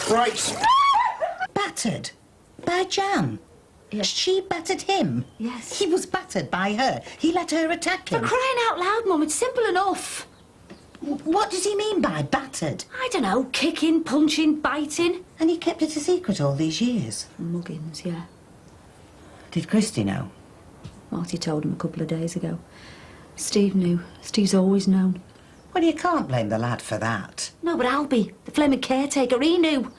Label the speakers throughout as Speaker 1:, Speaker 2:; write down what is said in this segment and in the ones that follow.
Speaker 1: Right.
Speaker 2: Battered? By Jan?
Speaker 3: Yes.
Speaker 2: She battered him?
Speaker 3: Yes.
Speaker 2: He was battered by her. He let her attack him.
Speaker 3: For crying out loud, Mum, it's simple enough.
Speaker 2: What does he mean by battered?
Speaker 3: I don't know, kicking, punching, biting.
Speaker 2: And he kept it a secret all these years?
Speaker 3: Muggins, yeah.
Speaker 2: Did Christy know?
Speaker 3: Marty told him a couple of days ago. Steve knew. Steve's always known.
Speaker 2: Well, you can't blame the lad for that.
Speaker 3: No, but Albie, the flaming caretaker, he knew.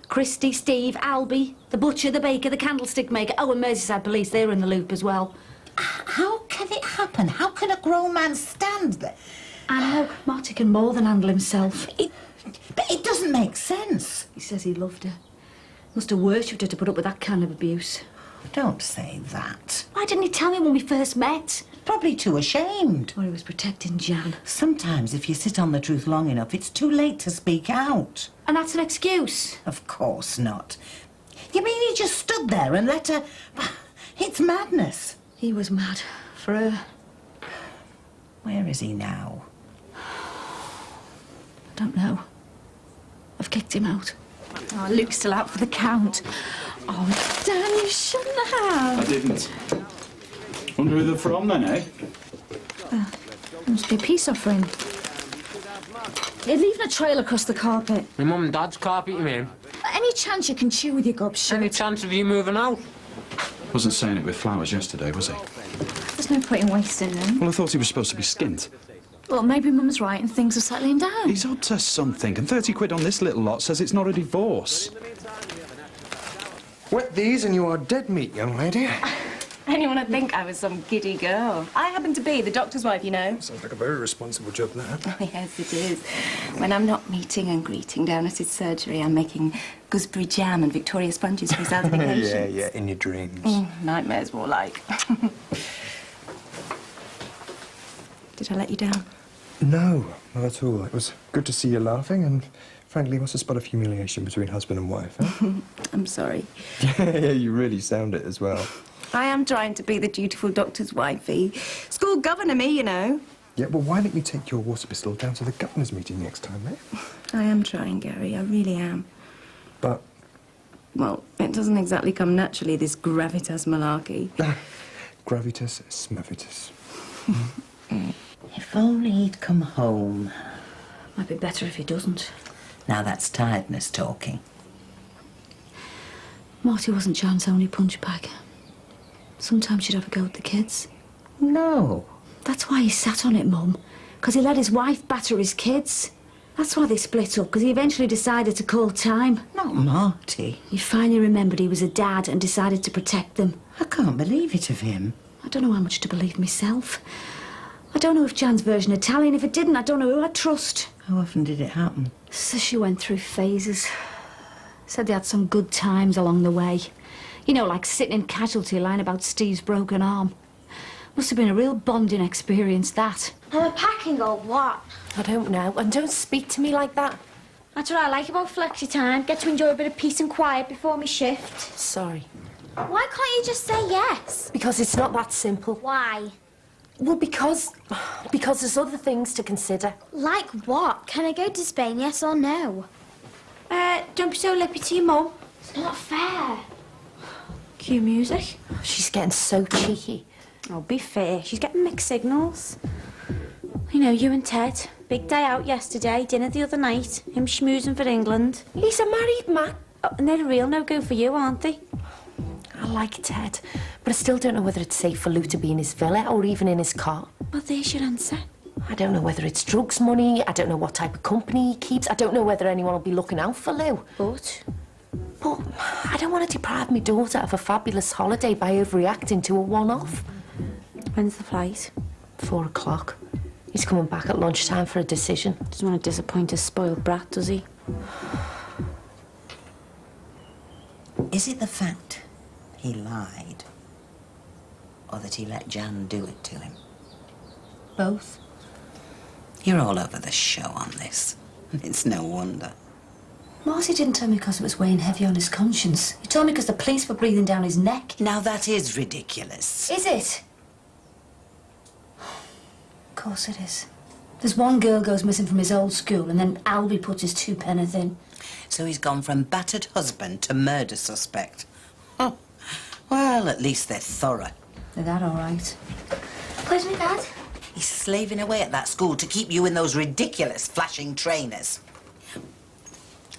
Speaker 3: Christy, Steve, Albie, the butcher, the baker, the candlestick maker. Oh, and Merseyside police, they were in the loop as well.
Speaker 2: How can it happen? How can a grown man stand there?
Speaker 3: I know, Marty can more than handle himself.
Speaker 2: But it doesn't make sense.
Speaker 3: He says he loved her. Must have worshipped her to put up with that kind of abuse.
Speaker 2: Don't say that.
Speaker 3: Why didn't he tell me when we first met?
Speaker 2: Probably too ashamed.
Speaker 3: Or he was protecting Jan.
Speaker 2: Sometimes if you sit on the truth long enough, it's too late to speak out.
Speaker 3: And that's an excuse?
Speaker 2: Of course not. You mean he just stood there and let her... It's madness.
Speaker 3: He was mad. For her.
Speaker 2: Where is he now?
Speaker 3: I don't know. I've kicked him out.
Speaker 4: Oh, Luke's still out for the count. Oh, Dan, you shouldn't have.
Speaker 1: I didn't. Wonder who they're from then, eh?
Speaker 4: Must be a peace offering. You're leaving a trail across the carpet.
Speaker 5: My mum and dad's carpet, you mean?
Speaker 4: Any chance you can chew with your gob shut?
Speaker 5: Any chance of you moving out?
Speaker 1: Wasn't saying it with flowers yesterday, was he?
Speaker 4: There's no point in wasting them.
Speaker 1: Well, I thought he was supposed to be skint.
Speaker 4: Well, maybe Mum's right and things are settling down.
Speaker 1: He's up to something, and 30 quid on this little lot says it's not a divorce.
Speaker 6: Wet these and you are dead meat, young lady.
Speaker 7: Anyone would think I was some giddy girl. I happen to be the doctor's wife, you know.
Speaker 6: Sounds like a very responsible job, that.
Speaker 7: Oh, yes, it is. When I'm not meeting and greeting down at his surgery, I'm making gooseberry jam and Victoria sponges for his elderly patients.
Speaker 6: Yeah, in your dreams.
Speaker 7: Nightmares, more like. Did I let you down?
Speaker 6: No, not at all. It was good to see you laughing, and frankly, what's a spot of humiliation between husband and wife, eh?
Speaker 7: I'm sorry.
Speaker 6: Yeah, you really sound it as well.
Speaker 7: I am trying to be the dutiful doctor's wifey. School governor me, you know.
Speaker 6: Yeah, well, why don't you take your water pistol down to the governor's meeting next time, eh?
Speaker 7: I am trying, Gary. I really am.
Speaker 6: But...
Speaker 7: Well, it doesn't exactly come naturally, this gravitas malarkey.
Speaker 6: Gravitas smavitas.
Speaker 2: If only he'd come home.
Speaker 3: Might be better if he doesn't.
Speaker 2: Now that's tiredness talking.
Speaker 3: Marty wasn't Jan's only punch bag. Sometimes she'd have a go at the kids.
Speaker 2: No.
Speaker 3: That's why he sat on it, Mum. Because he let his wife batter his kids. That's why they split up, because he eventually decided to call time.
Speaker 2: Not Marty.
Speaker 3: He finally remembered he was a dad and decided to protect them.
Speaker 2: I can't believe it of him.
Speaker 3: I don't know how much to believe myself. I don't know if Jan's version Italian. If it didn't, I don't know who I'd trust.
Speaker 2: How often did it happen?
Speaker 3: So she went through phases. Said they had some good times along the way. You know, like sitting in casualty line about Steve's broken arm. Must have been a real bonding experience, that.
Speaker 8: Am I packing or what?
Speaker 9: I don't know. And don't speak to me like that.
Speaker 8: That's what I like about flexi time. Get to enjoy a bit of peace and quiet before my shift.
Speaker 9: Sorry.
Speaker 8: Why can't you just say yes?
Speaker 9: Because it's not that simple.
Speaker 8: Why?
Speaker 9: Well, because there's other things to consider.
Speaker 8: Like what? Can I go to Spain, yes or no? Don't be so lippy to your mum. It's not fair.
Speaker 4: Cue music.
Speaker 9: She's getting so cheeky.
Speaker 8: Oh, be fair. She's getting mixed signals. You know, you and Ted. Big day out yesterday, dinner the other night. Him schmoozing for England.
Speaker 9: He's a married man.
Speaker 8: Oh, and they're a real no-go for you, aren't they?
Speaker 9: I like Ted, but I still don't know whether it's safe for Lou to be in his villa or even in his car.
Speaker 8: Well, there's your answer.
Speaker 9: I don't know whether it's drugs money, I don't know what type of company he keeps, I don't know whether anyone will be looking out for Lou.
Speaker 8: But
Speaker 9: But I don't want to deprive my daughter of a fabulous holiday by overreacting to a one-off.
Speaker 8: when's the flight?
Speaker 9: 4 o'clock. He's coming back at lunchtime for a decision.
Speaker 8: Doesn't want to disappoint his spoiled brat, does he?
Speaker 2: Is it the fact he lied? Or that he let Jan do it to him?
Speaker 9: Both.
Speaker 2: You're all over the show on this. And it's no wonder.
Speaker 3: Marty didn't tell me because it was weighing heavy on his conscience. He told me because the police were breathing down his neck.
Speaker 2: Now that is ridiculous.
Speaker 3: Is it? Of course it is. There's one girl goes missing from his old school and then Albie puts his 2 penneth in.
Speaker 2: So he's gone from battered husband to murder suspect. Oh, well, at least they're thorough.
Speaker 3: They're that all right.
Speaker 8: Where's my dad?
Speaker 2: He's slaving away at that school to keep you in those ridiculous flashing trainers.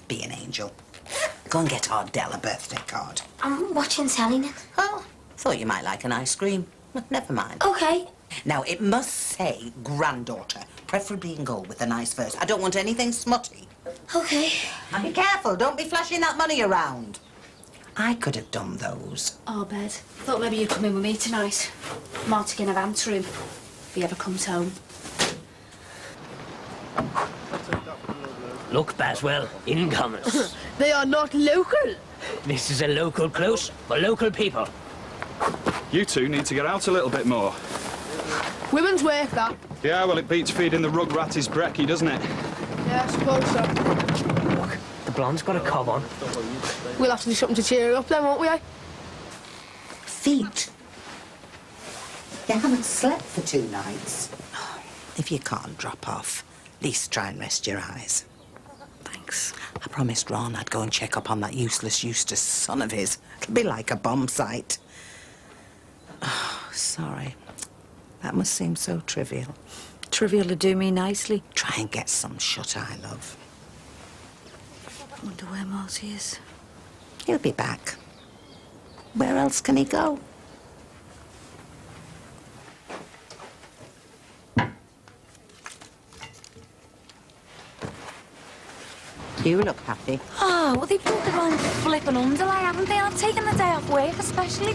Speaker 2: Be an angel. Go and get Ardell a birthday card.
Speaker 8: I'm watching telly now.
Speaker 2: Oh, thought you might like an ice cream. Never mind.
Speaker 8: Okay.
Speaker 2: Now, it must say granddaughter, preferably in gold with a nice verse. I don't want anything smutty.
Speaker 8: Okay.
Speaker 2: And be careful, don't be flashing that money around. I could have done those.
Speaker 3: Oh, bed. Thought maybe you'd come in with me tonight. Marty can have answer him if he ever comes home.
Speaker 5: Look, Baswell, incomers.
Speaker 10: They are not local.
Speaker 5: This is a local close for local people.
Speaker 1: You two need to get out a little bit more.
Speaker 10: Women's work, that.
Speaker 1: Yeah, well, it beats feeding the rug rat his brekkie, doesn't it?
Speaker 10: Yeah, I suppose so.
Speaker 5: Look, the blonde's got a cob on.
Speaker 10: We'll have to do something to cheer her up then, won't we, eh?
Speaker 2: Feet. You haven't slept for 2 nights. If you can't drop off, at least try and rest your eyes. Thanks. I promised Ron I'd go and check up on that useless Eustace son of his. It'll be like a bomb site. Oh, sorry. That must seem so trivial.
Speaker 3: Trivial to do me nicely.
Speaker 2: Try and get some shut-eye, love.
Speaker 3: I wonder where Marty is.
Speaker 2: He'll be back. Where else can he go? You look happy.
Speaker 8: Oh, well, they've brought the wrong flipping underlay, haven't they? And I've taken the day off work, especially.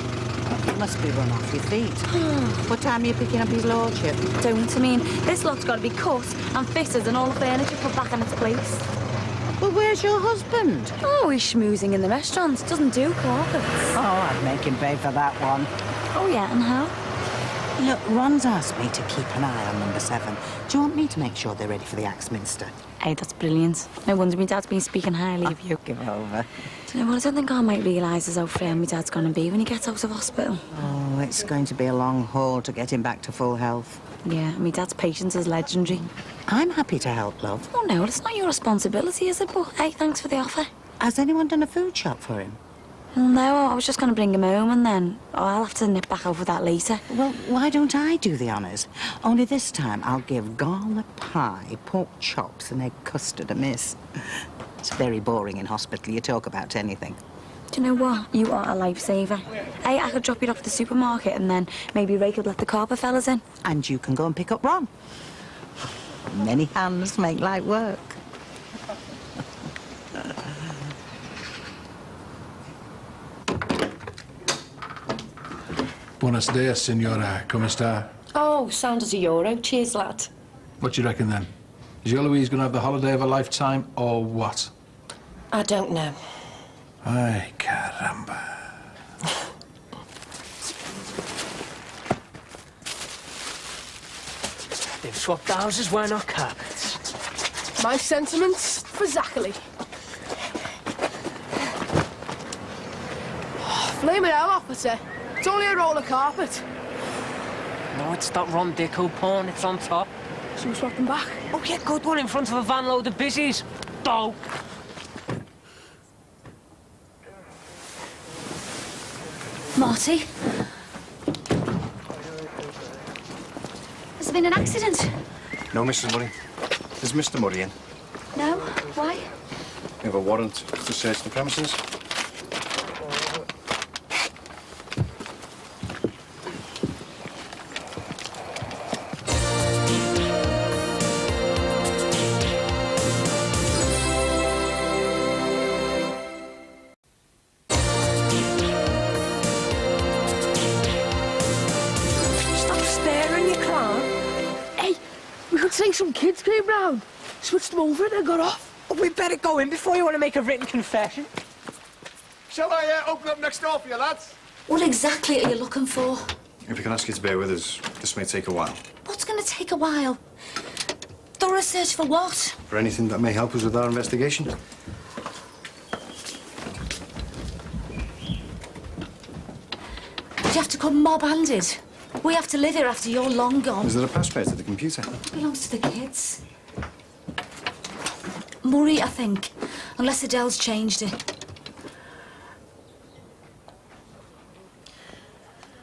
Speaker 2: It must be run off your feet. What time are you picking up his lordship?
Speaker 8: Don't. I mean, this lot's got to be cut and fitted and all the furniture put back in its place.
Speaker 2: Well, where's your husband?
Speaker 8: Oh, he's schmoozing in the restaurant. Doesn't do carpets.
Speaker 2: Oh, I'd make him pay for that one.
Speaker 8: Oh, yeah, and how?
Speaker 2: Look, Ron's asked me to keep an eye on number 7. Do you want me to make sure they're ready for the Axminster?
Speaker 8: Hey, that's brilliant. No wonder my dad's been speaking highly of you.
Speaker 2: Give over.
Speaker 8: Do you know what? I don't think I might realise how frail my dad's going to be when he gets out of hospital.
Speaker 2: Oh, it's going to be a long haul to get him back to full health.
Speaker 8: Yeah, my dad's patience is legendary.
Speaker 2: I'm happy to help, love.
Speaker 8: Oh, no, it's not your responsibility, is it? But, hey, thanks for the offer.
Speaker 2: Has anyone done a food shop for him?
Speaker 8: Well, no, I was just going to bring him home and then I'll have to nip back over that later.
Speaker 2: Well, why don't I do the honours? Only this time I'll give gala pie, pork chops and egg custard a miss. It's very boring in hospital. You talk about anything.
Speaker 8: Do you know what? You are a lifesaver. Hey, I could drop you off at the supermarket and then maybe Ray could let the carpet fellas in.
Speaker 2: And you can go and pick up Ron. Many hands make light work.
Speaker 11: Buenos dias, senora. ¿Cómo está?
Speaker 9: Oh, sound as a euro. Cheers, lad.
Speaker 11: What do you reckon then? Is your Louise going to have the holiday of a lifetime or what?
Speaker 9: I don't know.
Speaker 11: Ay, caramba.
Speaker 5: They've swapped houses, why not carpets?
Speaker 10: My sentiments for Zachary. Flaming hell, officer. It's only a roll of carpet.
Speaker 5: No, it's not Ron Dicko porn, it's on top.
Speaker 10: So swap them back.
Speaker 5: Oh, yeah, good one in front of a van load of busies. Dope.
Speaker 3: Marty? Has there been an accident?
Speaker 6: No, Mrs. Murray. Is Mr. Murray in?
Speaker 3: No? Why?
Speaker 6: We have a warrant to search the premises.
Speaker 10: Hey, some kids came round. Switched them over and then got off.
Speaker 5: Well, we better go in before you want to make a written confession.
Speaker 12: Shall I open up next door for you, lads?
Speaker 3: What exactly are you looking for?
Speaker 1: If we can ask you to bear with us, this may take a while.
Speaker 3: What's going to take a while? Thorough search for what?
Speaker 1: For anything that may help us with our investigation.
Speaker 3: Did you have to come mob-handed? We have to live here after you're long gone.
Speaker 1: Is there a password to the computer?
Speaker 3: It belongs to the kids. Murray, I think. Unless Adele's changed it.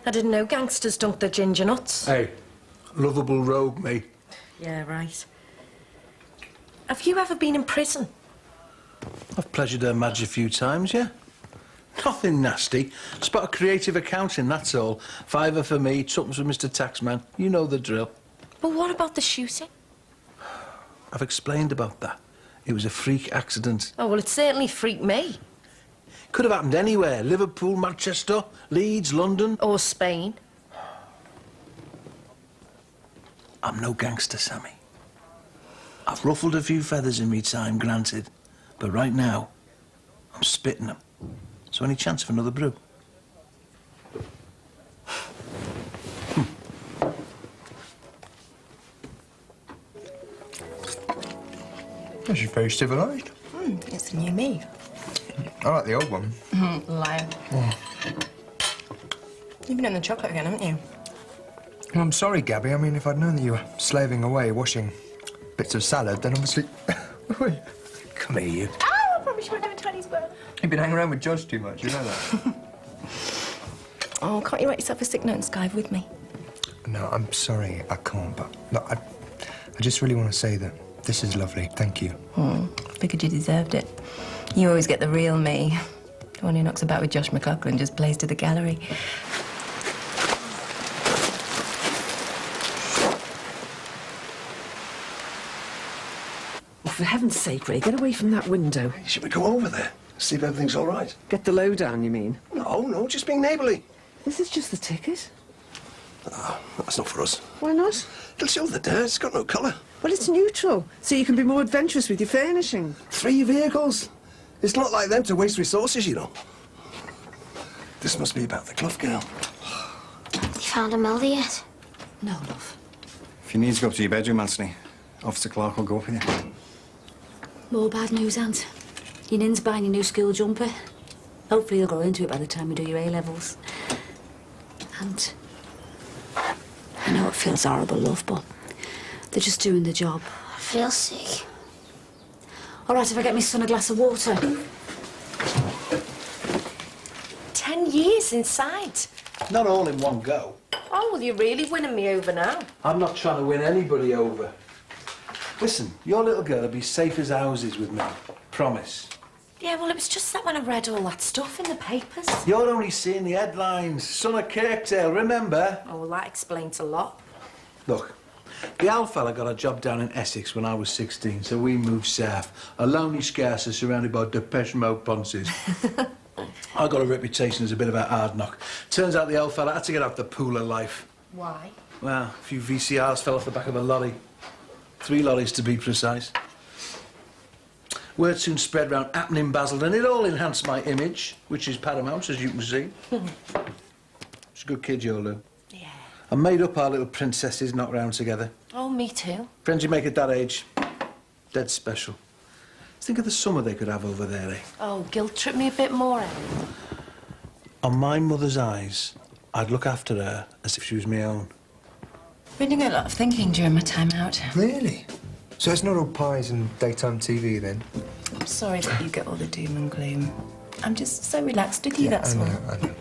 Speaker 9: I didn't know gangsters dunk their ginger nuts.
Speaker 11: Hey, lovable rogue, me.
Speaker 9: Yeah, right. Have you ever been in prison?
Speaker 11: I've pleasured her Madge a few times, yeah. Nothing nasty. Spot of creative accounting, that's all. $5 for me, tuppence for Mr. Taxman. You know the drill.
Speaker 9: But what about the shooting?
Speaker 11: I've explained about that. It was a freak accident.
Speaker 9: Oh, well, it certainly freaked me.
Speaker 11: Could have happened anywhere. Liverpool, Manchester, Leeds, London.
Speaker 9: Or Spain.
Speaker 11: I'm no gangster, Sammy. I've ruffled a few feathers in me time, granted. But right now, I'm spitting them. So any chance for another brew?
Speaker 6: She's very civilised.
Speaker 7: It's the new me.
Speaker 6: I like the old one.
Speaker 7: Liar. You've been on the chocolate again, haven't you?
Speaker 6: Well, I'm sorry, Gabby. I mean, if I'd known that you were slaving away washing bits of salad, then obviously... Come here, you.
Speaker 7: Oh, I promise you won't have a Chinese word.
Speaker 6: You've been hanging around with Josh too much, you know that.
Speaker 7: Oh, can't you write yourself a sick note and Skype with me?
Speaker 6: No, I'm sorry, I can't, but... Look, I just really want to say that this is lovely. Thank you.
Speaker 7: Figured you deserved it. You always get the real me. The one who knocks about with Josh McLaughlin just plays to the gallery.
Speaker 13: For heaven's sake, Ray, get away from that window.
Speaker 12: Should we go over there? See if everything's all right?
Speaker 13: Get the lowdown, you mean?
Speaker 12: No, just being neighbourly.
Speaker 13: This is just the ticket.
Speaker 12: Oh, that's not for us.
Speaker 13: Why not?
Speaker 12: It'll show the dirt. It's got no colour.
Speaker 13: Well, it's neutral, so you can be more adventurous with your furnishing.
Speaker 12: 3 vehicles. It's not like them to waste resources, you know. This must be about the Clough girl.
Speaker 14: You found Imelda yet?
Speaker 3: No, love.
Speaker 1: If you need to go up to your bedroom, Anthony, Officer Clark will go up with you.
Speaker 3: More bad news, Aunt. Your nin's buying your new school jumper. Hopefully you'll grow into it by the time you do your A-levels. And I know it feels horrible, love, but they're just doing the job.
Speaker 14: I feel sick.
Speaker 3: All right, if I get my son a glass of water.
Speaker 9: 10 years inside.
Speaker 11: Not all in one go.
Speaker 9: Oh, well, you're really winning me over now.
Speaker 11: I'm not trying to win anybody over. Listen, your little girl will be safe as houses with me. Promise.
Speaker 9: Yeah, well, it was just that when I read all that stuff in the papers.
Speaker 11: You're only seeing the headlines. Son of Kirkdale, remember?
Speaker 9: Oh, well, that explains a lot.
Speaker 11: Look, the old fella got a job down in Essex when I was 16, so we moved south. A lonely scouser surrounded by Depeche Mode ponces. I got a reputation as a bit of a hard knock. Turns out the old fella had to get out the pool of life.
Speaker 9: Why?
Speaker 11: Well, a few VCRs fell off the back of a lorry. 3 lorries, to be precise. Word soon spread round happening Basel, and it all enhanced my image, which is paramount, as you can see. She's a good kid, Yolo.
Speaker 9: Yeah.
Speaker 11: I made up our little princesses knocked round together.
Speaker 9: Oh, me too.
Speaker 11: Friends you make at that age, dead special. Think of the summer they could have over there, eh?
Speaker 9: Oh, guilt trip me a bit more, eh?
Speaker 11: On my mother's eyes, I'd look after her as if she was my own.
Speaker 7: Been doing a lot of thinking during my time out.
Speaker 6: Really? So it's not all pies and daytime TV, then?
Speaker 7: I'm sorry that you get all the doom and gloom. I'm just so relaxed with you, that's all.
Speaker 6: I know.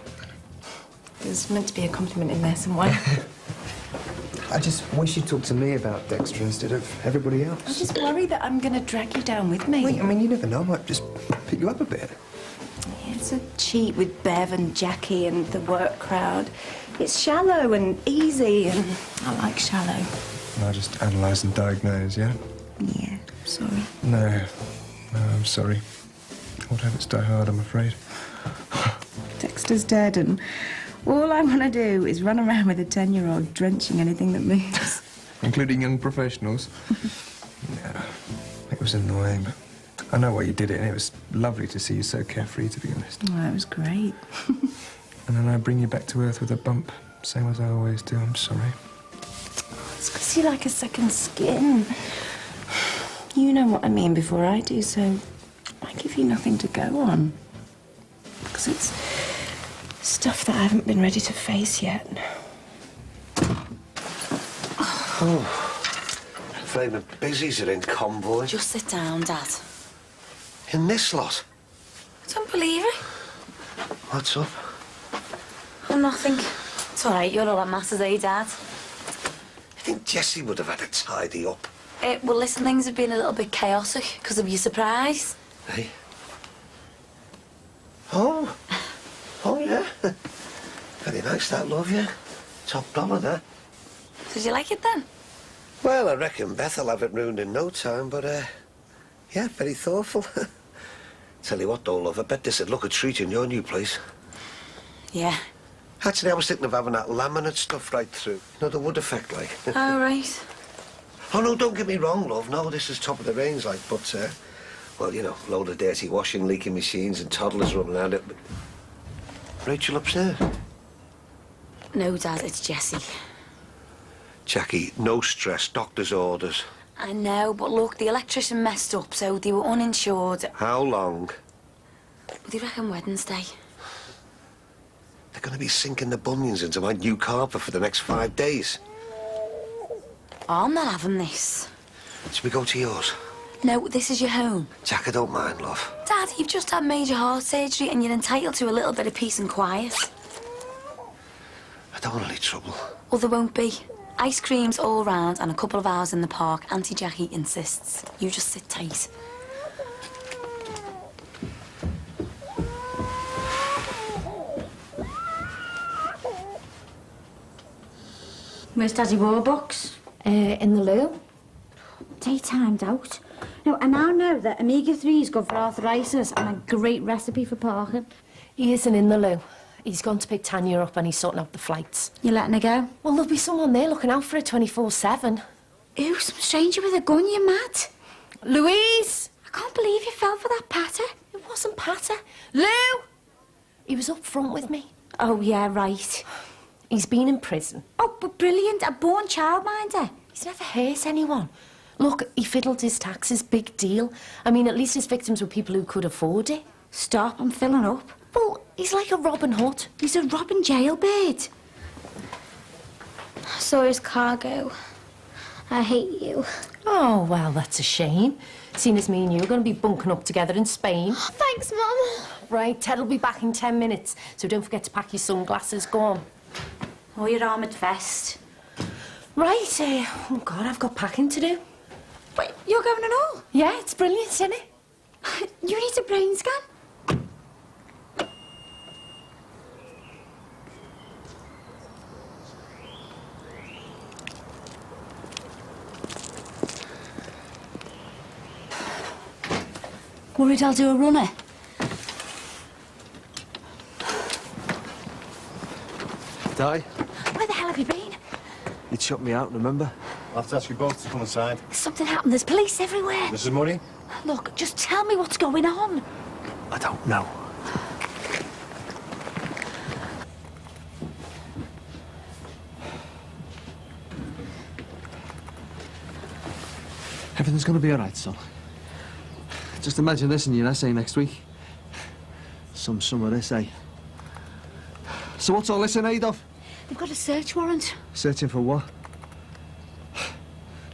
Speaker 7: There's meant to be a compliment in there somewhere.
Speaker 6: I just wish you'd talk to me about Dexter instead of everybody else.
Speaker 7: I'm just worried that I'm going to drag you down with me.
Speaker 6: Wait, I mean, you never know. I might just pick you up a bit.
Speaker 7: Yeah, it's a cheat with Bev and Jackie and the work crowd. It's shallow and easy, and I like shallow.
Speaker 6: I just analyse and diagnose, yeah?
Speaker 7: Yeah, sorry.
Speaker 6: No, I'm sorry. Old habits die hard, I'm afraid.
Speaker 7: Dexter's dead, and all I want to do is run around with a 10-year-old drenching anything that moves.
Speaker 6: including young professionals. Yeah, it was annoying, but I know why you did it, and it was lovely to see you so carefree, to be honest.
Speaker 4: Oh, it was great.
Speaker 6: And then I bring you back to earth with a bump, same as I always do. I'm sorry.
Speaker 7: It's because you like a second skin. You know what I mean before I do, so I give you nothing to go on. Because it's stuff that I haven't been ready to face yet.
Speaker 12: Oh, afraid the busies are in convoy.
Speaker 8: Just sit down, Dad.
Speaker 12: In this lot?
Speaker 8: I don't believe it.
Speaker 12: What's up?
Speaker 8: Oh, nothing. It's all right, you're all that matters, eh, Dad?
Speaker 12: You think Jessie would have had to tidy up?
Speaker 8: Well, listen, things have been a little bit chaotic because of your surprise.
Speaker 12: Hey? Oh. Oh, yeah. Very nice, that, love, yeah. Top dollar, that.
Speaker 8: Did you like it then?
Speaker 12: Well, I reckon Beth will have it ruined in no time, but, yeah, very thoughtful. Tell you what, though, love, I bet this would look a treat in your new place.
Speaker 8: Yeah.
Speaker 12: Actually, I was thinking of having that laminate stuff right through. You know, the wood effect, like.
Speaker 8: Oh, right.
Speaker 12: Oh, no, don't get me wrong, love. No, this is top of the range, like, but, well, you know, load of dirty washing, leaking machines and toddlers running around it. But... Rachel upstairs?
Speaker 8: No, Dad, it's Jessie.
Speaker 12: Jackie, no stress, doctor's orders.
Speaker 8: I know, but look, the electrician messed up, so they were uninsured.
Speaker 12: How long?
Speaker 8: What do you reckon Wednesday?
Speaker 12: They're going to be sinking the bunions into my new carpet for the next 5 days.
Speaker 8: I'm not having this.
Speaker 12: Should we go to yours?
Speaker 8: No, this is your home.
Speaker 12: Jack, I don't mind, love.
Speaker 8: Dad, you've just had major heart surgery and you're entitled to a little bit of peace and quiet.
Speaker 12: I don't want any trouble.
Speaker 8: Well, there won't be. Ice creams all round and a couple of hours in the park. Auntie Jackie insists. You just sit tight.
Speaker 3: Where's Daddy Warbucks?
Speaker 4: In the loo.
Speaker 3: Daytimed out. No, I now know that omega-3 is good for arthritis and a great recipe for parking.
Speaker 9: He isn't in the loo. He's gone to pick Tanya up and he's sorting out the flights.
Speaker 3: You letting her go?
Speaker 9: Well, there'll be someone there looking out for her 24/7.
Speaker 3: Who? Some stranger with a gun, you mad?
Speaker 9: Louise!
Speaker 3: I can't believe you fell for that patter.
Speaker 9: It wasn't Patter. Lou! He was up front with me.
Speaker 3: Oh, yeah, right.
Speaker 9: He's been in prison.
Speaker 3: Oh, but brilliant. A born childminder.
Speaker 9: He's never hurt anyone. Look, he fiddled his taxes, big deal. I mean, at least his victims were people who could afford it.
Speaker 3: Stop, I'm filling up.
Speaker 9: Well, he's like a Robin Hood.
Speaker 3: He's a Robin jailbird.
Speaker 14: So is cargo. I hate you.
Speaker 9: Oh, well, that's a shame. Seeing as me and you are going to be bunking up together in Spain.
Speaker 14: Thanks, Mum.
Speaker 9: Right, Ted will be back in 10 minutes, so don't forget to pack your sunglasses. Go on.
Speaker 3: Or your armoured vest.
Speaker 9: Right, oh, God, I've got packing to do.
Speaker 3: Wait, you're going and all?
Speaker 9: Yeah, it's brilliant, isn't it?
Speaker 3: You need a brain scan? Worried I'll do a runner?
Speaker 15: Di,
Speaker 3: Where the hell have you been?
Speaker 15: you'd shut me out, remember? I'll have to ask you both to come inside.
Speaker 3: Something happened. There's police everywhere.
Speaker 15: Mrs. Money?
Speaker 3: Look, just tell me what's going on.
Speaker 15: I don't know. Everything's gonna be all right, son. Just imagine this in your essay next week. Some summer essay. So what's all this in aid of?
Speaker 3: They've got a search warrant.
Speaker 15: Searching for what?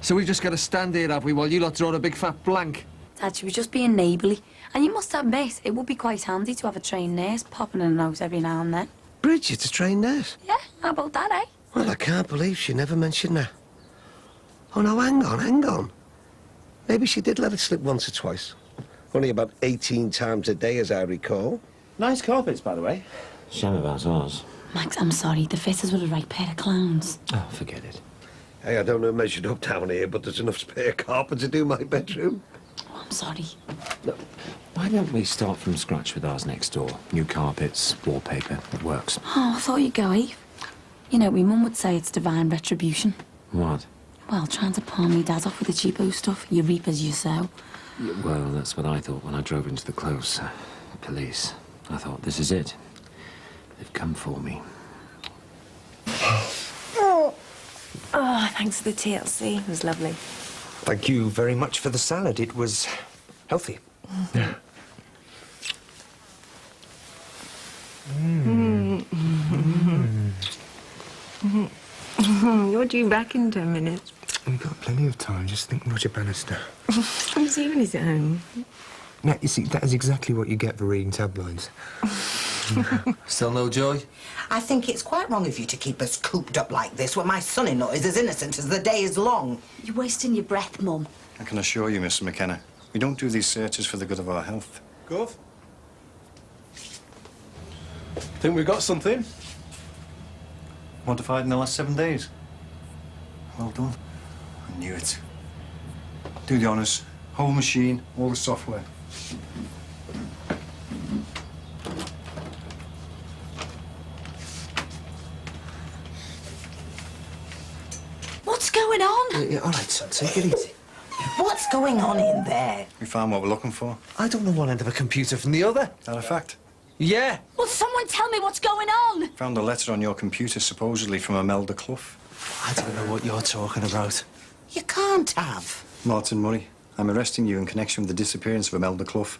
Speaker 15: So we've just got to stand here, have we, while you lot draw a big fat blank?
Speaker 8: Dad, she was just being neighbourly. And you must admit, it would be quite handy to have a trained nurse popping in and out every now and then.
Speaker 12: Bridget, a trained nurse?
Speaker 8: Yeah, how about that, eh?
Speaker 12: Well, I can't believe she never mentioned that. Oh, no, hang on. Maybe she did let it slip once or twice. Only about 18 times a day, as I recall.
Speaker 15: Nice carpets, by the way.
Speaker 16: Shame about ours.
Speaker 8: Max, I'm sorry. The fitters were the right pair of clowns.
Speaker 16: Oh, forget it.
Speaker 12: Hey, I don't know measured up down here, but there's enough spare carpet to do my bedroom.
Speaker 8: Oh, I'm sorry.
Speaker 16: Look, why don't we start from scratch with ours next door? New carpets, wallpaper, it works.
Speaker 8: Oh, I thought you'd go, eh? You know, my mum would say it's divine retribution.
Speaker 16: What?
Speaker 7: Well, trying to palm me dad off with the cheapo stuff. You reap as you sow.
Speaker 16: Yeah, well, that's what I thought when I drove into the close. Police. I thought, this is it. They've come for me.
Speaker 7: Oh, thanks for the TLC. It was lovely.
Speaker 6: Thank you very much for the salad. It was healthy.
Speaker 7: You're due back in 10 minutes.
Speaker 6: We've got plenty of time. Just think Roger Bannister.
Speaker 7: He's even he's at home.
Speaker 6: Now, you see, that is exactly what you get for reading tabloids.
Speaker 15: Still no joy?
Speaker 2: I think it's quite wrong of you to keep us cooped up like this when my son-in-law is as innocent as the day is long.
Speaker 3: You're wasting your breath, Mum.
Speaker 1: I can assure you, Mr. McKenna, we don't do these searches for the good of our health.
Speaker 11: Gov? Think we got something?
Speaker 1: Modified in the last 7 days. Well done. I knew it. Do the honours. Whole machine, all the software.
Speaker 3: What's going on?
Speaker 6: Yeah, all right, son, take it easy.
Speaker 2: What's going on in there?
Speaker 1: We found what we're looking for.
Speaker 15: I don't know one end of a computer from the other.
Speaker 1: Is that a fact?
Speaker 15: Yeah.
Speaker 3: Will someone tell me what's going on?
Speaker 1: Found a letter on your computer, supposedly from Imelda Clough.
Speaker 15: I don't know what you're talking about.
Speaker 2: You can't have.
Speaker 1: Martin Murray, I'm arresting you in connection with the disappearance of Imelda Clough.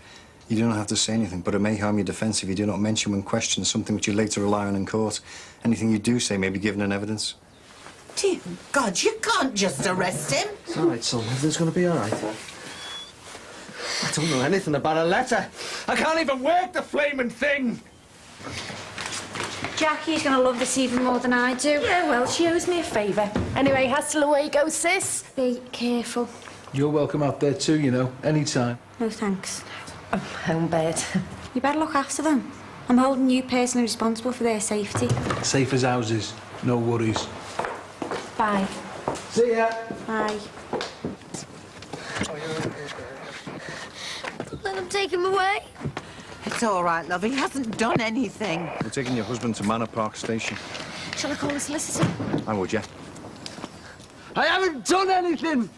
Speaker 1: You do not have to say anything, but it may harm your defence if you do not mention when questioned something which you later rely on in court. Anything you do say may be given in evidence.
Speaker 2: Dear God, you can't just arrest him.
Speaker 15: It's all right, son. Everything's going to be all right. I don't know anything about a letter. I can't even work the flaming thing.
Speaker 8: Jackie's gonna love this even more than I do.
Speaker 7: Yeah, well, she owes me a favour. Anyway, hustle away, go, sis.
Speaker 8: Be careful.
Speaker 11: You're welcome out there too, you know, anytime.
Speaker 8: No thanks.
Speaker 7: Oh, home bed.
Speaker 8: You better look after them. I'm holding you personally responsible for their safety.
Speaker 11: Safe as houses, no worries.
Speaker 7: Bye.
Speaker 11: See ya.
Speaker 8: Bye.
Speaker 14: Let them take him away.
Speaker 2: It's all right, love. He hasn't done anything.
Speaker 1: We're taking your husband to Manor Park Station.
Speaker 3: Shall I call the solicitor?
Speaker 1: I would, yeah.
Speaker 15: I haven't done anything.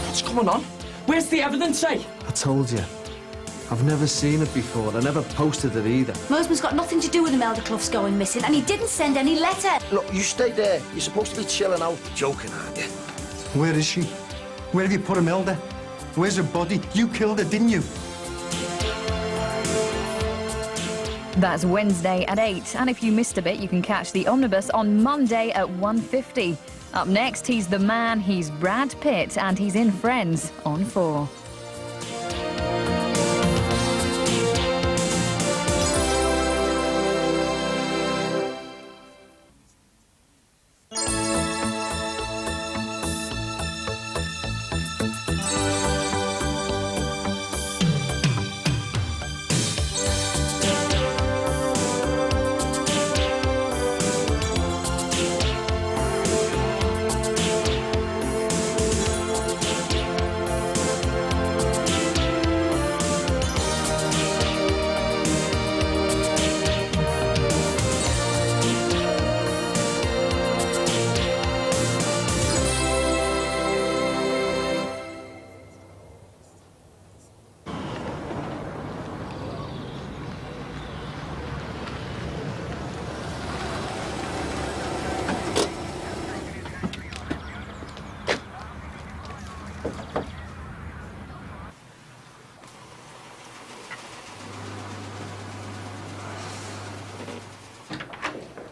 Speaker 5: What's going on? Where's the evidence, eh?
Speaker 15: I told you. I've never seen it before. I never posted it either.
Speaker 3: Moseman's got nothing to do with Imelda Clough's going missing, and he didn't send any letter.
Speaker 12: Look, you stay there. You're supposed to be chilling out. Joking, aren't you?
Speaker 1: Where is she? Where have you put Imelda? Where's her body? You killed her, didn't you?
Speaker 17: That's Wednesday at 8, and if you missed a bit, you can catch the Omnibus on Monday at 1:50. Up next, he's the man, he's Brad Pitt, and he's in Friends on 4.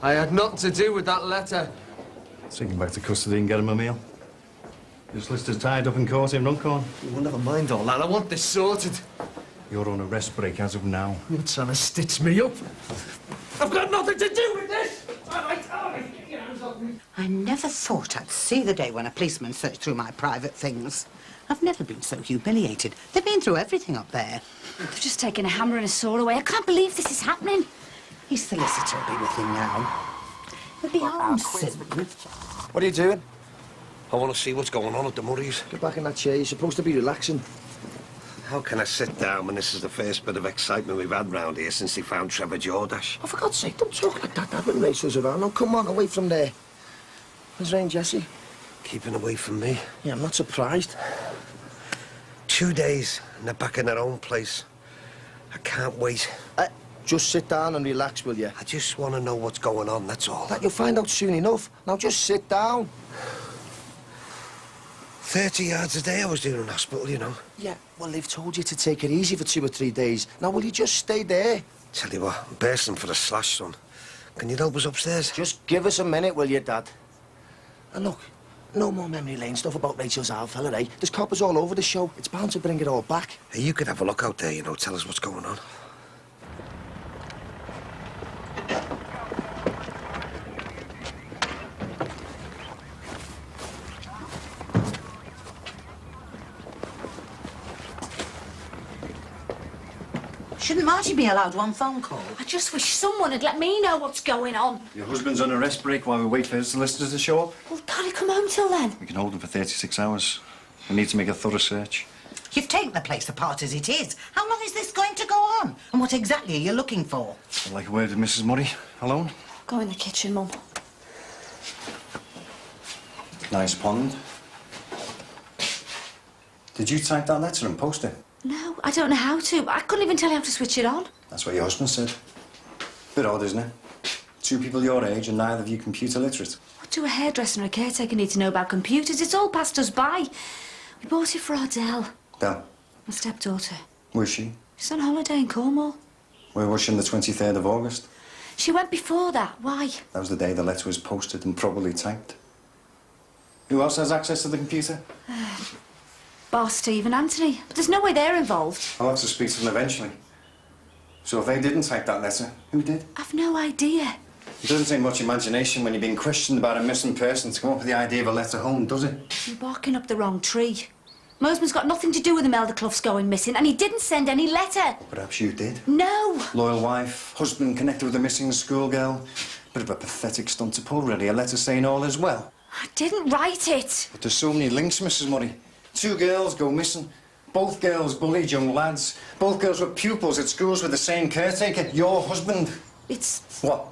Speaker 15: I had nothing to do with that letter.
Speaker 1: Take him back to custody and get him a meal. Your solicitor's tied up in court in Runcorn.
Speaker 15: Well, never mind all that. I want this sorted.
Speaker 1: You're on arrest break as of now.
Speaker 15: You're trying to stitch me up. I've got nothing to do with this!
Speaker 2: I never thought I'd see the day when a policeman searched through my private things. I've never been so humiliated. They've been through everything up there.
Speaker 3: They've just taken a hammer and a saw away. I can't believe this is happening.
Speaker 2: His solicitor will be with him now. We'll be home soon.
Speaker 12: What are you doing? I want to see what's going on at the Murrays.
Speaker 15: Get back in that chair. You're supposed to be relaxing.
Speaker 12: How can I sit down when this is the first bit of excitement we've had round here since they found Trevor Jordash?
Speaker 15: Oh, for God's sake, don't talk like that. Dad, when Rachel's around. Now, come on, away from there. Where's Ray and Jessie?
Speaker 12: Keeping away from me.
Speaker 15: Yeah, I'm not surprised.
Speaker 12: 2 days, and they're back in their own place. I can't wait.
Speaker 15: Just sit down and relax, will you?
Speaker 12: I just want to know what's going on, that's all.
Speaker 15: That you'll find out soon enough. Now, just sit down.
Speaker 12: 30 yards a day I was doing in hospital, you know.
Speaker 15: Yeah, well, they've told you to take it easy for 2 or 3 days. Now, will you just stay there?
Speaker 12: Tell you what, I'm bursting for a slash, son. Can you help us upstairs?
Speaker 15: Just give us a minute, will you, Dad? And look, no more memory lane stuff about Rachel's owl fella, eh? There's coppers all over the show. It's bound to bring it all back.
Speaker 12: Hey, you could have a look out there, you know, tell us what's going on.
Speaker 2: Shouldn't Marty be allowed one phone call?
Speaker 3: I just wish someone had let me know what's going on.
Speaker 1: Your husband's on a rest break while we wait for his solicitors to show up.
Speaker 3: Well, can't he come home till then?
Speaker 1: We can hold him for 36 hours. We need to make a thorough search.
Speaker 2: You've taken the place apart as it is. How long is this going to go on? And what exactly are you looking for?
Speaker 1: I'd like a word with Mrs. Murray. Alone?
Speaker 3: Go in the kitchen, Mum.
Speaker 1: Nice pond. Did you type that letter and post it?
Speaker 3: No, I don't know how to. I couldn't even tell you how to switch it on.
Speaker 1: That's what your husband said. Bit odd, isn't it? 2 people your age and neither of you computer literate.
Speaker 3: What do a hairdresser and a caretaker need to know about computers? It's all passed us by. We bought it for Ardell.
Speaker 1: Del,
Speaker 3: My stepdaughter.
Speaker 1: where's she?
Speaker 3: She's on holiday in Cornwall.
Speaker 1: Where was she on the 23rd of August?
Speaker 3: She went before that. Why?
Speaker 1: That was the day the letter was posted and probably typed. Who else has access to the computer?
Speaker 3: Bar Steve and Anthony. But there's no way they're involved.
Speaker 1: I'll have to speak to them eventually. So if they didn't type that letter, who did?
Speaker 3: I've no idea.
Speaker 1: It doesn't take much imagination when you're being questioned about a missing person to come up with the idea of a letter home, does it?
Speaker 3: You're barking up the wrong tree. My husband's got nothing to do with Imelda Clough's going missing, and he didn't send any letter.
Speaker 1: Perhaps you did.
Speaker 3: No.
Speaker 1: Loyal wife, husband connected with a missing schoolgirl. Bit of a pathetic stunt to pull, really. A letter saying all is well.
Speaker 3: I didn't write it.
Speaker 1: But there's so many links, Mrs. Murray. 2 girls go missing. Both girls bullied young lads. Both girls were pupils at schools with the same caretaker, your husband.
Speaker 3: It's...
Speaker 1: What?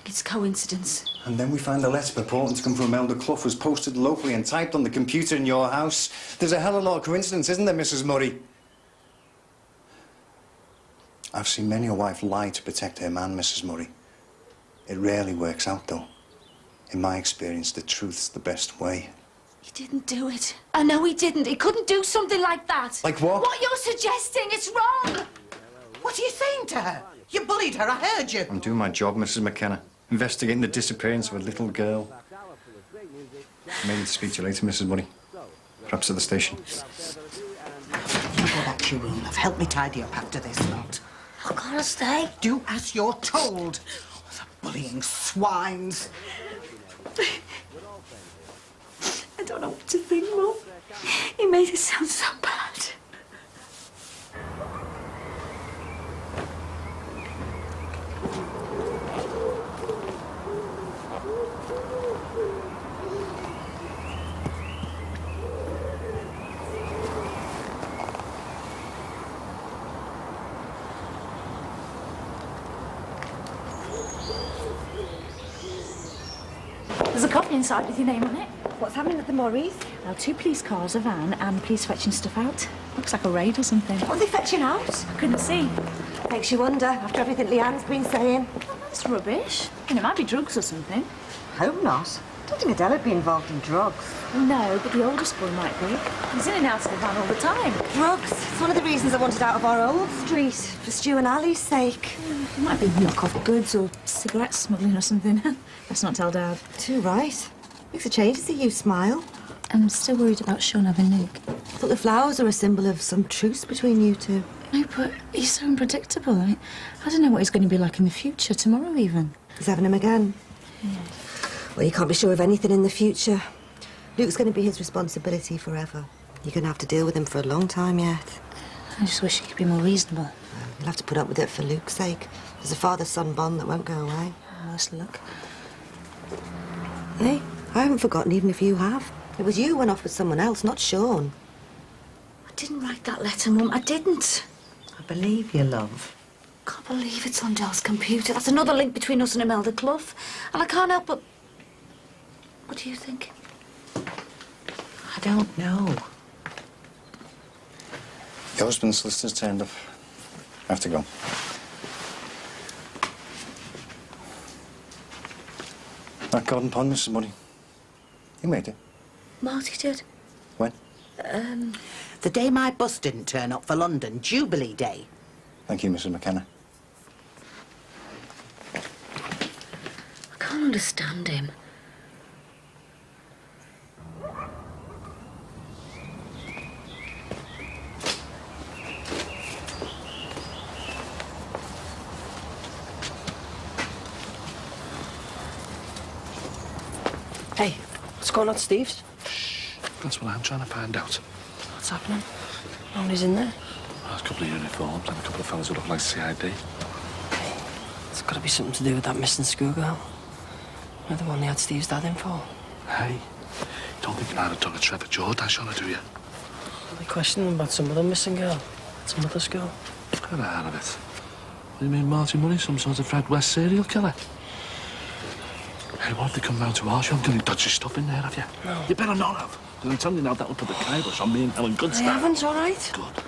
Speaker 3: It's coincidence.
Speaker 1: And then we find a letter purporting to come from Imelda Clough was posted locally and typed on the computer in your house. There's a hell of a lot of coincidence, isn't there, Mrs. Murray? I've seen many a wife lie to protect her man, Mrs. Murray. It rarely works out, though. In my experience, the truth's the best way.
Speaker 3: He didn't do it. I know he didn't. He couldn't do something like that.
Speaker 1: Like what?
Speaker 3: What you're suggesting, it's wrong.
Speaker 2: What are you saying to her? You bullied her, I heard you.
Speaker 1: I'm doing my job, Mrs. McKenna. Investigating the disappearance of a little girl. I may need to speak to you later, Mrs. Murray. Perhaps at the station.
Speaker 2: You go back to your room, love. Help me tidy up after this lot.
Speaker 3: I gotta stay.
Speaker 2: Do as you're told. The bullying swines.
Speaker 3: I don't know what to think, Mum. He made it sound so bad. There's a copy inside with your name on it.
Speaker 4: What's happening at the Murrays?
Speaker 3: Now, 2 police cars, a van, and police fetching stuff out. Looks like a raid or something.
Speaker 4: What are they fetching out?
Speaker 3: I couldn't see.
Speaker 4: Makes you wonder, after everything Leanne's been saying.
Speaker 3: Oh, that's rubbish. And it might be drugs or something.
Speaker 4: Hope not. I don't think Adele would be involved in drugs.
Speaker 3: No, but the oldest boy might be. He's in and out of the van all the time.
Speaker 4: Drugs? It's one of the reasons I wanted out of our old street, for Stu and Ali's sake.
Speaker 3: It might be knock-off goods or cigarette smuggling or something. Let's not tell Dad.
Speaker 4: Too right. Makes a change to see you smile.
Speaker 3: I'm still worried about Sean having Luke.
Speaker 4: I thought the flowers are a symbol of some truce between you two.
Speaker 3: No, but he's so unpredictable. I mean, I don't know what he's going to be like in the future, tomorrow even.
Speaker 4: He's having him again.
Speaker 3: Yeah.
Speaker 4: Well, you can't be sure of anything in the future. Luke's going to be his responsibility forever. You're going to have to deal with him for a long time yet.
Speaker 3: I just wish he could be more reasonable.
Speaker 4: You'll have to put up with it for Luke's sake. There's a father-son bond that won't go away.
Speaker 3: Worse luck.
Speaker 4: Hey, I haven't forgotten even if you have. It was you who went off with someone else, not Sean.
Speaker 3: I didn't write that letter, Mum. I didn't.
Speaker 2: I believe you, love.
Speaker 3: Can't believe it's on Del's computer. That's another link between us and Imelda Clough. And I can't help but... What do you think?
Speaker 2: I don't know.
Speaker 1: Your husband's solicitor's turned up. I have to go. That garden pond, Mrs. Money. You made it.
Speaker 3: Marty did.
Speaker 1: When?
Speaker 2: The day my bus didn't turn up for London, Jubilee Day.
Speaker 1: Thank you, Mrs. McKenna.
Speaker 3: I can't understand him.
Speaker 5: Hey, what's going on at Steve's?
Speaker 11: That's what I'm trying to find out.
Speaker 5: What's happening? Nobody's in there.
Speaker 11: There's a couple of uniforms and a couple of fellas who look like CID.
Speaker 5: It's got to be something to do with that missing schoolgirl. You're the one they had Steve's dad in for.
Speaker 11: Hey, don't think you might have done a Trevor Jordash on her, do you?
Speaker 5: Are they questioning about some other missing girl? At some other school?
Speaker 11: Get out of it. What do you mean, Marty Money, some sort of Fred West serial killer? Hey, what if they come round to our shop? Did you dodge your stuff in there, have you?
Speaker 5: No.
Speaker 11: You better not have. I'm telling you now, that'll put the kibosh on me and Ellen Goodstaff.
Speaker 5: I haven't, all right?
Speaker 11: Good.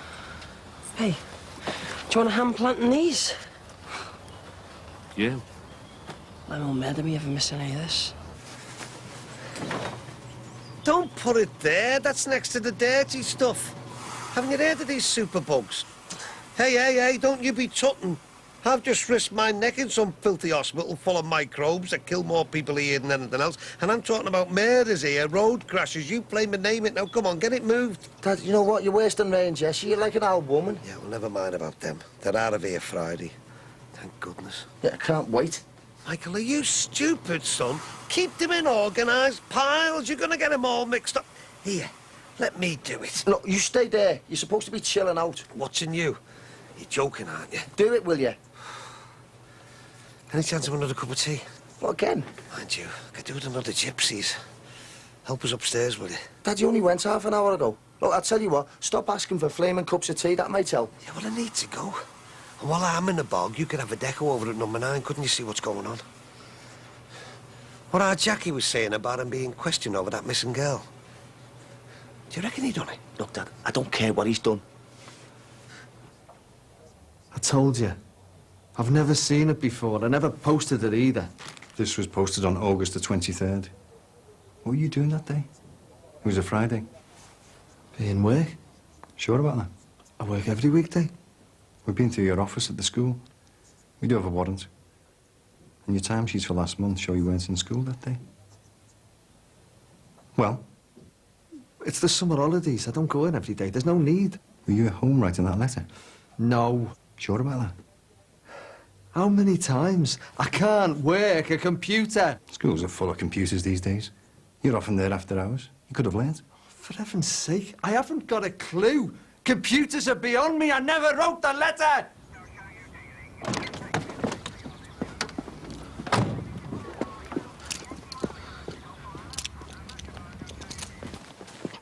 Speaker 5: Hey, do you want a hand planting these?
Speaker 11: You?
Speaker 5: My mum murdered me if I miss any of this.
Speaker 12: Don't put it there. That's next to the dirty stuff. Haven't you heard of these superbugs? Hey, don't you be tutting. I've just risked my neck in some filthy hospital full of microbes that kill more people here than anything else. And I'm talking about murders here, road crashes. You blame and name it. Now, come on, get it moved.
Speaker 18: Dad, you know what? You're worse than Rain, Jessie. You're like an old woman.
Speaker 12: Yeah, well, never mind about them. They're out of here Friday. Thank goodness.
Speaker 18: Yeah, I can't wait.
Speaker 12: Michael, are you stupid, son? Keep them in organised piles. You're going to get them all mixed up. Here, let me do it.
Speaker 18: Look, you stay there. You're supposed to be chilling out.
Speaker 12: Watching you. You're joking, aren't you?
Speaker 18: Do it, will you?
Speaker 12: Any chance of another cup of tea?
Speaker 18: What, again?
Speaker 12: Mind you, I could do with another gypsies. Help us upstairs, will you?
Speaker 18: Dad, you only went half an hour ago. Look, I'll tell you what, stop asking for flaming cups of tea, that might help.
Speaker 12: Yeah, well, I need to go. And while I'm in the bog, you could have a deco over at number 9, couldn't you see what's going on? What our Jackie was saying about him being questioned over that missing girl. Do you reckon he done it?
Speaker 18: Look, Dad, I don't care what he's done.
Speaker 15: I told you. I've never seen it before. I never posted it either.
Speaker 1: This was posted on August the 23rd. What were you doing that day? It was a Friday.
Speaker 15: Be in work?
Speaker 1: Sure about that?
Speaker 15: I work every weekday.
Speaker 1: We've been through your office at the school. We do have a warrant. And your timesheets for last month show you weren't in school that day. Well?
Speaker 15: It's the summer holidays. I don't go in every day. There's no need.
Speaker 1: Were you at home writing that letter?
Speaker 15: No.
Speaker 1: Sure about that?
Speaker 15: How many times? I can't work a computer.
Speaker 1: Schools are full of computers these days. You're often there after hours. You could have learnt.
Speaker 15: For heaven's sake, I haven't got a clue. Computers are beyond me. I never wrote the letter.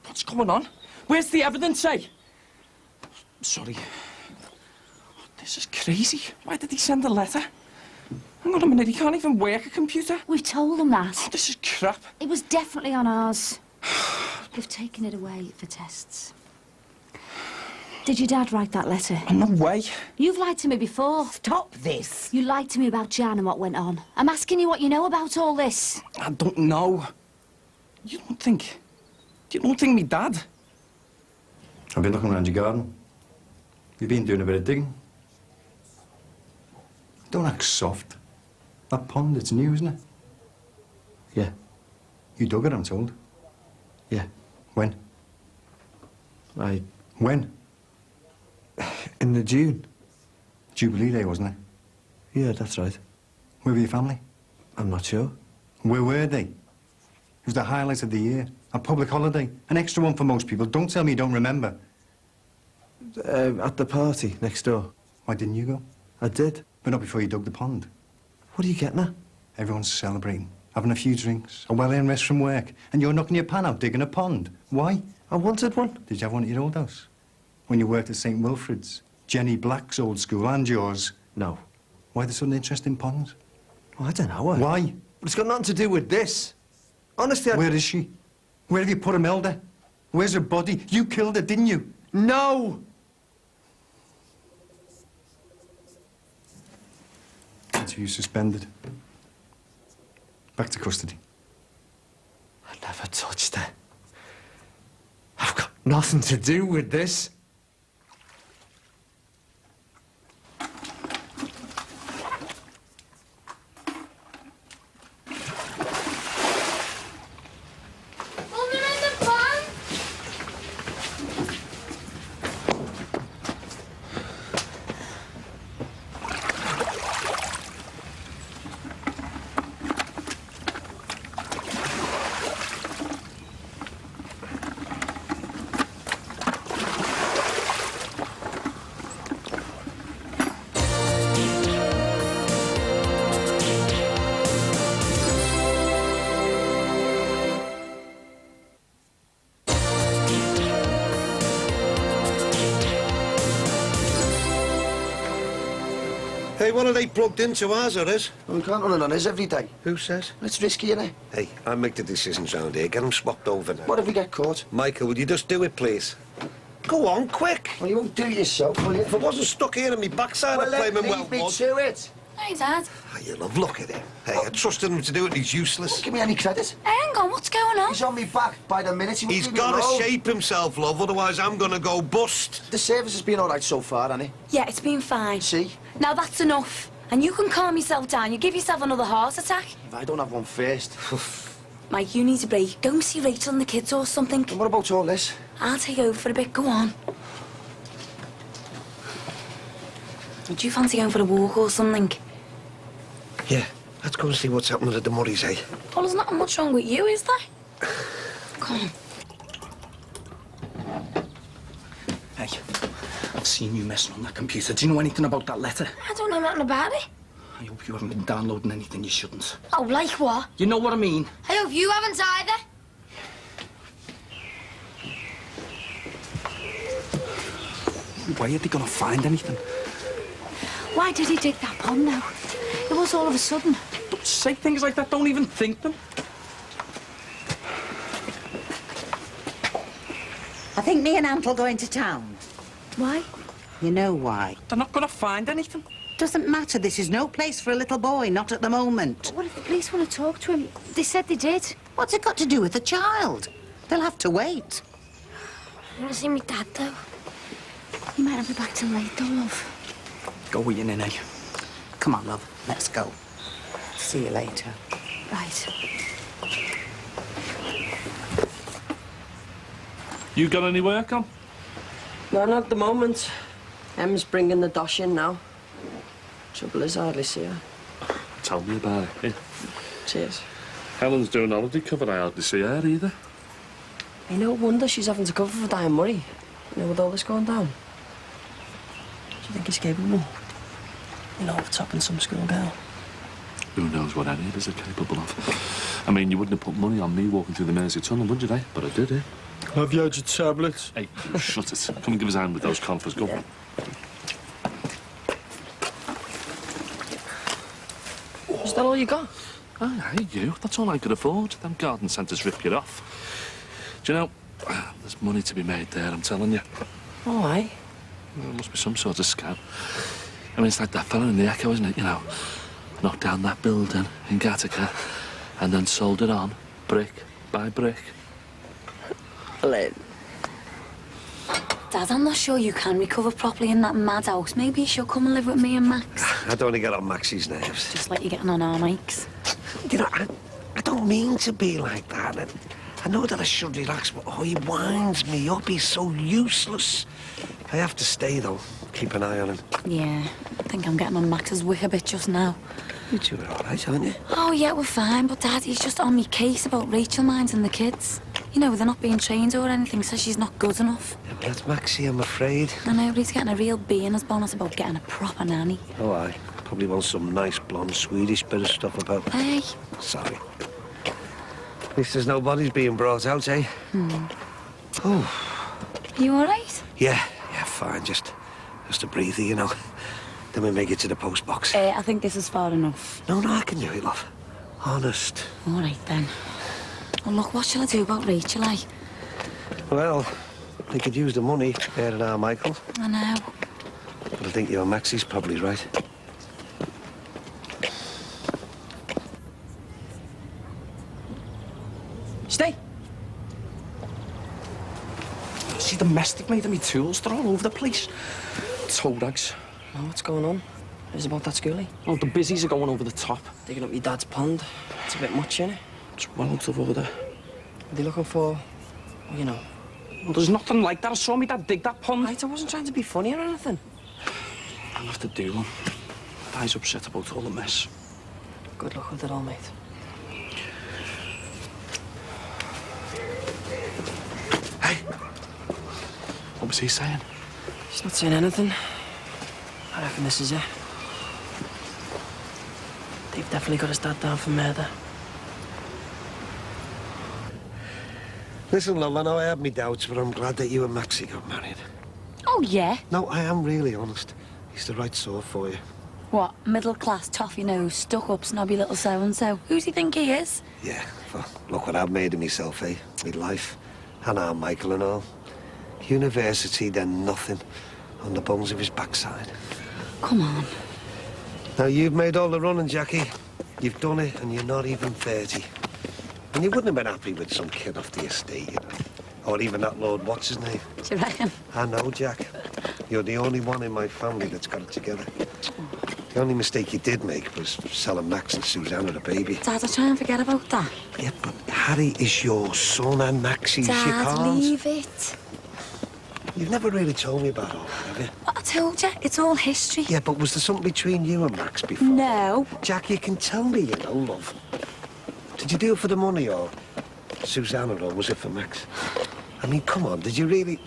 Speaker 5: What's going on? Where's the evidence, eh? Sorry. This is crazy. Why did he send a letter? Hang on a minute, he can't even work a computer.
Speaker 3: We told him that.
Speaker 5: Oh, this is crap.
Speaker 3: It was definitely on ours. We've taken it away for tests. Did your dad write that letter?
Speaker 5: No way.
Speaker 3: You've lied to me before.
Speaker 2: Stop this.
Speaker 3: You lied to me about Jan and what went on. I'm asking you what you know about all this.
Speaker 5: I don't know. You don't think me dad?
Speaker 1: I've been looking around your garden. You've been doing a bit of digging. Don't act soft. That pond, it's new, isn't it?
Speaker 15: Yeah.
Speaker 1: You dug it, I'm told.
Speaker 15: Yeah.
Speaker 1: When? When?
Speaker 15: In the June.
Speaker 1: Jubilee Day, wasn't it?
Speaker 15: Yeah, that's right.
Speaker 1: Where were your family?
Speaker 15: I'm not sure.
Speaker 1: Where were they? It was the highlight of the year. A public holiday. An extra one for most people. Don't tell me you don't remember.
Speaker 15: At the party next door.
Speaker 1: Why didn't you go?
Speaker 15: I did.
Speaker 1: But not before you dug the pond.
Speaker 15: What are you getting at?
Speaker 1: Everyone's celebrating. having a few drinks, a well-earned rest from work, and you're knocking your pan out digging a pond. Why?
Speaker 15: I wanted one.
Speaker 1: Did you have one at your old house? When you worked at St. Wilfrid's? Jenny Black's old school and yours?
Speaker 15: No.
Speaker 1: Why the sudden interest in ponds?
Speaker 15: Oh, I don't know.
Speaker 1: Why?
Speaker 15: But it's got nothing to do with this. Honestly,
Speaker 1: Where is she? Where have you put Imelda? Where's her body? You killed her, didn't you?
Speaker 15: No!
Speaker 1: Interview suspended. Back to custody.
Speaker 15: I never touched her. I've got nothing to do with this.
Speaker 12: Hey, what are they plugged into ours, or is?
Speaker 18: Well, we can't run it on us every day.
Speaker 12: Who says?
Speaker 18: It's risky, innit?
Speaker 12: Hey, I make the decisions round here. Get them swapped over now.
Speaker 18: What if we get caught?
Speaker 12: Michael, will you just do it, please? Go on, quick.
Speaker 18: Well, you won't do it yourself, will you?
Speaker 12: If I wasn't stuck here on me backside,
Speaker 18: Well,
Speaker 12: I'd play
Speaker 18: let
Speaker 12: him well,
Speaker 18: me
Speaker 12: bud.
Speaker 18: to it.
Speaker 8: Hey, Dad.
Speaker 12: Oh, you love, look at him. Hey, I trusted him to do it and he's useless.
Speaker 18: Don't give me any credit.
Speaker 8: Hang on, what's going on?
Speaker 18: He's on me back by the minute.
Speaker 12: He's got to shape himself, love, otherwise I'm going to go bust.
Speaker 18: The service has been all right so far, hasn't it?
Speaker 8: Yeah, it's been fine.
Speaker 18: See?
Speaker 8: Now that's enough. And you can calm yourself down. You give yourself another heart attack.
Speaker 18: If I don't have one first.
Speaker 8: Mike, you need a break. Go and see Rachel and the kids or something.
Speaker 18: And what about all this?
Speaker 8: I'll take over for a bit. Go on. Would you fancy going for a walk or something?
Speaker 12: Yeah, let's go and see what's happening at the Murrays, eh?
Speaker 8: Well, there's not much wrong with you, is there? Come on.
Speaker 5: Hey, I've seen you messing on that computer. Do you know anything about that letter?
Speaker 14: I don't know nothing about it.
Speaker 5: I hope you haven't been downloading anything you shouldn't.
Speaker 14: Oh, like what?
Speaker 5: You know what I mean?
Speaker 14: I hope you haven't either.
Speaker 5: Why are they gonna find anything?
Speaker 3: Why did he dig that pond now? It was all of a sudden.
Speaker 5: Don't say things like that. Don't even think them.
Speaker 2: I think me and Aunt'll go into town.
Speaker 3: Why?
Speaker 2: You know why.
Speaker 5: They're not gonna find anything.
Speaker 2: Doesn't matter. This is no place for a little boy, not at the moment.
Speaker 3: What if the police want to talk to him? They said they did.
Speaker 2: What's it got to do with the child? They'll have to wait.
Speaker 14: I want to see me dad, though.
Speaker 3: He might not be back till late, though, love.
Speaker 5: Go with you, Nene.
Speaker 2: Come on, love. Let's go. See you later.
Speaker 3: Right.
Speaker 19: You got any work on?
Speaker 20: No, not at the moment. Em's bringing the dosh in now. Trouble is, I hardly see her.
Speaker 19: Tell me about it. Yeah.
Speaker 20: Cheers.
Speaker 19: Helen's doing holiday cover. I hardly see her either.
Speaker 20: You no wonder she's having to cover for Diane Murray. You know, with all this going down. Do you think he's capable? You know, of topping some schoolgirl.
Speaker 19: Who knows what any of us are capable of? I mean, you wouldn't have put money on me walking through the Mersey Tunnel, would you, eh? But I did, eh?
Speaker 15: Have you had your tablets?
Speaker 19: Hey, you shut it. Come and give us a hand with those coffers. Go on.
Speaker 20: Is that all you got?
Speaker 19: Oh, hey, you. That's all I could afford. Them garden centres rip you off. Do you know, there's money to be made there, I'm telling you.
Speaker 20: Oh, aye.
Speaker 19: Well, there must be some sort of scam. I mean, it's like that fella in the Echo, isn't it? You know, knocked down that building in Gattaca and then sold it on, brick by brick.
Speaker 20: Lynn.
Speaker 8: Dad, I'm not sure you can recover properly in that madhouse. Maybe you should come and live with me and Max.
Speaker 12: I don't want to get on Maxie's nerves.
Speaker 8: Just like you're getting on our Mike's.
Speaker 12: You know, I don't mean to be like that. And I know that I should relax, but oh, he winds me up. He's so useless. I have to stay, though. Keep an eye on him.
Speaker 8: Yeah, I think I'm getting on Max's wick a bit just now.
Speaker 12: You two are all right, aren't you?
Speaker 8: Oh, yeah, we're fine, but Dad, he's just on me case about Rachel Mines and the kids. You know, they're not being trained or anything, says she's not good enough.
Speaker 12: Yeah, but that's Maxie, I'm afraid.
Speaker 8: I know, but he's getting a real bee in his bonnet about getting a proper nanny.
Speaker 12: Oh, aye. Probably want some nice blonde Swedish bit of stuff about.
Speaker 8: Hey.
Speaker 12: Sorry. At least there's no bodies being brought out, eh? Oh.
Speaker 8: Are you all right?
Speaker 12: Yeah, fine. Just a breather, you know. Then we make it to the post box.
Speaker 8: I think this is far enough.
Speaker 12: No, I can do it, love. Honest.
Speaker 8: All right, then. Well, look, what shall I do about Rachel, eh?
Speaker 12: Well, they could use the money, there and Michael.
Speaker 8: I know.
Speaker 12: But I think your Maxie's probably right.
Speaker 5: Stay. See, domestic made of me tools. They're all over the place. Toe rags.
Speaker 20: Oh, what's going on? Is it about that schoolie?
Speaker 5: Oh, the busies are going over the top.
Speaker 20: Digging up your dad's pond. It's a bit much, innit?
Speaker 5: It's well out of order.
Speaker 20: Are they looking for, well, you know?
Speaker 5: Well, there's nothing like that. I saw me dad dig that pond.
Speaker 20: Right, I wasn't trying to be funny or anything.
Speaker 5: I'll have to do one. Dad's upset about all the mess.
Speaker 20: Good luck with it all, mate.
Speaker 5: Hey! What was he saying?
Speaker 20: He's not saying anything. I reckon this is it. They've definitely got his dad down for murder.
Speaker 12: Listen, love, I know I have my doubts, but I'm glad that you and Maxie got married.
Speaker 8: Oh, yeah?
Speaker 12: No, I am really honest. He's the right sort for you.
Speaker 8: What, middle-class, toffee nose, stuck-up, snobby little so-and-so? Who's he think he is?
Speaker 12: Yeah, well, look what I've made of myself, eh? My life. And our Michael and all. University, then nothing. On the bones of his backside.
Speaker 8: Come on.
Speaker 12: Now, you've made all the running, Jackie. You've done it, and you're not even 30. And you wouldn't have been happy with some kid off the estate, you know. Or even that Lord What's-his-name.
Speaker 8: Do you reckon?
Speaker 12: I know, Jack. You're the only one in my family that's got it together. The only mistake you did make was selling Max and Susanna the baby.
Speaker 8: Dad, I try and forget about that.
Speaker 12: Yeah, but Harry is your son and Maxie's your
Speaker 8: Dad,
Speaker 12: can't.
Speaker 8: leave it.
Speaker 12: You've never really told me about all that, have you?
Speaker 8: What I told you, it's all history.
Speaker 12: Yeah, but was there something between you and Max before?
Speaker 8: No.
Speaker 12: Jack, you can tell me, you know, love. Did you do it for the money, or Susanna, or was it for Max? I mean, come on, did you really...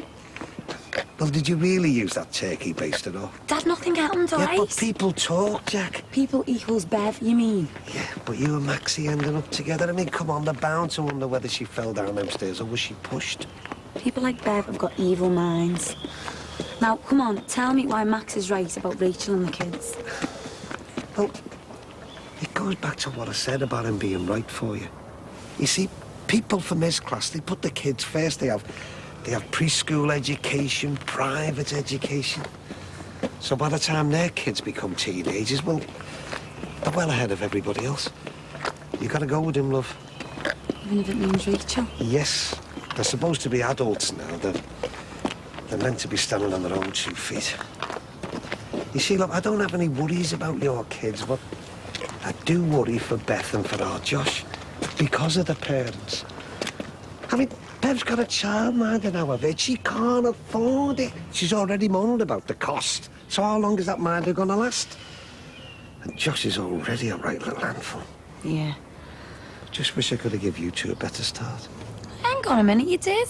Speaker 12: Well, did you really use that turkey baster, though?
Speaker 8: Dad, nothing happened, all
Speaker 12: Yeah,
Speaker 8: right?
Speaker 12: but people talk, Jack.
Speaker 8: People equals Bev, you mean?
Speaker 12: Yeah, but you and Maxie ended up together. I mean, come on, they're bound to wonder whether she fell down them stairs or was she pushed.
Speaker 8: People like Bev have got evil minds. Now, come on, tell me why Max is right about Rachel and the kids.
Speaker 12: Well, it goes back to what I said about him being right for you. You see, people from his class, they put the kids first. They have preschool education, private education. So by the time their kids become teenagers, well, they're well ahead of everybody else. You gotta go with him, love.
Speaker 8: Even if it means Rachel?
Speaker 12: Yes. They're supposed to be adults now. They're meant to be standing on their own 2 feet. You see, look, I don't have any worries about your kids, but I do worry for Beth and for our Josh because of the parents. I mean, Bev's got a childminder now of it. She can't afford it. She's already moaned about the cost. So how long is that minder gonna last? And Josh is already a right little handful.
Speaker 8: Yeah.
Speaker 12: Just wish I could have given you two a better start.
Speaker 8: Hang on a minute, you did?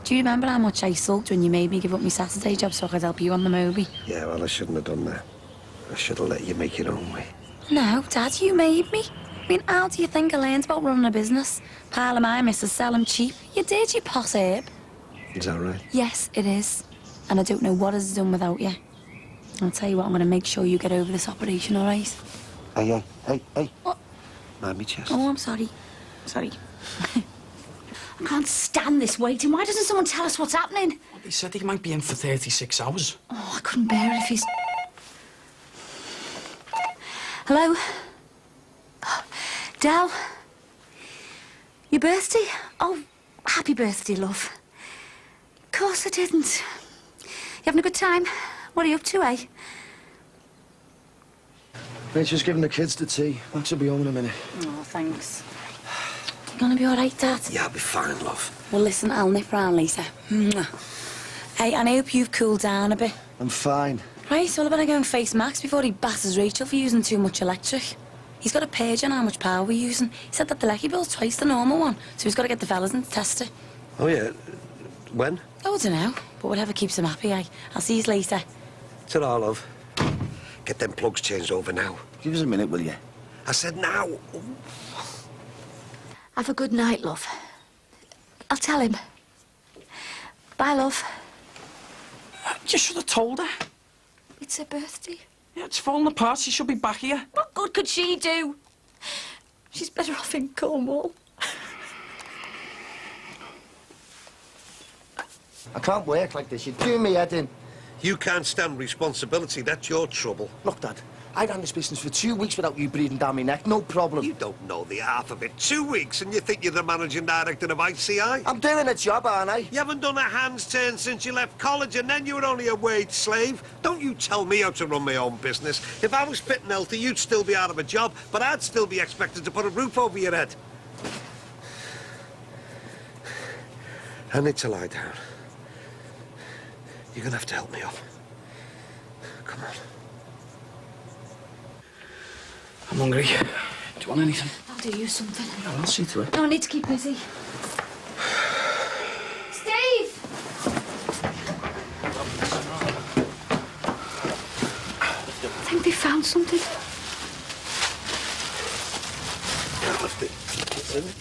Speaker 8: Do you remember how much I sulked when you made me give up my Saturday job so I could help you on the Moby?
Speaker 12: Yeah, well, I shouldn't have done that. I should have let you make your own way.
Speaker 8: No, Dad, you made me. I mean, how do you think I learned about running a business? Pile of my missus sell them cheap. You did, you poss herb.
Speaker 12: Is that right?
Speaker 8: Yes, it is. And I don't know what it's done without you. I'll tell you what, I'm going to make sure you get over this operation, all right?
Speaker 12: Hey.
Speaker 8: What?
Speaker 12: Mind me chest.
Speaker 8: Oh, I'm sorry. Sorry.
Speaker 3: I can't stand this waiting. Why doesn't someone tell us what's happening?
Speaker 5: He said he might be in for 36 hours.
Speaker 3: Oh, I couldn't bear it if he's... Hello? Oh, Del? Your birthday? Oh, happy birthday, love. Of course I didn't. You having a good time? What are you up to, eh?
Speaker 15: Rachel's just giving the kids the tea. Max will be home in a minute.
Speaker 8: Oh, thanks. You gonna be all right, Dad?
Speaker 12: Yeah, I'll be fine, love.
Speaker 8: Well, listen, I'll nip round later. Mwah. Hey, and I hope you've cooled down a bit.
Speaker 15: I'm fine.
Speaker 8: Right, so I better go and face Max before he basses Rachel for using too much electric. He's got a page on how much power we're using. He said that the lecky bill's twice the normal one, so he's got to get the fellas in to test it.
Speaker 12: Oh, yeah? When?
Speaker 8: Oh, I don't know, but whatever keeps him happy, I'll see you later.
Speaker 12: Ta-ra, love. Get them plugs changed over now.
Speaker 18: Give us a minute, will you?
Speaker 12: I said now.
Speaker 3: Have a good night, love. I'll tell him. Bye, love.
Speaker 5: You should have told her.
Speaker 3: It's her birthday.
Speaker 5: Yeah, it's falling apart. She should be back here.
Speaker 3: What good could she do? She's better off in Cornwall.
Speaker 18: I can't work like this. You're doing me head in.
Speaker 12: You can't stand responsibility. That's your trouble.
Speaker 18: Look, Dad, I ran this business for 2 weeks without you breathing down my neck. No problem.
Speaker 12: You don't know the half of it. 2 weeks and you think you're the managing director of ICI?
Speaker 18: I'm doing a job, aren't I?
Speaker 12: You haven't done a hand's turn since you left college and then you were only a wage slave. Don't you tell me how to run my own business. If I was fit and healthy, you'd still be out of a job, but I'd still be expected to put a roof over your head. I need to lie down. You're gonna have to help me up. Come on.
Speaker 5: I'm hungry. Do you want anything?
Speaker 3: I'll do you something.
Speaker 5: Yeah, I'll see to it.
Speaker 3: No, I need to keep busy. Steve! I think they found something.
Speaker 12: Can't lift it. It's in it.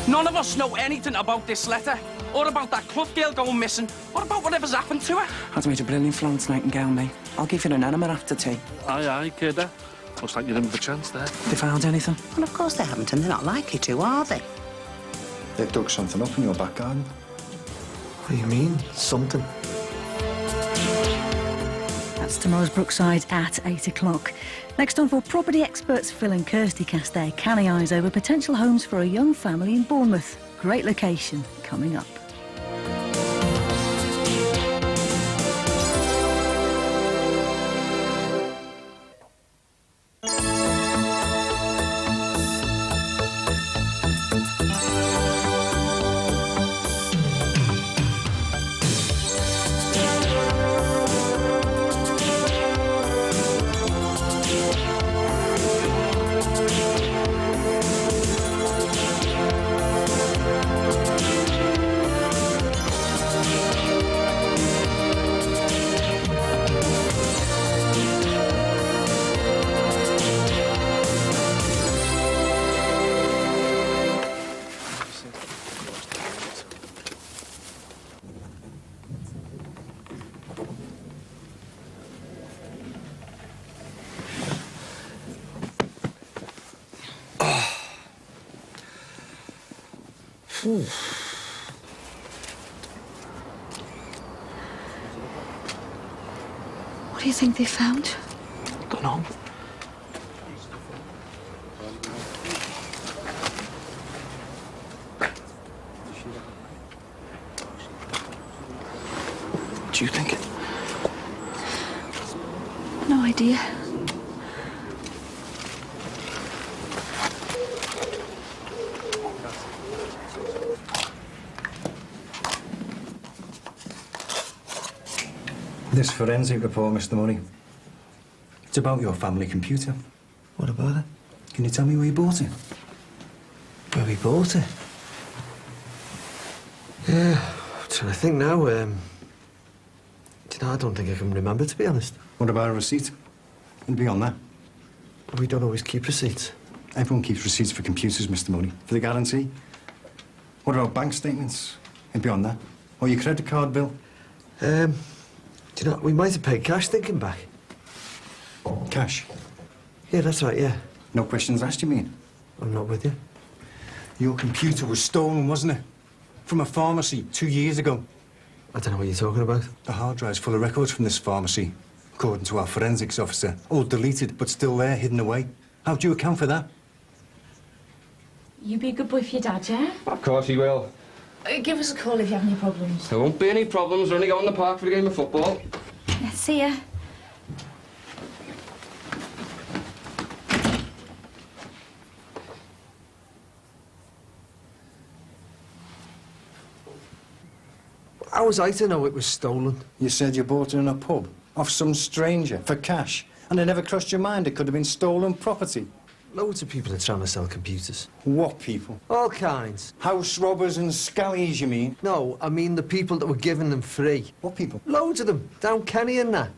Speaker 5: None of us know anything about this letter, or about that Clough girl going missing, or about whatever's happened to her.
Speaker 21: I'd made a brilliant Florence Nightingale, mate. I'll give you an enema after tea.
Speaker 19: Aye, kidder. Looks like you didn't have a chance there.
Speaker 21: They found anything?
Speaker 2: Well, of course they haven't, and they're not likely to, are they?
Speaker 1: They've dug something up in your back garden.
Speaker 6: What do you mean, something?
Speaker 22: That's tomorrow's Brookside at 8 o'clock. Next on, for property experts Phil and Kirsty cast their canny eyes over potential homes for a young family in Bournemouth. Great location coming up.
Speaker 3: What do you think they found?
Speaker 5: Don't know. Do you think?
Speaker 3: No idea.
Speaker 1: This forensic report, Mr. Murray. It's about your family computer.
Speaker 6: What about it?
Speaker 1: Can you tell me where you bought it?
Speaker 6: Where we bought it? Yeah, I'm trying to think now. Do you know, I don't think I can remember, to be honest.
Speaker 1: What about a receipt? And beyond that?
Speaker 6: We don't always keep receipts.
Speaker 1: Everyone keeps receipts for computers, Mr. Murray. For the guarantee. What about bank statements? And beyond that? Or your credit card bill?
Speaker 6: Do you know, we might have paid cash thinking back.
Speaker 1: Cash?
Speaker 6: Yeah, that's right, yeah.
Speaker 1: No questions asked, you mean?
Speaker 6: I'm not with you.
Speaker 1: Your computer was stolen, wasn't it? From a pharmacy 2 years ago.
Speaker 6: I don't know what you're talking about.
Speaker 1: The hard drive's full of records from this pharmacy, according to our forensics officer. All deleted, but still there, hidden away. How do you account for that?
Speaker 9: You be a good boy for your dad, yeah?
Speaker 23: Of course he will.
Speaker 9: Give us a call if you have any problems.
Speaker 23: There won't be any problems. We're only going to the park for the game of football.
Speaker 3: Yeah, see ya.
Speaker 6: How was I to know it was stolen?
Speaker 1: You said you bought it in a pub, off some stranger, for cash. And it never crossed your mind it could have been stolen property?
Speaker 15: Loads of people are trying to sell computers.
Speaker 1: What people?
Speaker 15: All kinds.
Speaker 1: House robbers and scallies, you mean?
Speaker 15: No, I mean the people that were giving them free.
Speaker 1: What people?
Speaker 15: Loads of them, down Kenny and that.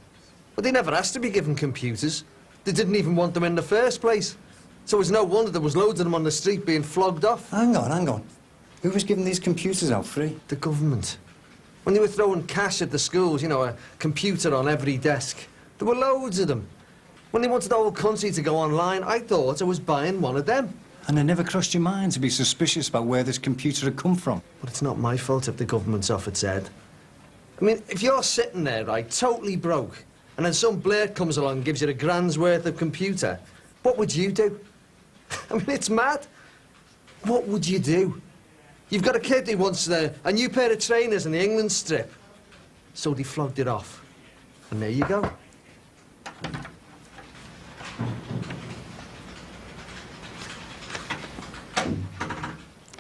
Speaker 15: But they never asked to be given computers. They didn't even want them in the first place. So it's no wonder there was loads of them on the street being flogged off.
Speaker 1: Hang on. Who was giving these computers out free?
Speaker 15: The government. When they were throwing cash at the schools, you know, a computer on every desk. There were loads of them. When they wanted the whole country to go online, I thought I was buying one of them.
Speaker 1: And it never crossed your mind to be suspicious about where this computer had come from?
Speaker 15: But it's not my fault if the government's off its head. I mean, if you're sitting there, right, totally broke, and then some blade comes along and gives you a grand's worth of computer, what would you do? I mean, it's mad. What would you do? You've got a kid who wants a new pair of trainers in the England strip. So they flogged it off. And there you go.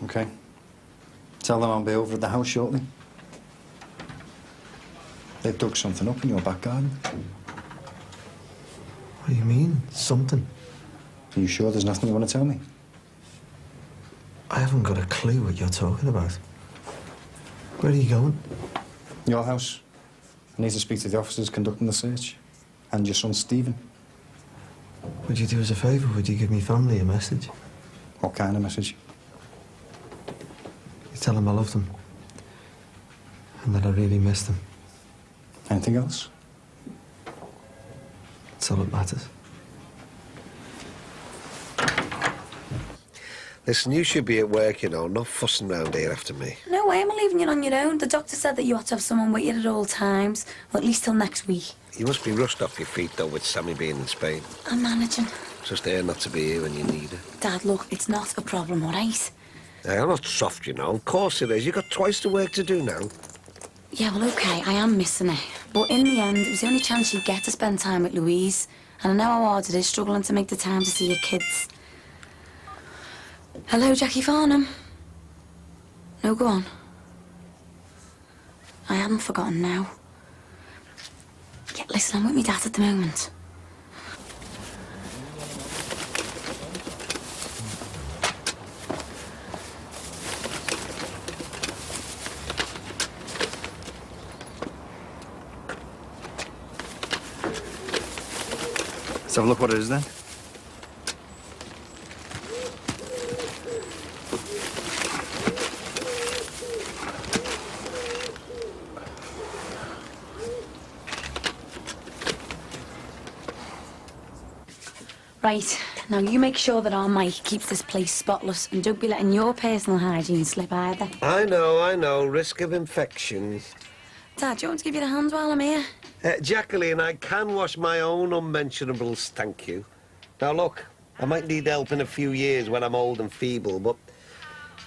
Speaker 1: OK. Tell them I'll be over at the house shortly. They've dug something up in your back garden.
Speaker 15: What do you mean, something?
Speaker 1: Are you sure there's nothing you want to tell me?
Speaker 15: I haven't got a clue what you're talking about. Where are you going?
Speaker 1: Your house. I need to speak to the officers conducting the search. And your son, Stephen.
Speaker 15: Would you do us a favour? Would you give me family a message?
Speaker 1: What kind of message?
Speaker 15: You tell them I love them. And that I really miss them.
Speaker 1: Anything else?
Speaker 15: That's all that matters.
Speaker 12: Listen, you should be at work, you know, not fussing round here after me.
Speaker 8: No way am I leaving you on your own. The doctor said that you had to have someone with you at all times. Well, at least till next week.
Speaker 12: You must be rushed off your feet, though, with Sammy being in Spain.
Speaker 8: I'm managing.
Speaker 12: Just there not to be here when you need her.
Speaker 8: Dad, look, it's not a problem, all right?
Speaker 12: Hey, I'm not soft, you know. Of course it is. You've got twice the work to do now.
Speaker 8: Yeah, well, OK, I am missing it. But in the end, it was the only chance you get to spend time with Louise. And I know how hard it is struggling to make the time to see your kids. Hello, Jackie Farnham. No, go on. I hadn't forgotten now. Yeah, listen, I'm with my dad at the moment.
Speaker 1: Let's have a look what it is then.
Speaker 8: Right, now you make sure that our Mike keeps this place spotless and don't be letting your personal hygiene slip either.
Speaker 12: I know. Risk of infection.
Speaker 8: Dad, do you want to give you the hand while I'm here?
Speaker 12: Jacqueline, I can wash my own unmentionables, thank you. Now, look, I might need help in a few years when I'm old and feeble, but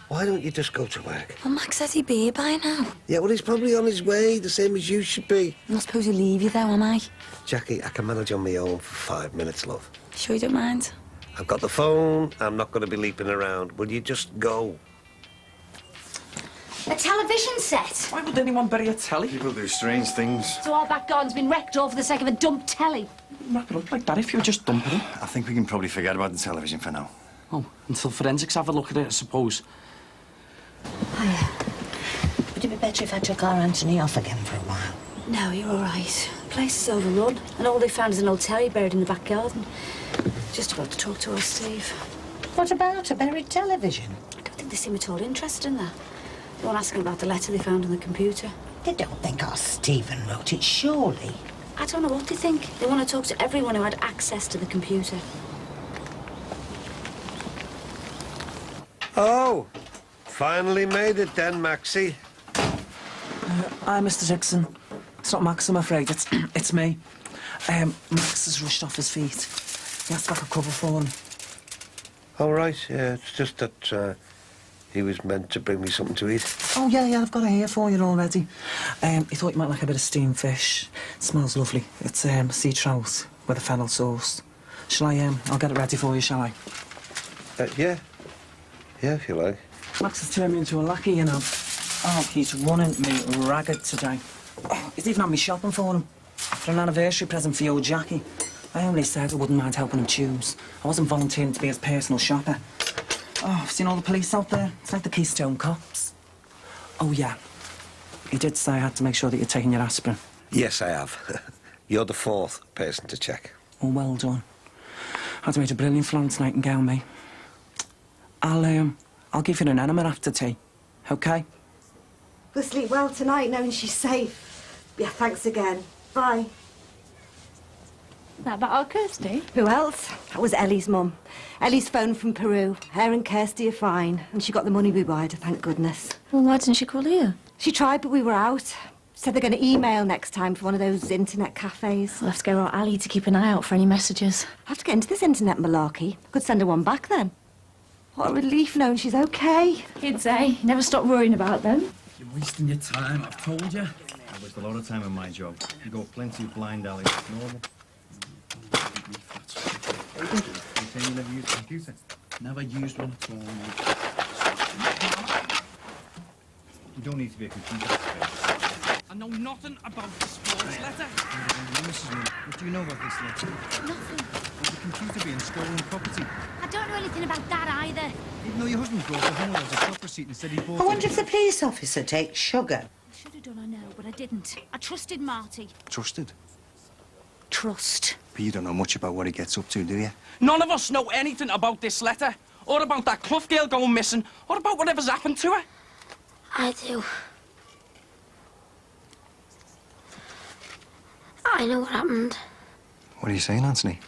Speaker 12: why don't you just go to work?
Speaker 8: Well, Max says he'd be here by now.
Speaker 12: Yeah, well, he's probably on his way, the same as you should be.
Speaker 8: I'm not supposed to leave you, though, am I?
Speaker 12: Jackie, I can manage on my own for 5 minutes, love.
Speaker 8: Sure you don't mind?
Speaker 12: I've got the phone. I'm not going to be leaping around. Will you just go?
Speaker 3: A television set.
Speaker 5: Why would anyone bury a telly?
Speaker 1: People do strange things.
Speaker 3: So our back garden's been wrecked all for the sake of a dump telly.
Speaker 5: Wrap it up like that if you were just dumping it.
Speaker 1: I think we can probably forget about the television for now.
Speaker 5: Oh, until forensics have a look at it, I suppose.
Speaker 2: Hiya. Would it be better if I took our Anthony off again for a while?
Speaker 3: No, you're all right. The place is overrun, and all they found is an old telly buried in the back garden. Just about to talk to us, Steve.
Speaker 2: What about a buried television?
Speaker 3: I don't think they seem at all interested in that. They won't ask him about the letter they found on the computer.
Speaker 2: They don't think our Stephen wrote it, surely.
Speaker 3: I don't know what they think. They want to talk to everyone who had access to the computer.
Speaker 12: Oh, finally made it then, Maxie.
Speaker 21: Hi, Mr. Dixon. It's not Max, I'm afraid. It's me. Max has rushed off his feet. He has to back a cover for him.
Speaker 12: All right, yeah, it's just that he was meant to bring me something to eat.
Speaker 21: Oh, yeah, I've got it here for you already. He thought you might like a bit of steamed fish. It smells lovely. It's sea trout with a fennel sauce. Shall I, I'll get it ready for you, shall I?
Speaker 12: Yeah. Yeah, if you like.
Speaker 21: Max has turned me into a lackey, you know. Oh, he's running me ragged today. Oh, he's even had me shopping for him. For an anniversary present for your Jackie. I only said I wouldn't mind helping him choose. I wasn't volunteering to be his personal shopper. Oh, I've seen all the police out there. It's like the Keystone Cops. Oh, yeah. He did say I had to make sure that you're taking your aspirin.
Speaker 12: Yes, I have. You're the fourth person to check.
Speaker 21: Oh, well done. I'd made a brilliant Florence Nightingale, me. I'll give you an enema after tea, OK?
Speaker 4: We'll sleep well tonight knowing she's safe. Yeah, thanks again. Bye.
Speaker 3: That about our Kirsty?
Speaker 4: Who else? That was Ellie's mum. Ellie's phone from Peru. Her and Kirsty are fine, and she got the money we wired her, thank goodness.
Speaker 7: Well, why didn't she call here?
Speaker 4: She tried, but we were out. Said they're going to email next time for one of those internet cafes.
Speaker 7: We'll have to go to Ali to keep an eye out for any messages.
Speaker 4: I have to get into this internet malarkey. Could send her one back then. What a relief knowing she's okay.
Speaker 3: Kids, eh? Never stop worrying about them.
Speaker 1: You're wasting your time, I've told you. I waste a lot of time on my job. You go plenty of blind alleys, it's normal. You say you never used a computer? Never used one at all. You don't need to be a computer expert.
Speaker 5: I know nothing about the sports letter.
Speaker 1: What do you know about this letter?
Speaker 3: Nothing.
Speaker 1: About the computer being stolen property.
Speaker 3: I don't know anything about that either.
Speaker 1: Even though your husband brought it home with a shop receipt and said he bought
Speaker 2: I wonder
Speaker 1: it.
Speaker 2: if the police officer takes sugar.
Speaker 3: I should have done, I know, but I didn't. I trusted Marty.
Speaker 1: Trusted?
Speaker 3: Trust.
Speaker 1: But you don't know much about what he gets up to, do you?
Speaker 5: None of us know anything about this letter, or about that Clough girl going missing, or about whatever's happened to her.
Speaker 14: I do. I know what happened.
Speaker 1: What are you saying, Anthony?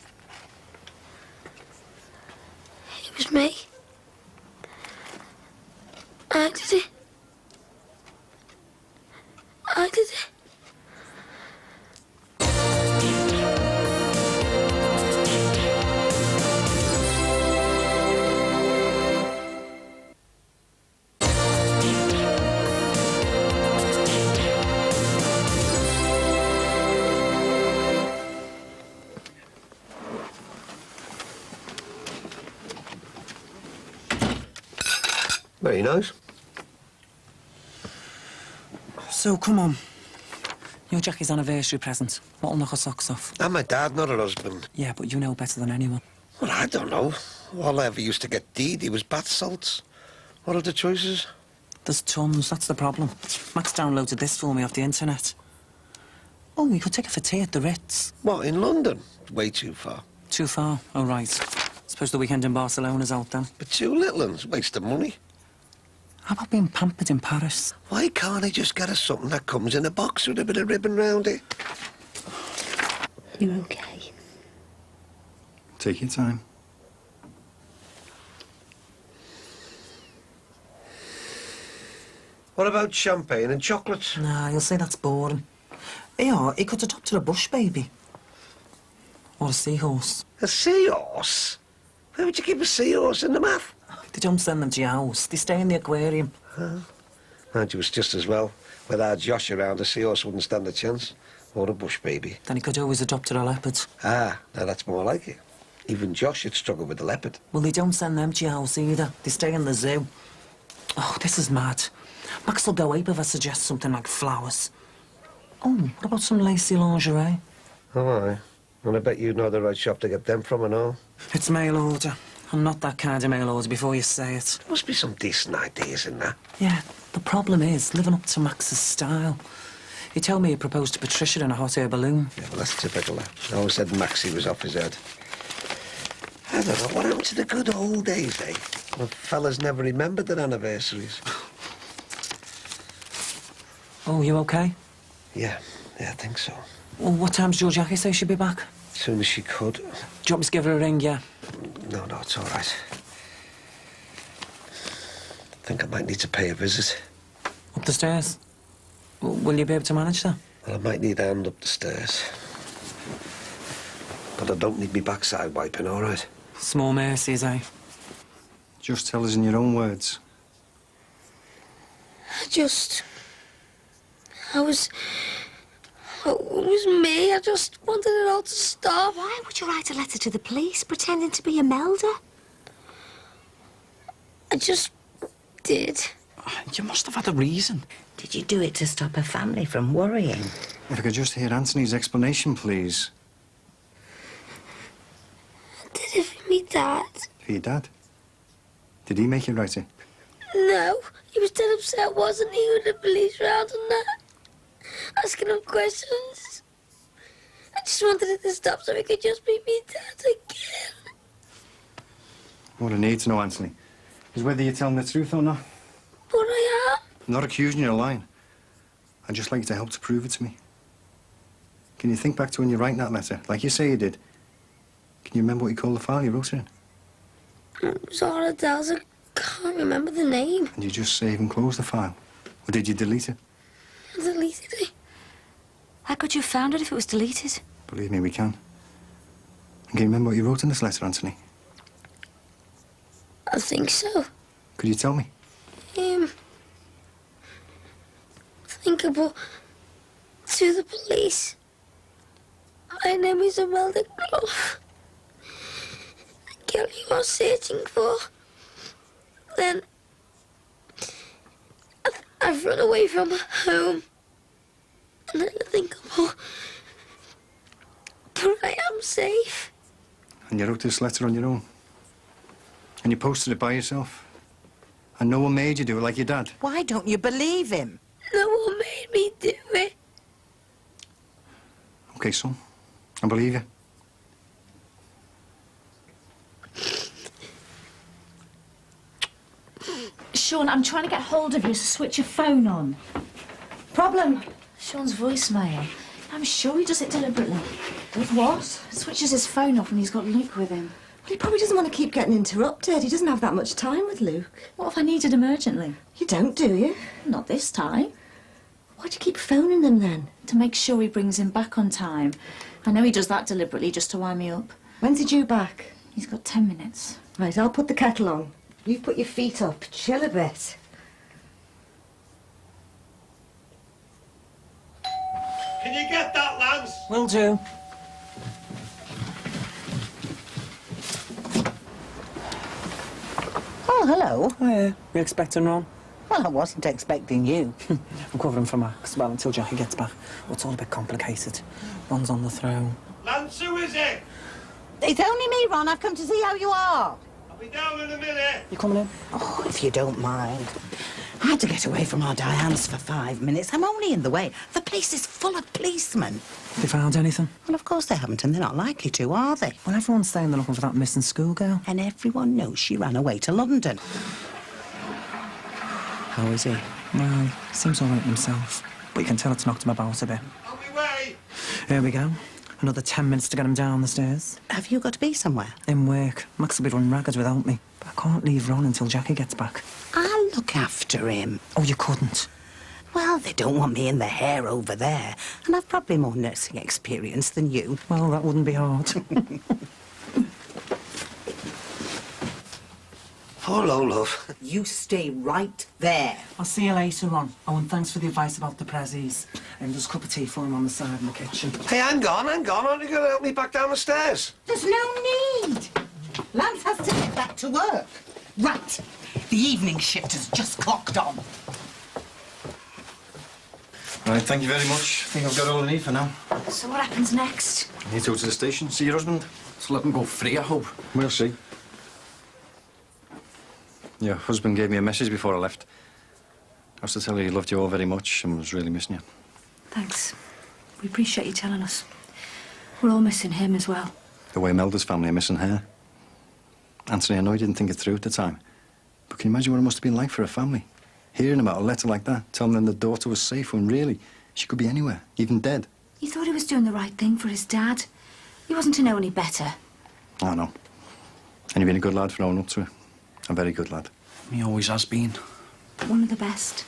Speaker 14: It was me. I did it. I did it.
Speaker 12: Very nice.
Speaker 21: So, come on. Your Jackie's anniversary present. What'll knock her socks off?
Speaker 12: I'm my dad, not her husband.
Speaker 21: Yeah, but you know better than anyone.
Speaker 12: Well, I don't know. All I ever used to get Dee was bath salts. What are the choices?
Speaker 21: There's tons, that's the problem. Max downloaded this for me off the internet. Oh, we could take it for tea at the Ritz.
Speaker 12: What, in London? Way too far.
Speaker 21: Too far? Oh, right. Suppose the weekend in Barcelona's out then.
Speaker 12: But too little ones, waste of money.
Speaker 21: How about being pampered in Paris?
Speaker 12: Why can't I just get us something that comes in a box with a bit of ribbon round it?
Speaker 2: You're okay.
Speaker 1: Take your time.
Speaker 12: What about champagne and chocolates?
Speaker 21: Nah, you'll say that's boring. Yeah, he could adopt a bush baby. Or a seahorse.
Speaker 12: A seahorse? Where would you keep a seahorse in the math?
Speaker 21: They don't send them to your house. They stay in the aquarium.
Speaker 12: Mind you, it's just as well. Without Josh around, a seahorse wouldn't stand a chance. Or a bush baby.
Speaker 21: Then he could always adopt a leopard.
Speaker 12: Ah, now that's more like it. Even Josh would struggle with the leopard.
Speaker 21: Well, they don't send them to your house either. They stay in the zoo. Oh, this is mad. Max will go ape if I suggest something like flowers. Oh, what about some lacy lingerie?
Speaker 12: Oh, aye. And I bet you know the right shop to get them from and all.
Speaker 21: It's mail order. I'm not that kind of mail order before you say it.
Speaker 12: There must be some decent ideas in that.
Speaker 21: Yeah, the problem is living up to Max's style. He told me he proposed to Patricia in a hot air balloon.
Speaker 12: Yeah, well, that's typical. I always said Maxie was off his head. I don't know, what happened to the good old days, eh? When fellas never remembered their anniversaries.
Speaker 21: Oh, you okay?
Speaker 12: Yeah, I think so.
Speaker 21: Well, what time's your Jackie say she'll be back?
Speaker 12: As soon as she could.
Speaker 21: Do you want me to give her a ring, yeah?
Speaker 12: No, it's all right. I think I might need to pay a visit.
Speaker 21: Up the stairs? Will you be able to manage that?
Speaker 12: Well, I might need a hand up the stairs. But I don't need me backside wiping, all right?
Speaker 21: Small mercies, eh?
Speaker 1: Just tell us in your own words.
Speaker 14: It was me. I just wanted it all to stop.
Speaker 4: Why would you write a letter to the police pretending to be Imelda?
Speaker 14: I just did.
Speaker 5: You must have had a reason.
Speaker 2: Did you do it to stop her family from worrying?
Speaker 1: If I could just hear Anthony's explanation, please.
Speaker 14: me dad.
Speaker 1: For your dad? Did he make you write it?
Speaker 14: No, he was dead upset, wasn't he, with the police round and that? Asking him questions. I just wanted it to stop so he could just be me dad again.
Speaker 1: What I need to know, Anthony, is whether you're telling the truth or not.
Speaker 14: But I am.
Speaker 1: I'm not accusing you of lying. I'd just like you to help to prove it to me. Can you think back to when you write that letter, like you say you did? Can you remember what you called the file you wrote it in?
Speaker 14: It was all it does. I can't remember the name.
Speaker 1: And you just save and close the file? Or did you delete it?
Speaker 14: I deleted it.
Speaker 3: How could you have found it if it was deleted?
Speaker 1: Believe me, we can. And can you remember what you wrote in this letter, Anthony?
Speaker 14: I think so.
Speaker 1: Could you tell me?
Speaker 14: Think about to the police. My name is Imelda Clough. The girl you are searching for. Then I've run away from home. And then I think about but I am safe.
Speaker 1: And you wrote this letter on your own? And you posted it by yourself? And no one made you do it like your dad?
Speaker 2: Why don't you believe him?
Speaker 14: No one made me do it.
Speaker 1: Okay, son. I believe you.
Speaker 3: Sean, I'm trying to get hold of you, so switch your phone on. Problem? Sean's voicemail. I'm sure he does it deliberately.
Speaker 4: With what?
Speaker 3: Switches his phone off when he's got Luke with him.
Speaker 4: Well, he probably doesn't want to keep getting interrupted. He doesn't have that much time with Luke.
Speaker 3: What if I needed him urgently?
Speaker 4: You don't, do you?
Speaker 3: Not this time.
Speaker 4: Why do you keep phoning them then?
Speaker 3: To make sure he brings him back on time. I know he does that deliberately just to wind me up.
Speaker 4: When's he due back?
Speaker 3: He's got 10 minutes.
Speaker 4: Right, I'll put the kettle on. You put your feet up. Chill a bit.
Speaker 12: Can you get that, Lance?
Speaker 21: Will do.
Speaker 2: Oh, hello.
Speaker 21: Oh, yeah. You expecting Ron?
Speaker 2: Well, I wasn't expecting you.
Speaker 21: I'm covering for Max, well, until Jackie gets back. Well, it's all a bit complicated. Ron's on the throne.
Speaker 12: Lance, who is it?
Speaker 2: It's only me, Ron. I've come to see how you are.
Speaker 12: I'll be down in a minute.
Speaker 21: You coming in?
Speaker 2: Oh, if you don't mind. I had to get away from our Diane's for 5 minutes. I'm only in the way. The place is full of policemen.
Speaker 21: They found anything?
Speaker 2: Well, of course they haven't, and they're not likely to, are they?
Speaker 21: Well, everyone's saying they're looking for that missing schoolgirl.
Speaker 2: And everyone knows she ran away to London.
Speaker 21: How is he? Well, he seems all right himself. But you can tell it's knocked him about a bit.
Speaker 12: On my way.
Speaker 21: Here we go. Another 10 minutes to get him down the stairs.
Speaker 2: Have you got to be somewhere?
Speaker 21: In work. Max will be running ragged without me. But I can't leave Ron until Jackie gets back.
Speaker 2: I'll look after him.
Speaker 21: Oh, you couldn't?
Speaker 2: Well, they don't want me in the hair over there. And I've probably more nursing experience than you.
Speaker 21: Well, that wouldn't be hard.
Speaker 12: Hello, love.
Speaker 2: You stay right there.
Speaker 21: I'll see you later, Ron. Oh, and thanks for the advice about the prezzies. And there's a cup of tea for him on the side in the kitchen.
Speaker 12: Hey, hang on. Aren't you going to help me back down the stairs?
Speaker 2: There's no need. Lance has to get back to work. Right. The evening shift has just clocked on.
Speaker 1: Right, thank you very much. I think I've got all I need for now.
Speaker 3: So what happens next?
Speaker 1: You need to go to the station, see your husband.
Speaker 21: So let him go free, I hope.
Speaker 1: We'll see. Your husband gave me a message before I left. I was to tell you he loved you all very much and was really missing you.
Speaker 3: Thanks. We appreciate you telling us. We're all missing him as well.
Speaker 1: The way Imelda's family are missing her. Anthony, I know you didn't think it through at the time, but can you imagine what it must have been like for a family? Hearing about a letter like that, telling them the daughter was safe when really she could be anywhere, even dead.
Speaker 3: He thought he was doing the right thing for his dad. He wasn't to know any better.
Speaker 1: I know. And you've been a good lad for owning up to it. A very good lad.
Speaker 21: He always has been.
Speaker 3: One of the best.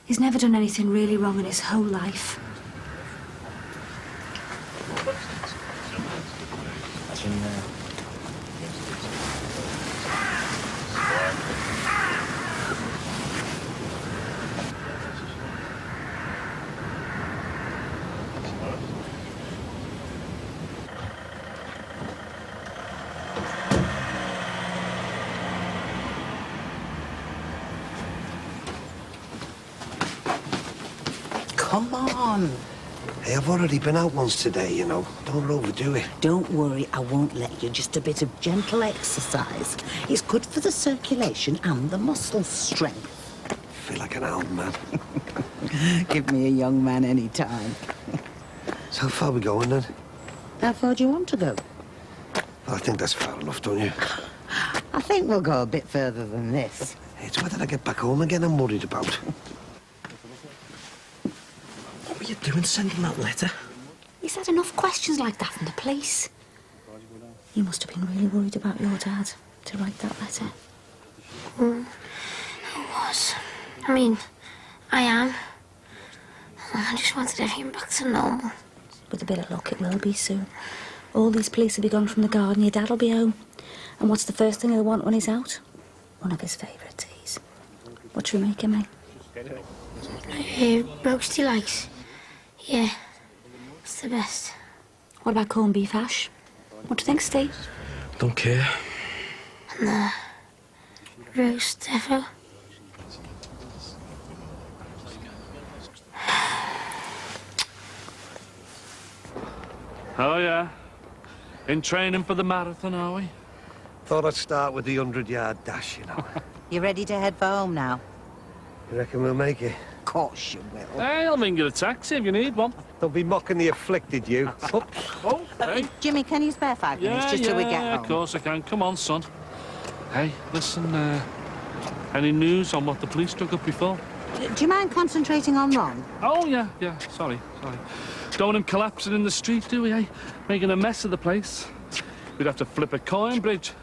Speaker 3: He's never done anything really wrong in his whole life.
Speaker 2: Come on.
Speaker 12: Hey, I've already been out once today, you know. Don't overdo it.
Speaker 2: Don't worry, I won't let you. Just a bit of gentle exercise. It's good for the circulation and the muscle strength.
Speaker 12: I feel like an old man.
Speaker 2: Give me a young man any time.
Speaker 12: So how far are we going, then?
Speaker 2: How far do you want to go?
Speaker 12: Well, I think that's far enough, don't you?
Speaker 2: I think we'll go a bit further than this.
Speaker 12: It's whether I get back home again I'm worried about.
Speaker 20: What were you doing sending that letter?
Speaker 3: He's had enough questions like that from the police. You must have been really worried about your dad to write that letter.
Speaker 14: I was. I mean, I am. I just wanted everything back to normal.
Speaker 3: With a bit of luck, it will be soon. All these police will be gone from the garden, your dad'll be home. And what's the first thing he'll want when he's out? One of his favourite teas. What should we make him,
Speaker 14: Roast he likes. Yeah, it's the best.
Speaker 3: What about corned beef hash? What do you think, Steve?
Speaker 20: Don't care.
Speaker 14: And roast defo.
Speaker 19: Oh, yeah. In training for the marathon, are we?
Speaker 12: Thought I'd start with the 100-yard dash, you know.
Speaker 2: You ready to head for home now?
Speaker 12: You reckon we'll make it?
Speaker 2: Of course you will.
Speaker 19: Hey, I'll ring you a taxi if you need one.
Speaker 12: Don't be mocking the afflicted, you.
Speaker 19: Oh, hey.
Speaker 2: Jimmy, can you spare 5 minutes just till we get home?
Speaker 19: of course I can. Come on, son. Hey, listen, any news on what the police took up before?
Speaker 2: Do you mind concentrating on Ron?
Speaker 19: Oh, yeah, sorry. Don't want him collapsing in the street, do we, eh? Making a mess of the place. We'd have to flip a coin, Bridge.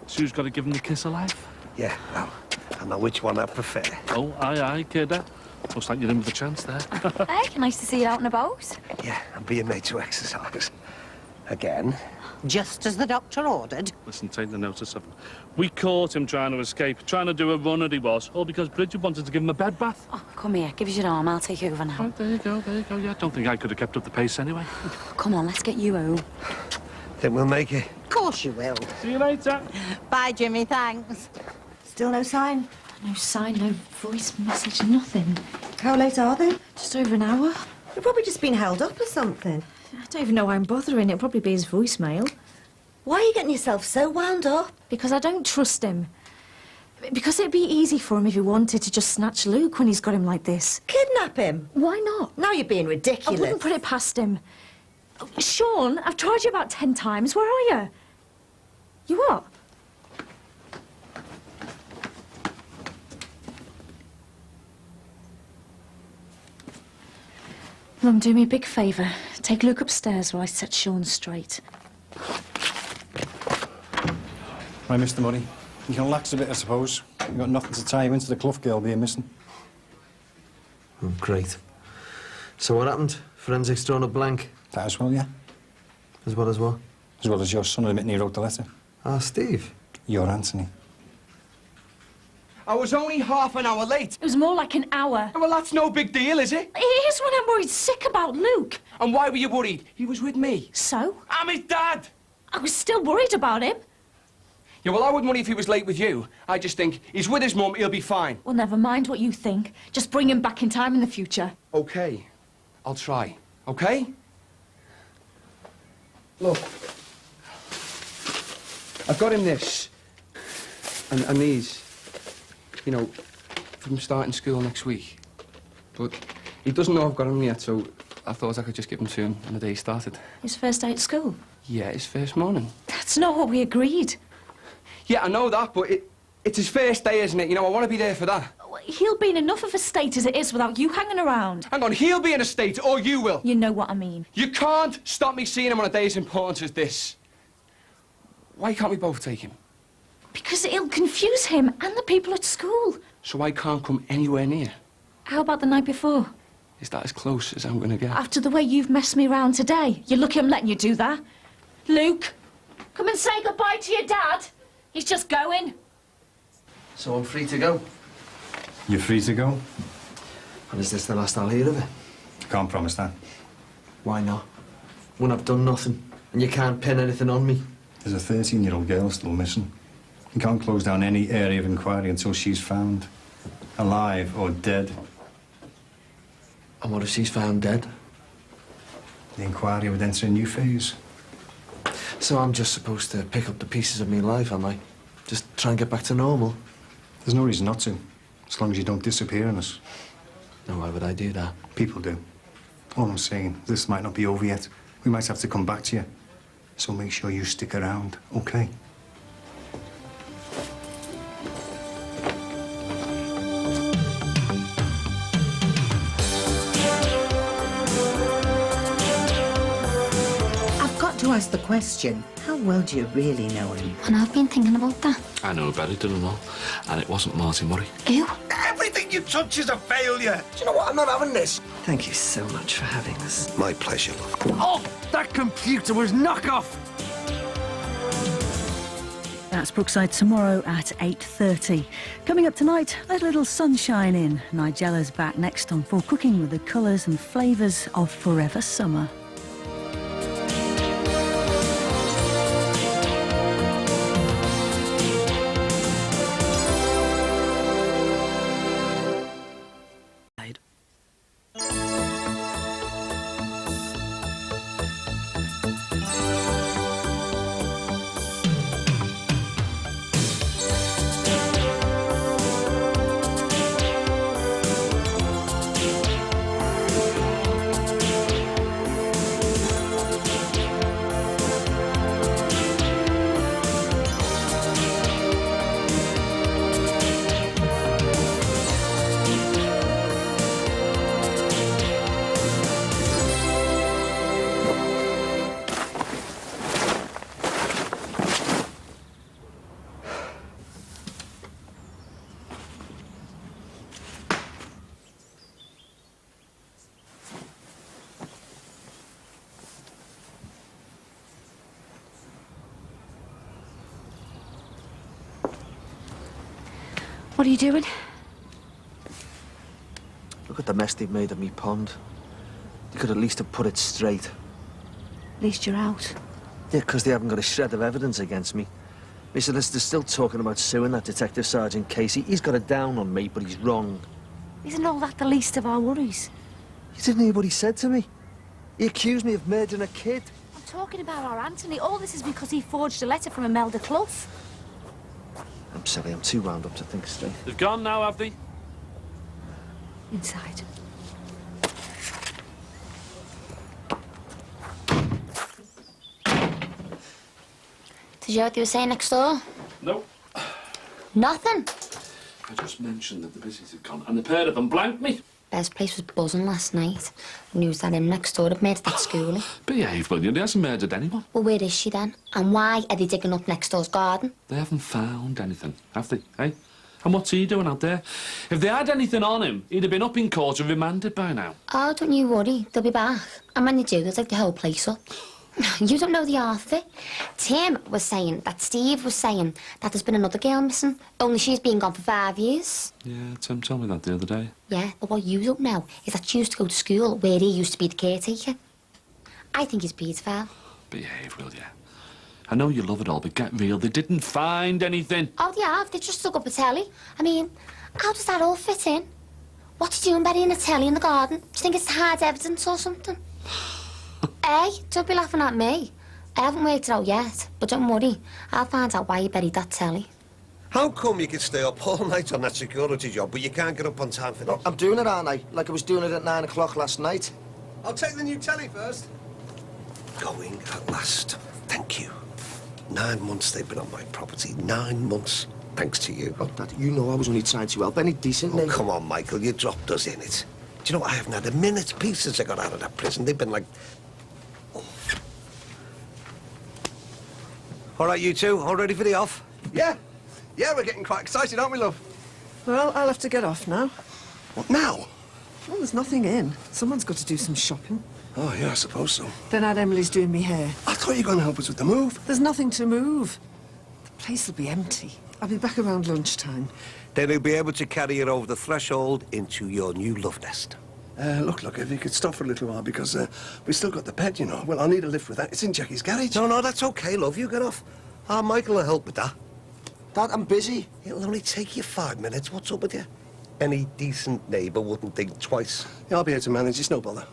Speaker 19: Sue's got to give him the kiss of life.
Speaker 12: Yeah, well, I know which one I prefer.
Speaker 19: Oh, aye, kidder. Looks like you're in with a chance there.
Speaker 8: Hey, nice to see you out and about.
Speaker 12: Yeah, and being made to exercise. Again.
Speaker 2: Just as the doctor ordered.
Speaker 19: Listen, take the notice of him. We caught him trying to escape, trying to do a runner he was, all because Bridget wanted to give him a bed bath.
Speaker 8: Oh, come here, give us your arm, I'll take you over now.
Speaker 19: Oh, there you go, yeah. Don't think I could have kept up the pace anyway.
Speaker 8: Come on, let's get you home.
Speaker 12: Think we'll make it?
Speaker 2: Of course you will.
Speaker 19: See you later.
Speaker 2: Bye, Jimmy, thanks.
Speaker 4: Still no sign?
Speaker 3: No sign, no voice message, nothing.
Speaker 4: How late are they?
Speaker 3: Just over an hour.
Speaker 4: They've probably just been held up or something.
Speaker 3: I don't even know why I'm bothering. It'll probably be his voicemail.
Speaker 4: Why are you getting yourself so wound up?
Speaker 3: Because I don't trust him. Because it'd be easy for him if he wanted to just snatch Luke when he's got him like this.
Speaker 4: Kidnap him?
Speaker 3: Why not?
Speaker 4: Now you're being ridiculous.
Speaker 3: I wouldn't put it past him. Oh, Sean, I've tried you about 10 times. Where are you? You what? Mum, do me a big favour. Take Luke upstairs while I set Sean straight.
Speaker 1: Right, Mr. Murray. You can relax a bit, I suppose. You've got nothing to tie you into the Clough girl being missing.
Speaker 15: Oh, great. So what happened? Forensics drawn a blank?
Speaker 1: That as well, yeah.
Speaker 15: As well as what?
Speaker 1: As well as your son admitting he wrote the letter.
Speaker 15: Ah, Steve.
Speaker 1: You're Anthony.
Speaker 5: I was only half an hour late.
Speaker 3: It was more like an hour.
Speaker 5: Well, that's no big deal, is it?
Speaker 3: It is when I'm worried sick about Luke.
Speaker 5: And why were you worried? He was with me.
Speaker 3: So?
Speaker 5: I'm his dad.
Speaker 3: I was still worried about him.
Speaker 5: Yeah, well, I wouldn't worry if he was late with you. I just think he's with his mum, he'll be fine.
Speaker 3: Well, never mind what you think. Just bring him back in time in the future.
Speaker 5: OK. I'll try. OK? Look. I've got him this. And these. You know, from starting school next week. But he doesn't know I've got him yet, so I thought I could just give him to him on the day he started.
Speaker 3: His first day at school?
Speaker 5: Yeah, his first morning.
Speaker 3: That's not what we agreed.
Speaker 5: Yeah, I know that, but it's his first day, isn't it? You know, I want to be there for that.
Speaker 3: He'll be in enough of a state as it is without you hanging around.
Speaker 5: Hang on, he'll be in a state, or you will.
Speaker 3: You know what I mean.
Speaker 5: You can't stop me seeing him on a day as important as this. Why can't we both take him?
Speaker 3: Because it'll confuse him and the people at school.
Speaker 5: So I can't come anywhere near.
Speaker 3: How about the night before?
Speaker 5: Is that as close as I'm going to get?
Speaker 3: After the way you've messed me around today. You're lucky I'm letting you do that. Luke, come and say goodbye to your dad. He's just going.
Speaker 15: So I'm free to go?
Speaker 1: You're free to go.
Speaker 15: And is this the last I'll hear of it?
Speaker 1: I can't promise that.
Speaker 15: Why not? When I've done nothing, and you can't pin anything on me.
Speaker 1: There's a 13-year-old girl still missing. You can't close down any area of inquiry until she's found. Alive or dead.
Speaker 15: And what if she's found dead?
Speaker 1: The inquiry would enter a new phase.
Speaker 15: So I'm just supposed to pick up the pieces of my life, am I? Just try and get back to normal?
Speaker 1: There's no reason not to, as long as you don't disappear on us.
Speaker 15: No, why would I do that?
Speaker 1: People do. All I'm saying, this might not be over yet. We might have to come back to you. So make sure you stick around, okay?
Speaker 2: I've got to ask the question, how well do you really know him?
Speaker 8: And I've been thinking about that.
Speaker 19: I know about it, didn't I? And it wasn't Martin Murray.
Speaker 8: Ew.
Speaker 12: Everything you touch is a failure.
Speaker 18: Do you know what? I'm not having this.
Speaker 20: Thank you so much for having us.
Speaker 12: My pleasure, love.
Speaker 20: Oh, that computer was knockoff!
Speaker 22: That's Brookside tomorrow at 8:30. Coming up tonight, let a little sunshine in. Nigella's back next on For Cooking with the colours and flavours of forever summer.
Speaker 3: What are you doing?
Speaker 15: Look at the mess they've made of me pond. They could at least have put it straight.
Speaker 3: At least you're out.
Speaker 15: Yeah, because they haven't got a shred of evidence against me. My solicitor's still talking about suing that Detective Sergeant Casey. He's got it down on me, but he's wrong.
Speaker 3: Isn't all that the least of our worries?
Speaker 15: You didn't hear what he said to me? He accused me of murdering a kid.
Speaker 3: I'm talking about our Anthony. All this is because he forged a letter from Imelda Clough.
Speaker 15: I'm silly, I'm too wound up to think straight.
Speaker 19: They've gone now, have they?
Speaker 3: Inside.
Speaker 8: Did you hear what they were saying next door?
Speaker 19: No.
Speaker 8: Nothing.
Speaker 19: I just mentioned that the business had gone, and the pair of them blanked me.
Speaker 8: Best place was buzzing last night. News that him next door had murdered that schoolie.
Speaker 19: Behave, will you? He hasn't murdered anyone.
Speaker 8: Well, where is she then? And why are they digging up next door's garden?
Speaker 19: They haven't found anything, have they, eh? And what's he doing out there? If they had anything on him, he'd have been up in court and remanded by now.
Speaker 8: Oh, don't you worry. They'll be back. And when they do, they'll take the whole place up. You don't know the half of it. Tim was saying that Steve was saying that there's been another girl missing, only she's been gone for 5 years.
Speaker 19: Yeah, Tim told me that the other day.
Speaker 8: Yeah, but what you don't know is that she used to go to school where he used to be the caretaker. I think he's paedophile.
Speaker 19: Behave, will you? I know you love it all, but get real. They didn't find anything.
Speaker 8: Oh, they have. They just dug up a telly. I mean, how does that all fit in? What's he doing burying a telly in the garden? Do you think it's hard evidence or something? Hey, don't be laughing at me. I haven't worked it out yet, but don't worry. I'll find out why you buried that telly.
Speaker 12: How come you can stay up all night on that security job, but you can't get up on time for this?
Speaker 18: I'm doing it, aren't I? Like I was doing it at 9 o'clock last night.
Speaker 12: I'll take the new telly first. Going at last. Thank you. 9 months they've been on my property. 9 months. Thanks to you.
Speaker 18: Oh, Dad, you know I was only trying to help any decent
Speaker 12: Oh, come on, Michael. You dropped us in it. Do you know, I haven't had a minute's peace since I got out of that prison. They've been like... Oh. All right, you two, all ready for the off?
Speaker 6: Yeah. Yeah, we're getting quite excited, aren't we, love?
Speaker 20: Well, I'll have to get off now.
Speaker 12: What, now?
Speaker 20: Well, there's nothing in. Someone's got to do some shopping.
Speaker 12: Oh, yeah, I suppose so.
Speaker 20: Then Aunt Emily's doing me hair.
Speaker 12: I thought you were going to help us with the move.
Speaker 20: There's nothing to move. The place will be empty. I'll be back around lunchtime.
Speaker 12: Then he'll be able to carry it over the threshold into your new love nest.
Speaker 11: Look, if you could stop for a little while, because we've still got the pet, you know. Well, I'll need a lift with that. It's in Jackie's garage.
Speaker 12: No, that's okay, love. You get off. Michael will help with that.
Speaker 18: Dad, I'm busy.
Speaker 12: It'll only take you 5 minutes. What's up with you? Any decent neighbour wouldn't think twice.
Speaker 11: Yeah, I'll be able to manage. It's no bother.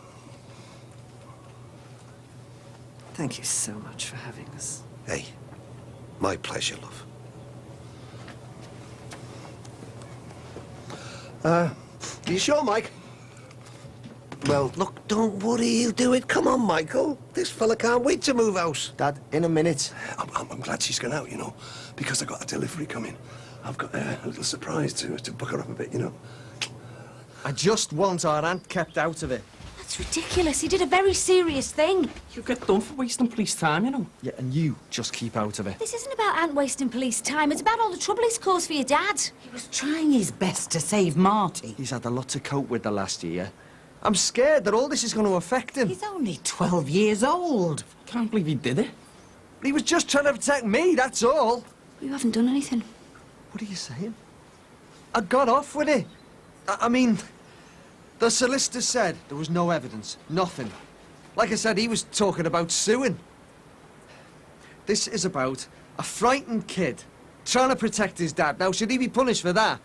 Speaker 10: Thank you so much for having us.
Speaker 12: Hey, my pleasure, love. Are you sure, Mike? Well, look, don't worry, he'll do it. Come on, Michael. This fella can't wait to move house.
Speaker 18: Dad, in a minute.
Speaker 13: I'm glad she's gone out, you know, because I got a delivery coming. I've got a little surprise to buck her up a bit, you know.
Speaker 15: I just want our aunt kept out of it.
Speaker 3: That's ridiculous. He did a very serious thing.
Speaker 5: You get done for wasting police time, you know.
Speaker 15: Yeah, and you just keep out of it.
Speaker 3: This isn't about Aunt wasting police time. It's about all the trouble he's caused for your dad.
Speaker 2: He was trying his best to save Marty.
Speaker 15: He's had a lot to cope with the last year. I'm scared that all this is going to affect him.
Speaker 2: He's only 12 years old.
Speaker 5: Can't believe he did it.
Speaker 15: He was just trying to protect me, that's all.
Speaker 3: You haven't done anything.
Speaker 15: What are you saying? I got off with it. I mean, the solicitor said there was no evidence, nothing. Like I said, he was talking about suing. This is about a frightened kid trying to protect his dad. Now, should he be punished for that?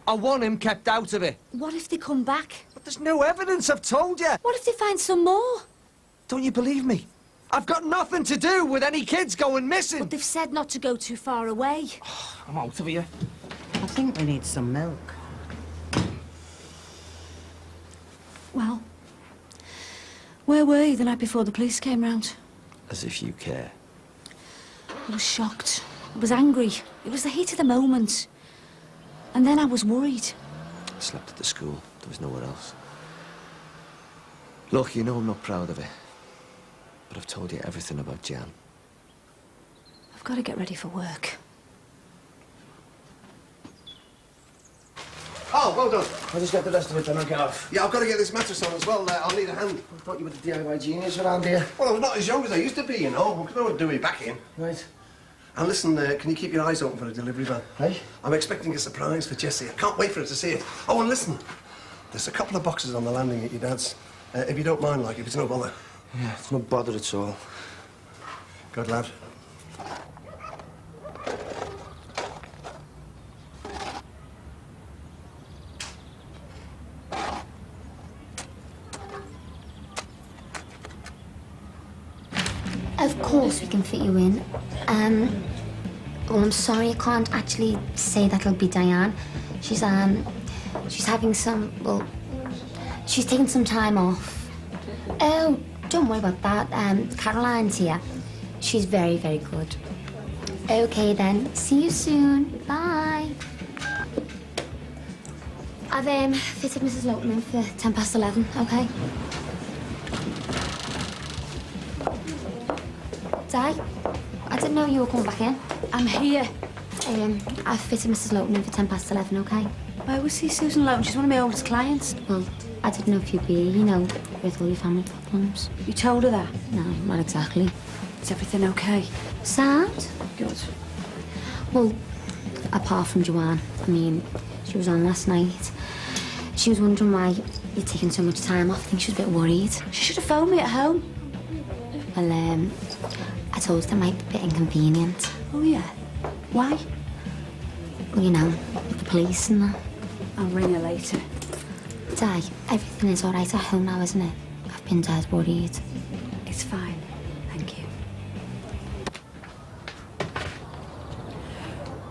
Speaker 15: I want him kept out of it.
Speaker 3: What if they come back?
Speaker 15: But there's no evidence, I've told you.
Speaker 3: What if they find some more?
Speaker 15: Don't you believe me? I've got nothing to do with any kids going missing.
Speaker 3: But they've said not to go too far away.
Speaker 5: I'm out of here.
Speaker 2: I think we need some milk.
Speaker 3: Well, where were you the night before the police came round?
Speaker 10: As if you care.
Speaker 3: I was shocked. I was angry. It was the heat of the moment. And then I was worried.
Speaker 10: I slept at the school. There was nowhere else. Look, you know I'm not proud of it. But I've told you everything about Jan.
Speaker 3: I've got to get ready for work.
Speaker 13: Oh, well done.
Speaker 18: I'll just get the rest of it, then I'll get off.
Speaker 13: Yeah, I've got to get this mattress on as well. I'll need a hand.
Speaker 18: I thought you were the DIY genius around here.
Speaker 13: Well, I'm not as young as I used to be, you know. I don't want to do me back in.
Speaker 18: Right.
Speaker 13: And listen, can you keep your eyes open for a delivery van?
Speaker 18: Hey?
Speaker 13: I'm expecting a surprise for Jessie. I can't wait for her to see it. Oh, and listen, there's a couple of boxes on the landing at your dad's. If you don't mind, like, if it's no bother.
Speaker 18: Yeah, it's no bother at all.
Speaker 13: Good lad.
Speaker 8: Of course we can fit you in. Well, I'm sorry, I can't actually say that'll be Diane. She's having some, well, she's taking some time off. Oh, don't worry about that. Caroline's here. She's very, very good. Okay then, see you soon. Bye. I've fitted Mrs. Lowton in for 11:10, okay? Di, I didn't know you were coming back in.
Speaker 3: I'm here.
Speaker 8: I've fitted Mrs. Lowton in for 11:10, okay?
Speaker 3: Why was see Susan Lowton? She's one of my oldest clients.
Speaker 8: Well, I didn't know if you'd be, you know, with all your family problems.
Speaker 3: You told her that?
Speaker 8: No, not exactly.
Speaker 3: Is everything okay?
Speaker 8: Sad?
Speaker 3: Good.
Speaker 8: Well, apart from Joanne, I mean, she was on last night. She was wondering why you're taking so much time off. I think she was a bit worried.
Speaker 3: She should have phoned me at home.
Speaker 8: Well, I told her it might be a bit inconvenient.
Speaker 3: Oh, yeah? Why?
Speaker 8: Well, you know, with the police and that.
Speaker 3: I'll ring her later.
Speaker 8: Di, everything is all right at home now, isn't it? I've been dead worried.
Speaker 3: It's fine. Thank you.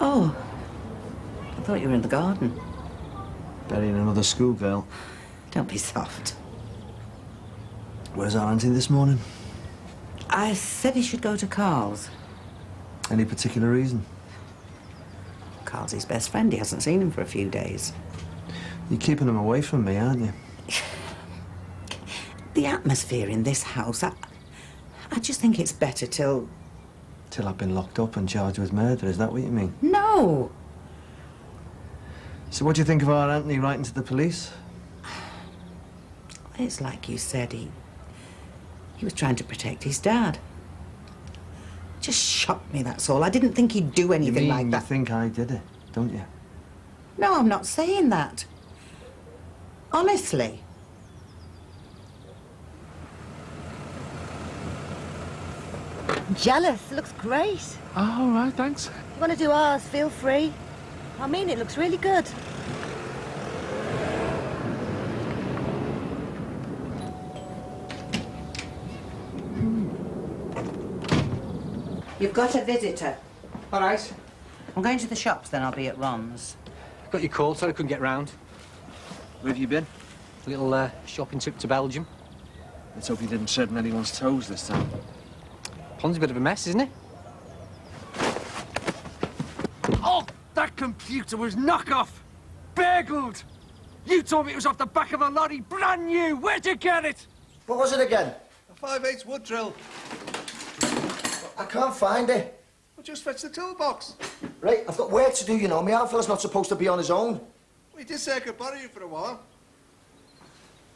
Speaker 2: Oh. I thought you were in the garden.
Speaker 15: Burying another schoolgirl.
Speaker 2: Don't be soft.
Speaker 15: Where's our auntie this morning?
Speaker 2: I said he should go to Carl's.
Speaker 15: Any particular reason?
Speaker 2: Carl's his best friend. He hasn't seen him for a few days.
Speaker 15: You're keeping him away from me, aren't you?
Speaker 2: The atmosphere in this house, I just think it's better till...
Speaker 15: Till I've been locked up and charged with murder, is that what you mean?
Speaker 2: No!
Speaker 15: So what do you think of our Anthony writing to the police?
Speaker 2: It's like you said, he was trying to protect his dad. Just shocked me, that's all. I didn't think he'd do anything like that.
Speaker 15: You think I did it, don't you?
Speaker 2: No, I'm not saying that. Honestly.
Speaker 4: Jealous. Looks great.
Speaker 19: Oh, all right, thanks.
Speaker 4: You want to do ours, feel free. I mean, it looks really good.
Speaker 2: You've got a visitor.
Speaker 9: All right.
Speaker 2: I'm going to the shops, then I'll be at Ron's.
Speaker 9: Got your call, sorry I couldn't get round. Where have you been? A little shopping trip to Belgium.
Speaker 19: Let's hope you didn't tread on anyone's toes this time.
Speaker 9: Pond's a bit of a mess, isn't it?
Speaker 15: Oh, that computer was knockoff! Burgled! You told me it was off the back of a lorry, brand new! Where'd you get it?
Speaker 18: What was it again?
Speaker 11: A 5/8 wood drill.
Speaker 18: I can't find it.
Speaker 11: Well, just fetch the toolbox.
Speaker 18: Right, I've got work to do, you know. My old fella's not supposed to be on his own.
Speaker 11: We did say I could borrow you for a while.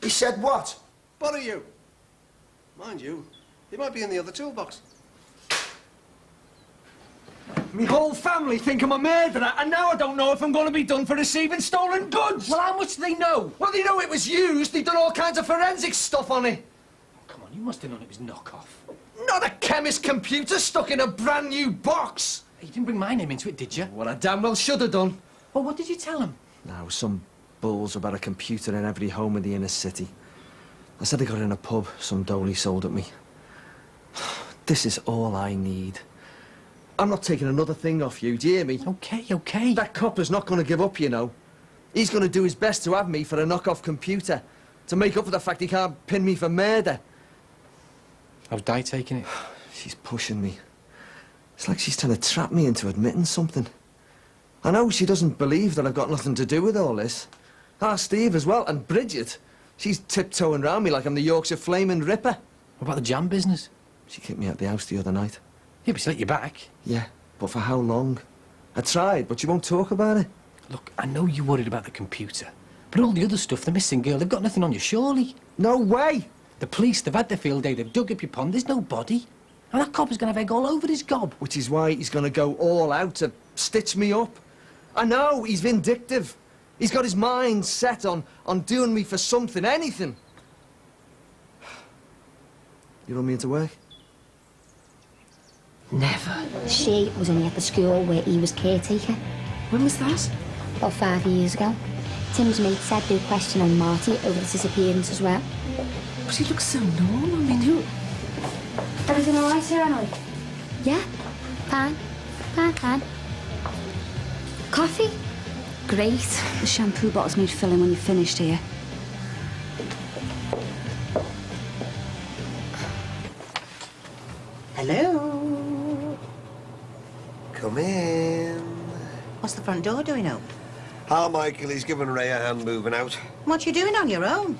Speaker 18: He said what?
Speaker 11: Borrow you. Mind you, he might be in the other toolbox.
Speaker 15: Me whole family think I'm a murderer, and now I don't know if I'm going to be done for receiving stolen goods.
Speaker 5: Well, how much do they know?
Speaker 15: Well, they know it was used. They've done all kinds of forensic stuff on it.
Speaker 5: Come on, you must have known it was knockoff.
Speaker 15: Not a chemist computer stuck in a brand new box.
Speaker 5: You didn't bring my name into it, did you?
Speaker 15: Well, I damn well should have done.
Speaker 5: Well, what did you tell him?
Speaker 15: No, some bulls about a computer in every home in the inner city. I said I got it in a pub some dolly sold at me. This is all I need. I'm not taking another thing off you, do you hear me?
Speaker 5: Okay, okay.
Speaker 15: That copper's not going to give up, you know. He's going to do his best to have me for a knockoff computer, to make up for the fact he can't pin me for murder.
Speaker 5: How's Di taking it?
Speaker 15: She's pushing me. It's like she's trying to trap me into admitting something. I know she doesn't believe that I've got nothing to do with all this. Ask Steve as well, and Bridget. She's tiptoeing round me like I'm the Yorkshire Flaming Ripper.
Speaker 5: What about the jam business?
Speaker 15: She kicked me out the house the other night.
Speaker 5: Yeah, but she let you back.
Speaker 15: Yeah, but for how long? I tried, but she won't talk about it.
Speaker 5: Look, I know you're worried about the computer, but all the other stuff, the missing girl, they've got nothing on you, surely.
Speaker 15: No way!
Speaker 5: The police, they've had their field day, they've dug up your pond, there's no body. And that copper's going to have egg all over his gob.
Speaker 15: Which is why he's going to go all out to stitch me up. I know, he's vindictive. He's got his mind set on doing me for something, anything. You want me into work?
Speaker 8: Never. She was only at the school where he was caretaker.
Speaker 7: When was that?
Speaker 8: About 5 years ago. Tim's mate said they were questioning Marty over his disappearance as well.
Speaker 7: But he looks so normal. I mean, who...
Speaker 8: Everything all right here, Emily? Yeah, fine. Fine. Coffee? Great.
Speaker 22: The shampoo bottles need filling when you're finished here.
Speaker 2: Hello?
Speaker 12: Come in.
Speaker 2: What's the front door doing open?
Speaker 12: Ah, Michael, he's giving Ray a hand moving out.
Speaker 2: What you doing on your own?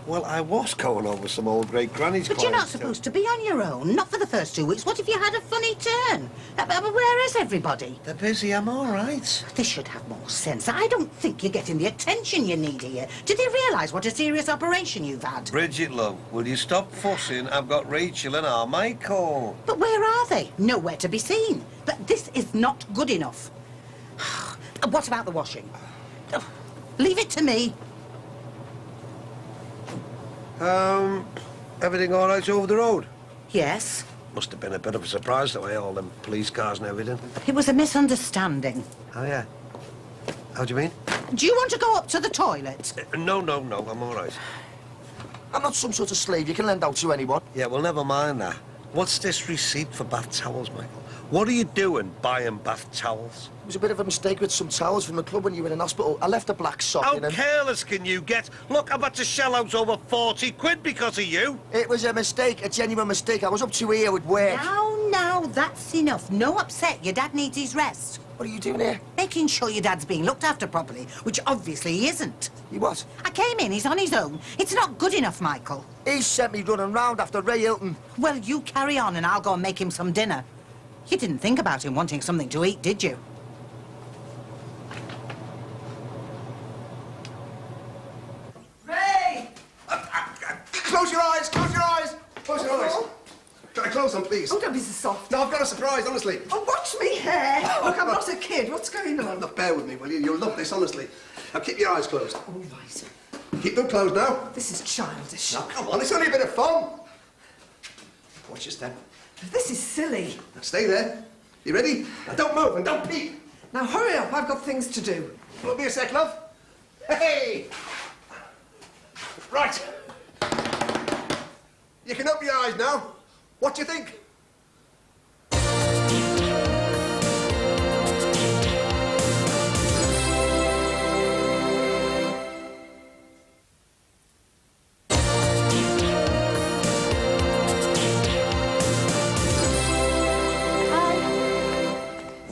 Speaker 12: Well, I was going over some old great-granny's
Speaker 2: But you're not
Speaker 12: clients,
Speaker 2: supposed to be on your own, not for the first 2 weeks. What if you had a funny turn? Where is everybody?
Speaker 12: They're busy, I'm all right.
Speaker 2: They should have more sense. I don't think you're getting the attention you need here. Do they realise what a serious operation you've had?
Speaker 12: Bridget, love, will you stop fussing? I've got Rachel and our Michael.
Speaker 2: But where are they? Nowhere to be seen. But this is not good enough. What about the washing? Leave it to me.
Speaker 12: Everything all right over the road?
Speaker 2: Yes.
Speaker 12: Must have been a bit of a surprise the way all them police cars and everything.
Speaker 2: It was a misunderstanding.
Speaker 12: Oh, yeah. How do you mean?
Speaker 2: Do you want to go up to the toilet?
Speaker 12: No, I'm all right.
Speaker 18: I'm not some sort of slave you can lend out to anyone.
Speaker 12: Yeah, well, never mind that. What's this receipt for bath towels, Michael? What are you doing buying bath towels?
Speaker 18: It was a bit of a mistake with some towels from the club when you were in hospital. I left a black sock
Speaker 12: How
Speaker 18: in and...
Speaker 12: careless can you get? Look, I've had to shell out over 40 quid because of you.
Speaker 18: It was a mistake, a genuine mistake. I was up to here with work.
Speaker 2: Now, that's enough. No upset. Your dad needs his rest.
Speaker 18: What are you doing here?
Speaker 2: Making sure your dad's being looked after properly, which obviously he isn't.
Speaker 18: He what?
Speaker 2: I came in, he's on his own. It's not good enough, Michael.
Speaker 18: He sent me running round after Ray Hilton.
Speaker 2: Well, you carry on and I'll go and make him some dinner. You didn't think about him wanting something to eat, did you?
Speaker 13: Ray! Close your eyes, close your eyes! Close your eyes. Can I close them, please?
Speaker 14: Oh, don't be so soft.
Speaker 13: No, I've got a surprise, honestly.
Speaker 14: Oh, watch me hair. Look, I'm not a kid. What's going on?
Speaker 13: Now, bear with me, will you? You'll love this, honestly. Now, keep your eyes closed.
Speaker 14: All right.
Speaker 13: Keep them closed now.
Speaker 14: This is childish.
Speaker 13: Now, come on, it's only a bit of fun. Watch your step.
Speaker 14: This is silly.
Speaker 13: Now, stay there. You ready? Now, don't move and don't peep.
Speaker 14: Now, hurry up. I've got things to do.
Speaker 13: Look me a sec, love. Hey! Right. You can open your eyes now. What do you think?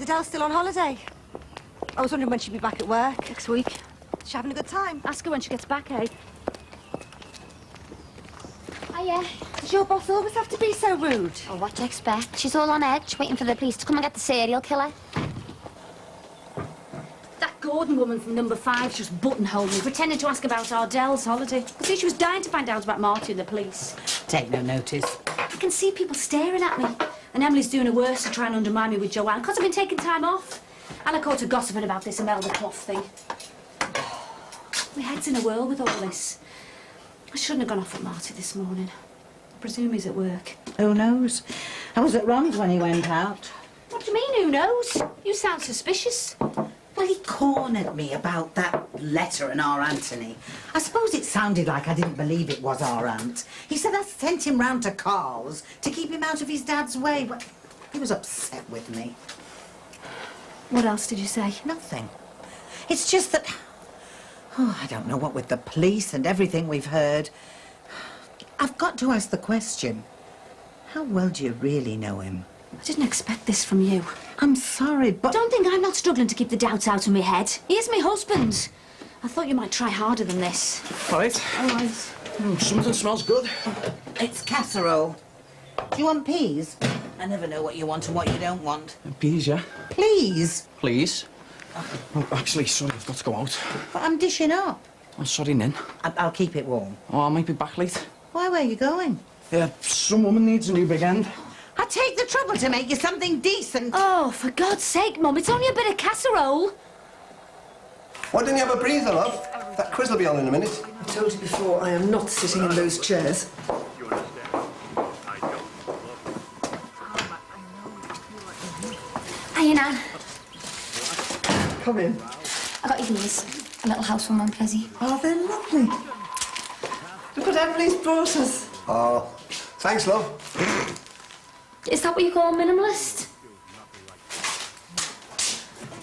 Speaker 4: Adele's still on holiday. I was wondering when she'd be back at work.
Speaker 3: Next week.
Speaker 4: Is she having a good time?
Speaker 3: Ask her when she gets back, eh?
Speaker 8: Hiya.
Speaker 4: Does your boss always have to be so rude?
Speaker 8: Oh, what do you expect? She's all on edge, waiting for the police to come and get the serial killer.
Speaker 3: That Gordon woman from number 5 just buttonholed me, pretending to ask about Ardell's holiday. I see she was dying to find out about Marty and the police.
Speaker 2: Take no notice.
Speaker 3: I can see people staring at me. And Emily's doing her worst to try and undermine me with Joanne, because I've been taking time off. And I caught her gossiping about this Imelda Clough thing. My head's in a whirl with all this. I shouldn't have gone off at Marty this morning. I presume he's at work.
Speaker 2: Who knows? I was at Ron's when he went out.
Speaker 3: What do you mean, who knows? You sound suspicious.
Speaker 2: Well, he cornered me about that letter and our Anthony. I suppose it sounded like I didn't believe it was our aunt. He said I sent him round to Carl's to keep him out of his dad's way, but he was upset with me.
Speaker 3: What else did you say?
Speaker 2: Nothing. It's just that... Oh, I don't know what with the police and everything we've heard. I've got to ask the question. How well do you really know him?
Speaker 3: I didn't expect this from you.
Speaker 2: I'm sorry, but...
Speaker 3: Don't think I'm not struggling to keep the doubts out of my head. He is my husband. I thought you might try harder than this.
Speaker 5: All right.
Speaker 3: All right.
Speaker 5: Something smells good.
Speaker 2: It's casserole. Do you want peas? I never know what you want and what you don't want.
Speaker 5: Peas, yeah?
Speaker 2: Please.
Speaker 5: Please? Oh, actually, sorry, I've got to go out.
Speaker 2: But I'm dishing up.
Speaker 5: Oh, sorry, Nin.
Speaker 2: I'll keep it warm.
Speaker 5: Oh, I might be back late.
Speaker 2: Why, where are you going?
Speaker 5: Yeah, some woman needs a new big end.
Speaker 2: I take the trouble to make you something decent.
Speaker 3: Oh, for God's sake, Mum, it's only a bit of casserole.
Speaker 13: Why didn't you have a breather, love? That quiz will be on in a minute.
Speaker 16: I told you before, I am not sitting in those chairs.
Speaker 8: Hiya, Nan.
Speaker 16: Come in.
Speaker 8: I got you these. A little housewarming present.
Speaker 16: Oh, they're lovely. Look what Emily's brought us.
Speaker 13: Oh, thanks, love.
Speaker 8: Is that what you call minimalist?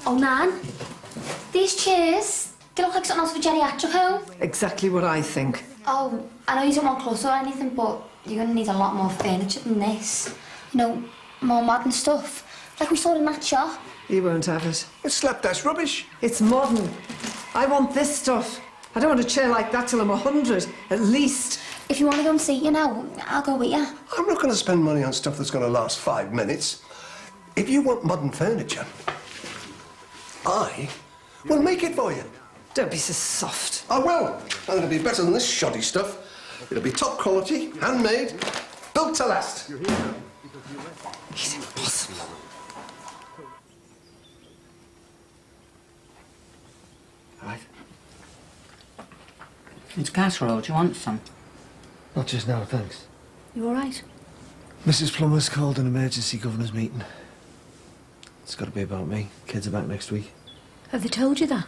Speaker 8: Oh, Nan. These chairs, they look like something else for geriatric home.
Speaker 16: Exactly what I think.
Speaker 8: Oh, I know you don't want clothes or anything, but you're going to need a lot more furniture than this. You know, more modern stuff. Like we saw in that shop.
Speaker 16: He won't have it.
Speaker 13: It's slapdash rubbish.
Speaker 16: It's modern. I want this stuff. I don't want a chair like that till I'm 100, at least.
Speaker 8: If you want to go and see you now, I'll go with you.
Speaker 13: I'm not going to spend money on stuff that's going to last 5 minutes. If you want modern furniture, I will make it for you.
Speaker 16: Don't be so soft.
Speaker 13: I will. And it'll be better than this shoddy stuff. It'll be top quality, handmade, built to last.
Speaker 16: It's impossible.
Speaker 2: Right. It's casserole. Do you want some?
Speaker 18: Not just now, thanks.
Speaker 3: You all right?
Speaker 18: Mrs. Plummer's called an emergency governors meeting. It's got to be about me. Kids are back next week.
Speaker 3: Have they told you that?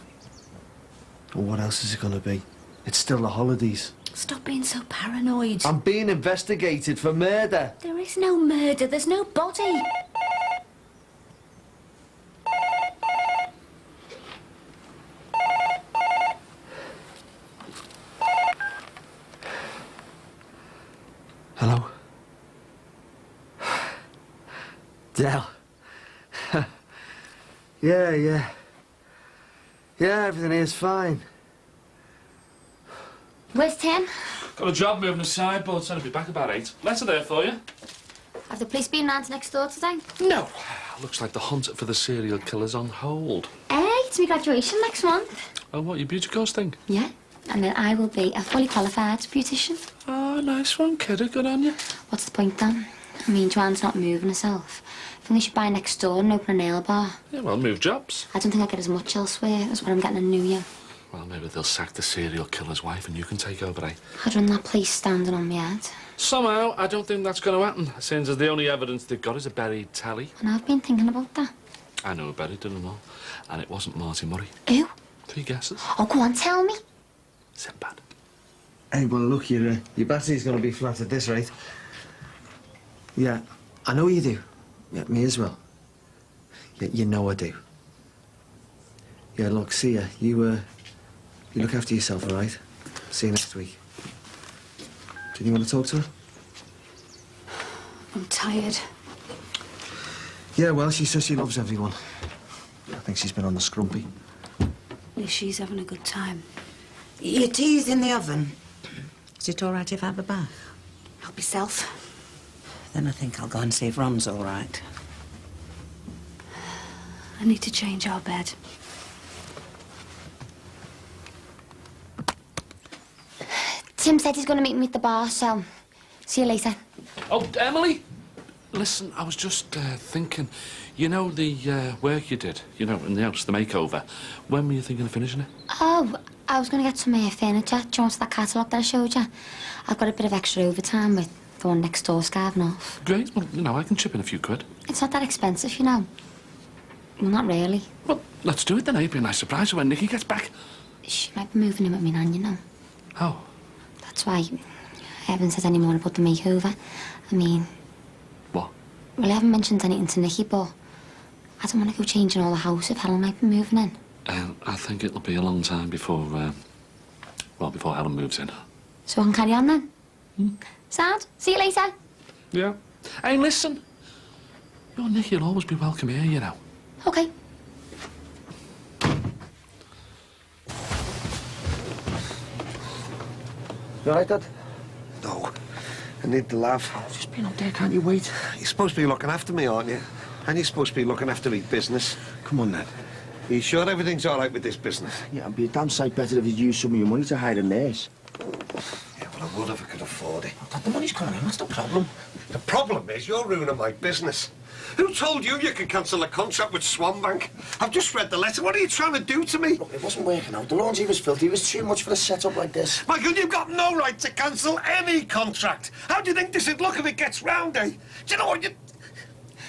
Speaker 18: Well, what else is it going to be? It's still the holidays.
Speaker 3: Stop being so paranoid.
Speaker 15: I'm being investigated for murder.
Speaker 3: There is no murder. There's no body.
Speaker 15: Hello? Del. Yeah. Yeah, everything is fine.
Speaker 8: Where's Tim?
Speaker 19: Got a job moving aside, but said I'd be back about 8. Letter there for you.
Speaker 8: Have the police been round to next door today?
Speaker 19: No. Looks like the hunt for the serial killer's on hold.
Speaker 8: Hey, it's my graduation next month.
Speaker 19: Oh, what, your beauty course thing?
Speaker 8: Yeah, and then I will be a fully qualified beautician.
Speaker 19: Oh, nice one, kiddo. Good on you.
Speaker 8: What's the point then? I mean, Joanne's not moving herself. I think they should buy next door and open a nail bar.
Speaker 19: Yeah, well, move jobs.
Speaker 8: I don't think I get as much elsewhere as what I'm getting in New Year.
Speaker 19: Well, maybe they'll sack the serial killer's wife and you can take over, eh?
Speaker 8: I'd run that place standing on my head.
Speaker 19: Somehow, I don't think that's going to happen, since the only evidence they've got is a buried tally.
Speaker 8: And I've been thinking about that.
Speaker 19: I know who buried it and all. And it wasn't Marty Murray.
Speaker 8: Who?
Speaker 19: 3 guesses.
Speaker 8: Oh, go on, tell me.
Speaker 19: Sinbad.
Speaker 18: Hey, well, look, your battery's going to be flat at this rate. Yeah, I know you do. Yeah, me as well. Yeah, you know I do. Yeah, look, see ya. You look after yourself, all right? See you next week. Do you want to talk to her?
Speaker 3: I'm tired.
Speaker 18: Yeah, well, she says she loves everyone. I think she's been on the scrumpy.
Speaker 3: At least she's having a good time.
Speaker 2: Your tea's in the oven. Is it all right if I have a bath?
Speaker 3: Help yourself.
Speaker 2: Then I think I'll go and see if Ron's all right.
Speaker 3: I need to change our bed.
Speaker 8: Tim said he's going to meet me at the bar, so see you later.
Speaker 19: Oh, Emily! Listen, I was just thinking, you know the work you did, you know, in the house, the makeover. When were you thinking of finishing it?
Speaker 8: Oh, I was going to get some furniture. Do you want that catalogue that I showed you? I've got a bit of extra overtime with the one next door scarving off.
Speaker 19: Great. Well, you know, I can chip in a few quid.
Speaker 8: It's not that expensive, you know. Well, not really.
Speaker 19: Well, let's do it then. It'd be a nice surprise when Nicky gets back.
Speaker 8: She might be moving in with me, Nan, you know.
Speaker 19: Oh.
Speaker 8: That's why I haven't said any more about the makeover. I mean...
Speaker 19: What?
Speaker 8: Well, I haven't mentioned anything to Nicky, but I don't want to go changing all the house if Helen might be moving in.
Speaker 19: I think it'll be a long time before, well, before Helen moves in.
Speaker 8: So I can carry on then? Sound? See you later.
Speaker 19: Yeah. Hey, listen. Your Nicky will always be welcome here, you know.
Speaker 8: OK.
Speaker 12: You all right, Dad? No. I need the laugh.
Speaker 18: Just being up there, can't you wait?
Speaker 12: You're supposed to be looking after me, aren't you? And you're supposed to be looking after me business.
Speaker 18: Come on, Ned.
Speaker 12: Are you sure everything's all right with this business?
Speaker 18: Yeah, it'd be a damn sight better if you'd use some of your money to hire a nurse.
Speaker 12: Yeah, well, I would if I could afford it.
Speaker 18: Dad, the money's coming in. What's the problem?
Speaker 12: The problem is you're ruining my business. Who told you you could cancel a contract with Swanbank? I've just read the letter. What are you trying to do to me?
Speaker 18: Look, it wasn't working out. The laundry was filthy. It was too much for a setup like this.
Speaker 12: Michael, you've got no right to cancel any contract. How do you think this would look if it gets round, eh? Do you know what?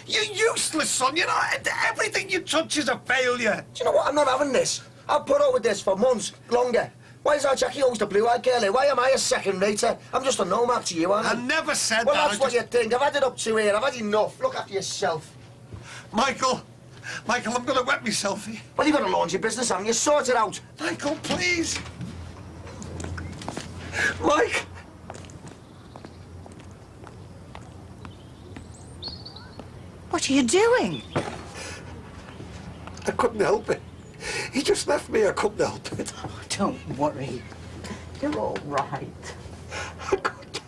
Speaker 12: You're useless, son. You know, everything you touch is a failure.
Speaker 18: Do you know what? I'm not having this. I've put up with this for months, longer. Why is our Jackie always the blue-eyed girl here? Why am I a second-rater? I'm just a nomad to you, aren't I?
Speaker 12: I never said
Speaker 18: well,
Speaker 12: that.
Speaker 18: Well, that's what you think. I've had it up to here. I've had enough. Look after yourself.
Speaker 12: Michael, I'm going to wet myself here.
Speaker 18: Well, you've got a laundry business, haven't you? Sort it out.
Speaker 12: Michael, please. Mike.
Speaker 2: What are you doing?
Speaker 12: I couldn't help it. He just left me. I couldn't help it.
Speaker 2: Oh, don't worry. You're all right.
Speaker 12: I couldn't.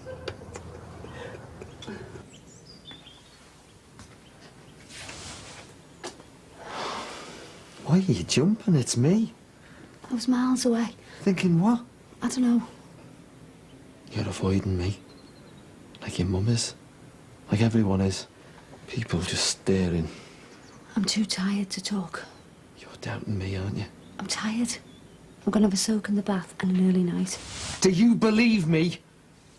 Speaker 18: Why are you jumping? It's me.
Speaker 3: I was miles away.
Speaker 18: Thinking what?
Speaker 3: I don't know.
Speaker 10: You're avoiding me. Like your mum is. Like everyone is. People just staring.
Speaker 3: I'm too tired to talk.
Speaker 10: You're doubting me, aren't you?
Speaker 3: I'm tired. I'm going to have a soak in the bath and an early night.
Speaker 15: Do you believe me?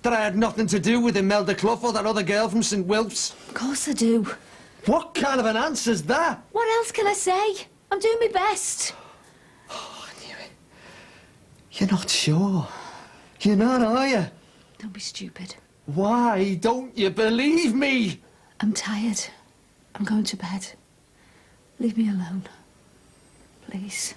Speaker 15: That I had nothing to do with Imelda Clough or that other girl from St Wilf's?
Speaker 3: Of course I do.
Speaker 15: What kind of an answer's that?
Speaker 3: What else can I say? I'm doing my best.
Speaker 18: Oh, I knew it. You're not sure. You're not, are you?
Speaker 3: Don't be stupid.
Speaker 15: Why don't you believe me?
Speaker 3: I'm tired. I'm going to bed. Leave me alone. Please.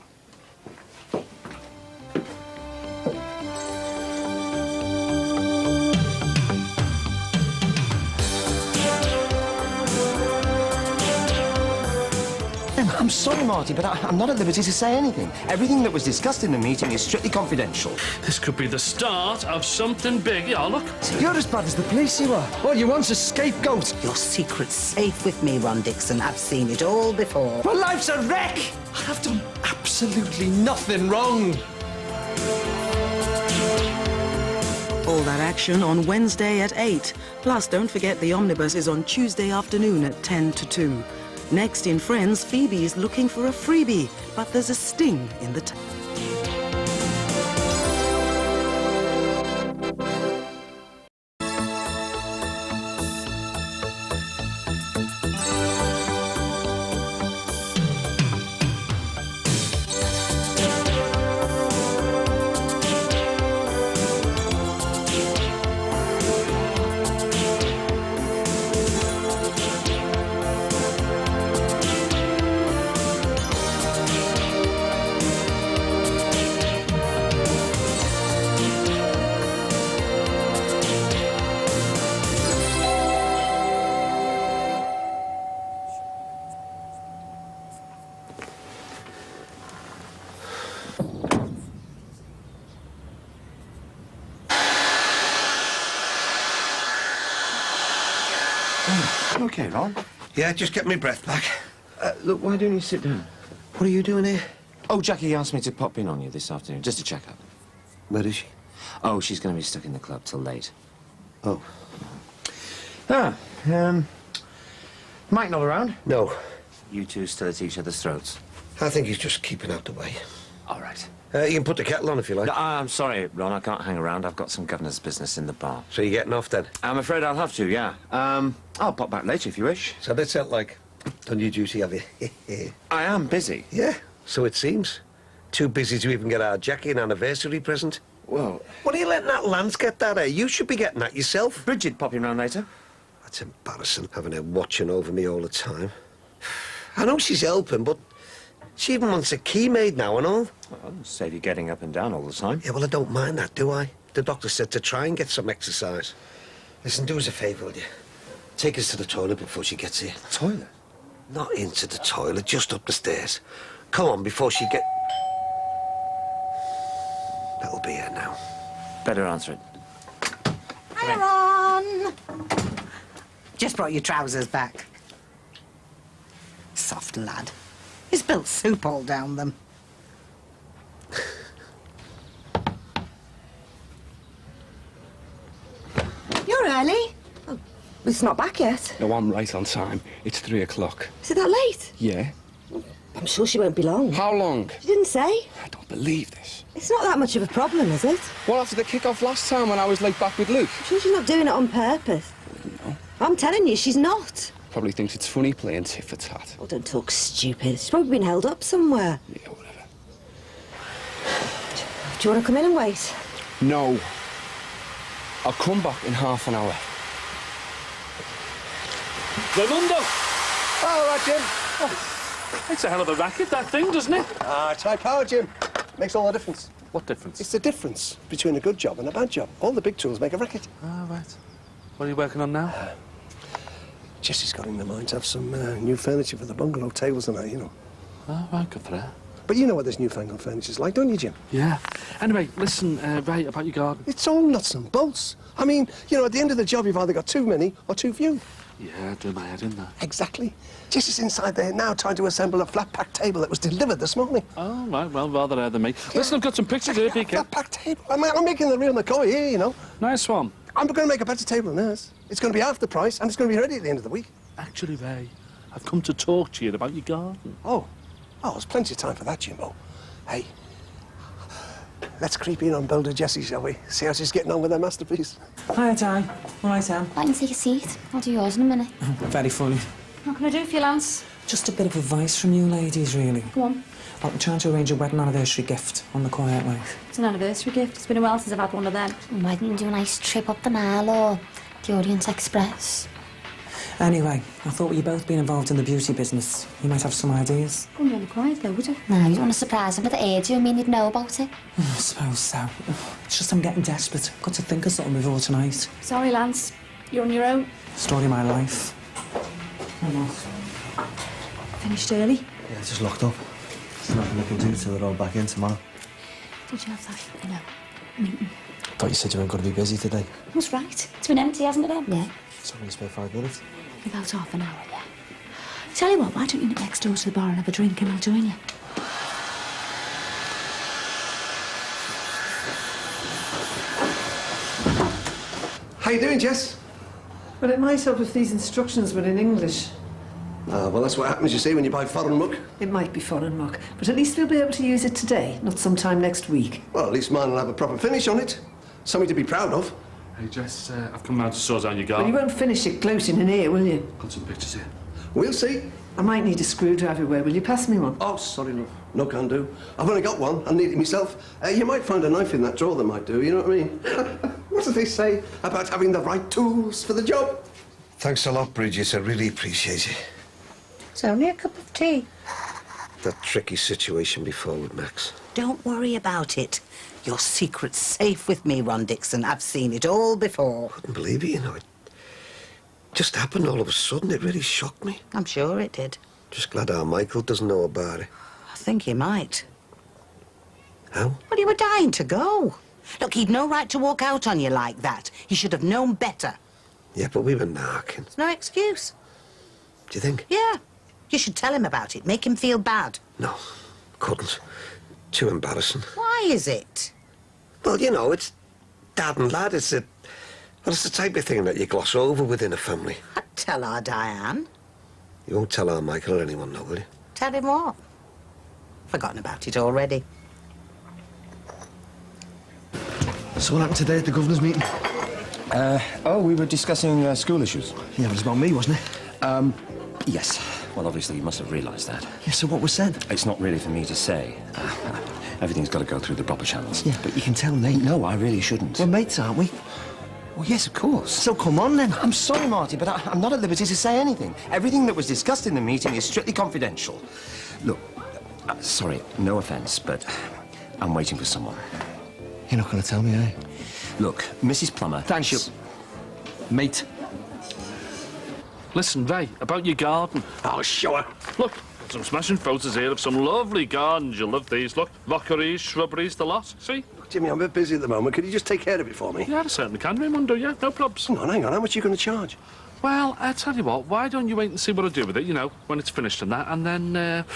Speaker 10: I'm sorry, Marty, but I'm not at liberty to say anything. Everything that was discussed in the meeting is strictly confidential.
Speaker 19: This could be the start of something big. Yeah, look.
Speaker 18: You're as bad as the police, you are. All you want's a scapegoat.
Speaker 2: Your secret's safe with me, Ron Dixon. I've seen it all before.
Speaker 15: Well, life's a wreck. I've done absolutely nothing wrong.
Speaker 17: All that action on Wednesday at 8. Plus, don't forget the omnibus is on Tuesday afternoon at 10 to 2. Next in Friends, Phoebe is looking for a freebie, but there's a sting in the
Speaker 18: okay, Ron?
Speaker 12: Yeah, just get my breath back.
Speaker 18: Look, why don't you sit down?
Speaker 12: What are you doing here?
Speaker 18: Oh, Jackie asked me to pop in on you this afternoon, just to check up.
Speaker 12: Where is she?
Speaker 18: Oh, she's going to be stuck in the club till late.
Speaker 12: Oh.
Speaker 18: Mike not around?
Speaker 12: No.
Speaker 18: You two still at each other's throats?
Speaker 12: I think he's just keeping out the way.
Speaker 18: All right.
Speaker 12: You can put the kettle on if you like.
Speaker 18: No, I'm sorry, Ron, I can't hang around. I've got some governor's business in the bar.
Speaker 12: So you're getting off then?
Speaker 18: I'm afraid I'll have to, yeah. I'll pop back later if you wish.
Speaker 12: So that's it, like, done your duty, have you?
Speaker 18: I am busy.
Speaker 12: Yeah, so it seems. Too busy to even get our Jackie an anniversary present.
Speaker 18: Well...
Speaker 12: What are you letting that Lance get that, eh? You should be getting that yourself.
Speaker 18: Bridget popping round later.
Speaker 12: That's embarrassing, having her watching over me all the time. I know she's helping, but she even wants a key made now and all.
Speaker 18: Well, save you getting up and down all the time.
Speaker 12: Yeah, well, I don't mind that, do I? The doctor said to try and get some exercise. Listen, do us a favour, will you? Take us to the toilet before she gets here.
Speaker 18: Toilet?
Speaker 12: Not into the toilet, just up the stairs. Come on, before she get... That'll be her now.
Speaker 18: Better answer it.
Speaker 2: Hi, Ron. Just brought your trousers back. Soft lad. He's built soup all down them.
Speaker 4: You're early. Oh, it's not back yet.
Speaker 5: No, I'm right on time. It's 3 o'clock.
Speaker 4: Is it that late?
Speaker 5: Yeah?
Speaker 4: I'm sure she won't be long.
Speaker 5: How long?
Speaker 4: She didn't say.
Speaker 5: I don't believe this.
Speaker 4: It's not that much of a problem, is it?
Speaker 5: What, after the kick-off last time when I was late back with Luke?
Speaker 4: I'm sure she's not doing it on purpose.
Speaker 5: No.
Speaker 4: I'm telling you, she's not.
Speaker 5: Probably thinks it's funny playing tit for tat.
Speaker 4: Oh, don't talk stupid. She's probably been held up somewhere.
Speaker 5: Yeah, whatever.
Speaker 4: Do you want to come in and wait?
Speaker 5: No. I'll come back in half an hour.
Speaker 19: Raimundo!
Speaker 13: All right, Jim.
Speaker 19: Oh, it's a hell of a racket, that thing, doesn't it?
Speaker 13: It's high power, Jim. Makes all the difference.
Speaker 19: What difference?
Speaker 13: It's the difference between a good job and a bad job. All the big tools make a racket.
Speaker 19: Ah, right. What are you working on now?
Speaker 13: Jessie's got in her mind to have some new furniture for the bungalow, tables and that, you know.
Speaker 19: Oh, right, good for her.
Speaker 13: But you know what this newfangled furniture's like, don't you, Jim?
Speaker 19: Yeah. Anyway, listen, right, about your garden.
Speaker 13: It's all nuts and bolts. I mean, you know, at the end of the job, you've either got too many or too few.
Speaker 19: Yeah, doing my head in there.
Speaker 13: Exactly. Jessie's inside there now trying to assemble a flat-pack table that was delivered this morning.
Speaker 19: Oh, right, well, rather her than me. Listen, I've got some pictures here, PK.
Speaker 13: Flat-pack table? I'm making the real McCoy here, you know.
Speaker 19: Nice one.
Speaker 13: I'm going to make a better table than hers. It's going to be half the price, and it's going to be ready at the end of the week.
Speaker 19: Actually, Ray, I've come to talk to you about your garden.
Speaker 13: Oh, there's plenty of time for that, Jimbo. Hey, let's creep in on Builder Jessie, shall we? See how she's getting on with her masterpiece.
Speaker 1: Hi, Ty. All right, Anne?
Speaker 8: I can take a seat. I'll do yours in a minute.
Speaker 1: Very funny.
Speaker 3: What can I do for you, Lance?
Speaker 1: Just a bit of advice from you ladies, really.
Speaker 3: Go on.
Speaker 1: Well, I'm trying to arrange a wedding anniversary gift on the quiet way.
Speaker 3: It's an anniversary gift. It's been a while since I've had one of them.
Speaker 8: Why didn't you do a nice trip up the Mall or the Orient Express?
Speaker 1: Anyway, I thought with you both being involved in the beauty business, you might have some ideas.
Speaker 3: Wouldn't really quiet though, would it?
Speaker 8: No, you don't want to surprise him with the age. You mean you'd know about it?
Speaker 1: I suppose so. It's just I'm getting desperate. Got to think of something before tonight.
Speaker 3: Sorry, Lance. You're on your own.
Speaker 1: Story of my life. I'm off.
Speaker 3: Finished early?
Speaker 18: Yeah, it's just locked up. There's nothing I can do till they're all back in tomorrow.
Speaker 3: Did you have that, meeting?
Speaker 18: Thought you said you weren't going to be busy today.
Speaker 3: That's right. It's been empty, hasn't it, Em? Yeah.
Speaker 18: It's only spare 5 minutes.
Speaker 3: About half an hour, yeah. Tell you what, why don't you nip next door to the bar and have a drink and I'll join you?
Speaker 13: How you doing, Jess?
Speaker 16: Well, it might help if these instructions were in English.
Speaker 13: Well, that's what happens, you see, when you buy foreign muck.
Speaker 16: It might be foreign muck, but at least we'll be able to use it today, not sometime next week.
Speaker 13: Well, at least mine will have a proper finish on it. Something to be proud of.
Speaker 19: Hey, Jess, I've come round to sort out your
Speaker 16: Well,
Speaker 19: garden.
Speaker 16: you won't finish it gloating in here, will you?
Speaker 19: Got some pictures here.
Speaker 13: We'll see.
Speaker 16: I might need a screwdriver. Will you pass me one?
Speaker 13: Oh, sorry, love. No can do. I've only got one. I need it myself. You might find a knife in that drawer that might do, you know what I mean? What do they say about having the right tools for the job?
Speaker 12: Thanks a lot, Bridget. I really appreciate it.
Speaker 2: It's only a cup of tea.
Speaker 12: That tricky situation before with Max.
Speaker 2: Don't worry about it. Your secret's safe with me, Ron Dixon. I've seen it all before.
Speaker 12: Couldn't believe it, you know. It just happened all of a sudden. It really shocked me.
Speaker 2: I'm sure it did.
Speaker 12: Just glad our Michael doesn't know about it.
Speaker 2: I think he might.
Speaker 12: How?
Speaker 2: Well, you were dying to go. Look, he'd no right to walk out on you like that. He should have known better.
Speaker 12: Yeah, but we were narking.
Speaker 2: It's no excuse.
Speaker 12: Do you think?
Speaker 2: Yeah. You should tell him about it. Make him feel bad.
Speaker 12: No, couldn't. Too embarrassing.
Speaker 2: Why is it?
Speaker 12: Well, you know, it's dad and lad. It's the type of thing that you gloss over within a family.
Speaker 2: I'd tell our Diane.
Speaker 12: You won't tell our Michael or anyone, no, will you?
Speaker 2: Tell him what? Forgotten about it already.
Speaker 18: So what happened today at the governor's meeting?
Speaker 6: We were discussing school issues.
Speaker 18: Yeah, it was about me, wasn't it?
Speaker 6: Yes. Well, obviously, you must have realised that.
Speaker 18: Yeah, so what was said?
Speaker 6: It's not really for me to say. Everything's got to go through the proper channels.
Speaker 18: Yeah, but you can tell Nate.
Speaker 6: No, I really shouldn't.
Speaker 18: We're mates, aren't we?
Speaker 6: Well, yes, of course.
Speaker 18: So come on, then.
Speaker 6: I'm sorry, Marty, but I'm not at liberty to say anything. Everything that was discussed in the meeting is strictly confidential. Look, sorry, no offence, but I'm waiting for someone.
Speaker 18: You're not going to tell me, eh?
Speaker 6: Look, Mrs. Plummer...
Speaker 18: Thank you. Mate.
Speaker 19: Listen, Ray, about your garden.
Speaker 12: Oh, sure.
Speaker 19: Look, some smashing photos here of some lovely gardens. You'll love these. Look, rockeries, shrubberies, the lot. See?
Speaker 12: Jimmy, I'm a bit busy at the moment. Could you just take care of it for me?
Speaker 19: Yeah, I certainly can, Raymundo, yeah, no probs.
Speaker 12: Hang on. How much are you going to charge?
Speaker 19: Well, I tell you what, why don't you wait and see what I do with it, you know, when it's finished and that, and then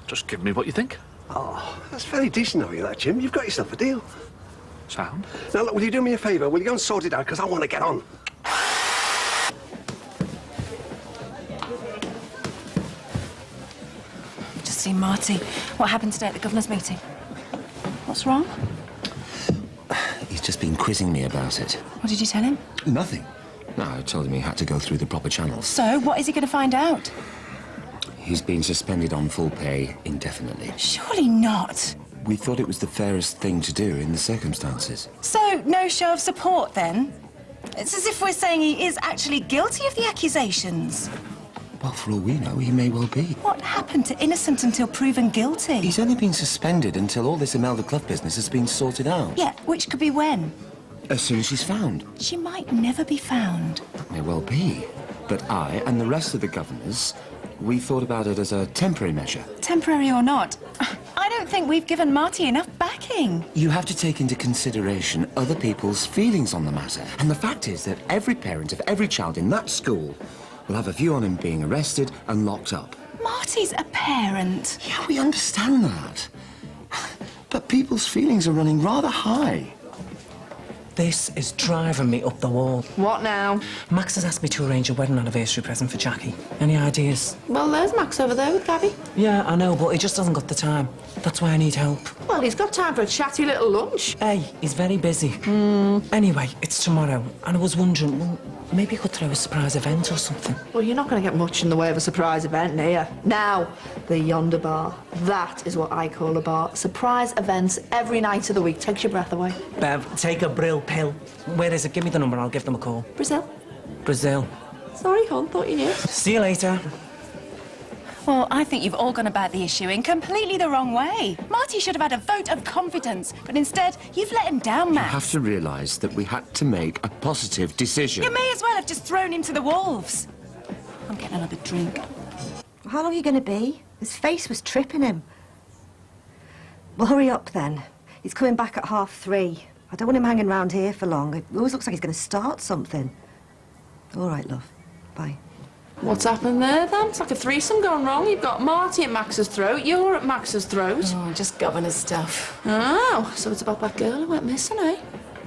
Speaker 19: just give me what you think.
Speaker 12: Oh, that's very decent of you, that, Jim. You've got yourself a deal.
Speaker 19: Sound?
Speaker 12: Now, look, will you do me a favour? Will you go and sort it out? Because I want to get on.
Speaker 7: Just seen Marty. What happened today at the governor's meeting? What's wrong?
Speaker 6: He's just been quizzing me about it.
Speaker 7: What did you tell him?
Speaker 6: Nothing. No, I told him he had to go through the proper channels.
Speaker 7: So, what is he going to find out?
Speaker 6: He's been suspended on full pay indefinitely.
Speaker 7: Surely not.
Speaker 6: We thought it was the fairest thing to do in the circumstances.
Speaker 7: So, no show of support, then? It's as if we're saying he is actually guilty of the accusations.
Speaker 6: Well, for all we know, he may well be.
Speaker 7: What happened to innocent until proven guilty?
Speaker 6: He's only been suspended until all this Imelda Clough business has been sorted out.
Speaker 7: Yeah, which could be when?
Speaker 6: As soon as she's found.
Speaker 7: She might never be found.
Speaker 6: May well be. But I and the rest of the governors, we thought about it as a temporary measure.
Speaker 7: Temporary or not, I don't think we've given Marty enough backing.
Speaker 6: You have to take into consideration other people's feelings on the matter. And the fact is that every parent of every child in that school will have a view on him being arrested and locked up.
Speaker 7: Marty's a parent.
Speaker 6: Yeah, we understand that. But people's feelings are running rather high.
Speaker 1: This is driving me up the wall.
Speaker 16: What now?
Speaker 1: Max has asked me to arrange a wedding anniversary present for Jackie. Any ideas?
Speaker 16: Well, there's Max over there with Gabby.
Speaker 1: Yeah, I know, but he just hasn't got the time. That's why I need help.
Speaker 16: Well, he's got time for a chatty little lunch.
Speaker 1: Hey, he's very busy. Anyway, it's tomorrow, and I was wondering, well, maybe you could throw a surprise event or something.
Speaker 16: Well, you're not going to get much in the way of a surprise event here. Now, the Yonder Bar. That is what I call a bar. Surprise events every night of the week. Takes your breath away.
Speaker 1: Bev, take a Brill pill. Where is it? Give me the number and I'll give them a call.
Speaker 16: Brazil.
Speaker 1: Brazil.
Speaker 16: Sorry, hon. Thought you knew.
Speaker 1: See you later.
Speaker 7: Well, I think you've all gone about the issue in completely the wrong way. Marty should have had a vote of confidence, but instead, you've let him down, Max.
Speaker 6: You have to realise that we had to make a positive decision.
Speaker 7: You may as well have just thrown him to the wolves. I'm getting another drink.
Speaker 4: How long are you going to be? His face was tripping him. Well, hurry up then. He's coming back at 3:30. I don't want him hanging around here for long. It always looks like he's going to start something. All right, love. Bye.
Speaker 16: What's happened there, then? It's like a threesome gone wrong. You've got Marty at Max's throat, you're at Max's throat.
Speaker 7: Oh, just governor stuff.
Speaker 16: Oh, so it's about that girl who went missing, eh?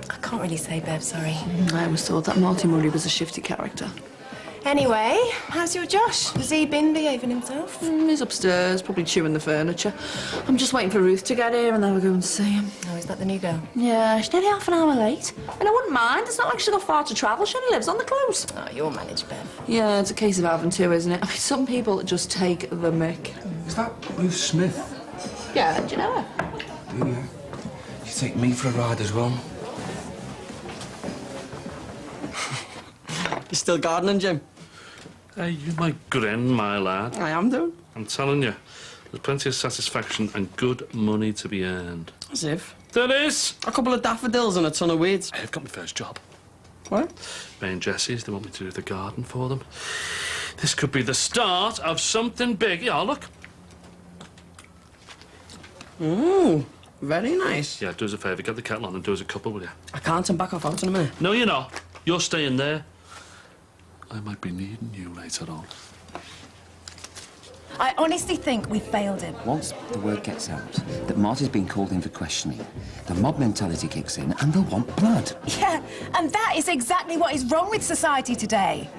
Speaker 7: I can't really say, Bev, sorry.
Speaker 16: I always thought that Marty Murray was a shifty character.
Speaker 7: Anyway, how's your Josh? Has he been behaving himself?
Speaker 16: He's upstairs, probably chewing the furniture. I'm just waiting for Ruth to get here and then we'll go and see him.
Speaker 7: Oh, is that the new girl?
Speaker 16: Yeah, she's nearly half an hour late. And I wouldn't mind. It's not like she's got far to travel. She only lives on the close.
Speaker 7: Oh, you'll manage, Bev.
Speaker 16: Yeah, it's a case of having to, isn't it? I mean, some people just take the mick.
Speaker 11: Is that Ruth Smith?
Speaker 16: Yeah, do you know her?
Speaker 11: Yeah. You take me for a ride as well?
Speaker 20: You still gardening, Jim?
Speaker 19: Hey, you might grin, my lad.
Speaker 20: I am doing.
Speaker 19: I'm telling you, there's plenty of satisfaction and good money to be earned.
Speaker 20: As if.
Speaker 19: There is!
Speaker 20: A couple of daffodils and a ton of weeds.
Speaker 19: I've got my first job.
Speaker 20: What?
Speaker 19: May and Jessie's, they want me to do the garden for them. This could be the start of something big. Yeah, look.
Speaker 20: Ooh, very nice.
Speaker 19: Yeah, do us a favour, get the kettle on and do us a couple, will you?
Speaker 20: I can't, I'm back off out in a minute.
Speaker 19: No, you're not. You're staying there. I might be needing you later on.
Speaker 9: I honestly think we failed him.
Speaker 21: Once the word gets out that Marty's been called in for questioning, the mob mentality kicks in and they'll want blood.
Speaker 9: Yeah, and that is exactly what is wrong with society today.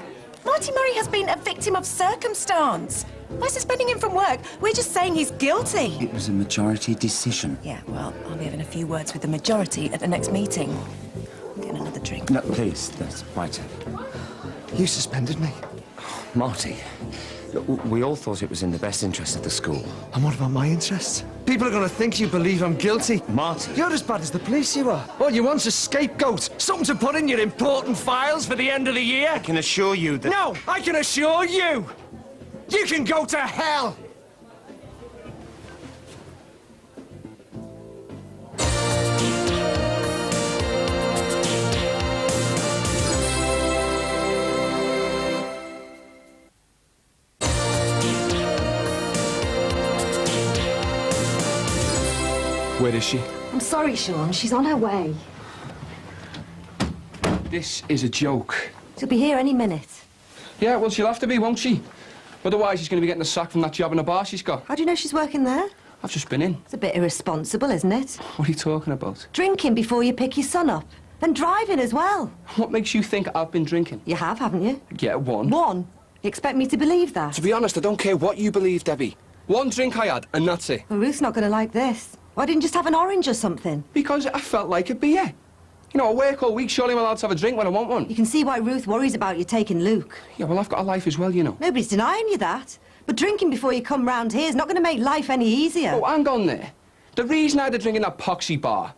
Speaker 9: Marty Murray has been a victim of circumstance. By suspending him from work, we're just saying he's guilty.
Speaker 21: It was a majority decision.
Speaker 9: Yeah, well, I'll be having a few words with the majority at the next meeting. I'm getting another drink.
Speaker 21: No, please, that's right.
Speaker 18: You suspended me.
Speaker 21: Marty, look, we all thought it was in the best interest of the school.
Speaker 18: And what about my interests? People are going to think you believe I'm guilty.
Speaker 21: Marty.
Speaker 18: You're as bad as the police, you are. All you want's a scapegoat. Something to put in your important files for the end of the year.
Speaker 21: I can assure you that...
Speaker 18: No, I can assure you. You can go to hell.
Speaker 5: Where is she?
Speaker 4: I'm sorry, Sean. She's on her way.
Speaker 5: This is a joke.
Speaker 4: She'll be here any minute.
Speaker 5: Yeah, well, she'll have to be, won't she? Otherwise, she's going to be getting the sack from that job in the bar she's got.
Speaker 4: How do you know she's working there?
Speaker 5: I've just been in.
Speaker 4: It's a bit irresponsible, isn't it?
Speaker 5: What are you talking about?
Speaker 4: Drinking before you pick your son up. And driving as well.
Speaker 5: What makes you think I've been drinking?
Speaker 4: You have, haven't you?
Speaker 5: Yeah, one.
Speaker 4: One? You expect me to believe that?
Speaker 5: To be honest, I don't care what you believe, Debbie. One drink I had, and that's it.
Speaker 4: Well, Ruth's not going to like this. Why didn't you just have an orange or something?
Speaker 5: Because I felt like a beer. You know, I work all week, surely I'm allowed to have a drink when I want one.
Speaker 4: You can see why Ruth worries about you taking Luke.
Speaker 5: Yeah, well, I've got a life as well, you know.
Speaker 4: Nobody's denying you that. But drinking before you come round here is not going to make life any easier.
Speaker 5: Oh, hang on there. The reason I had a drink in that poxy bar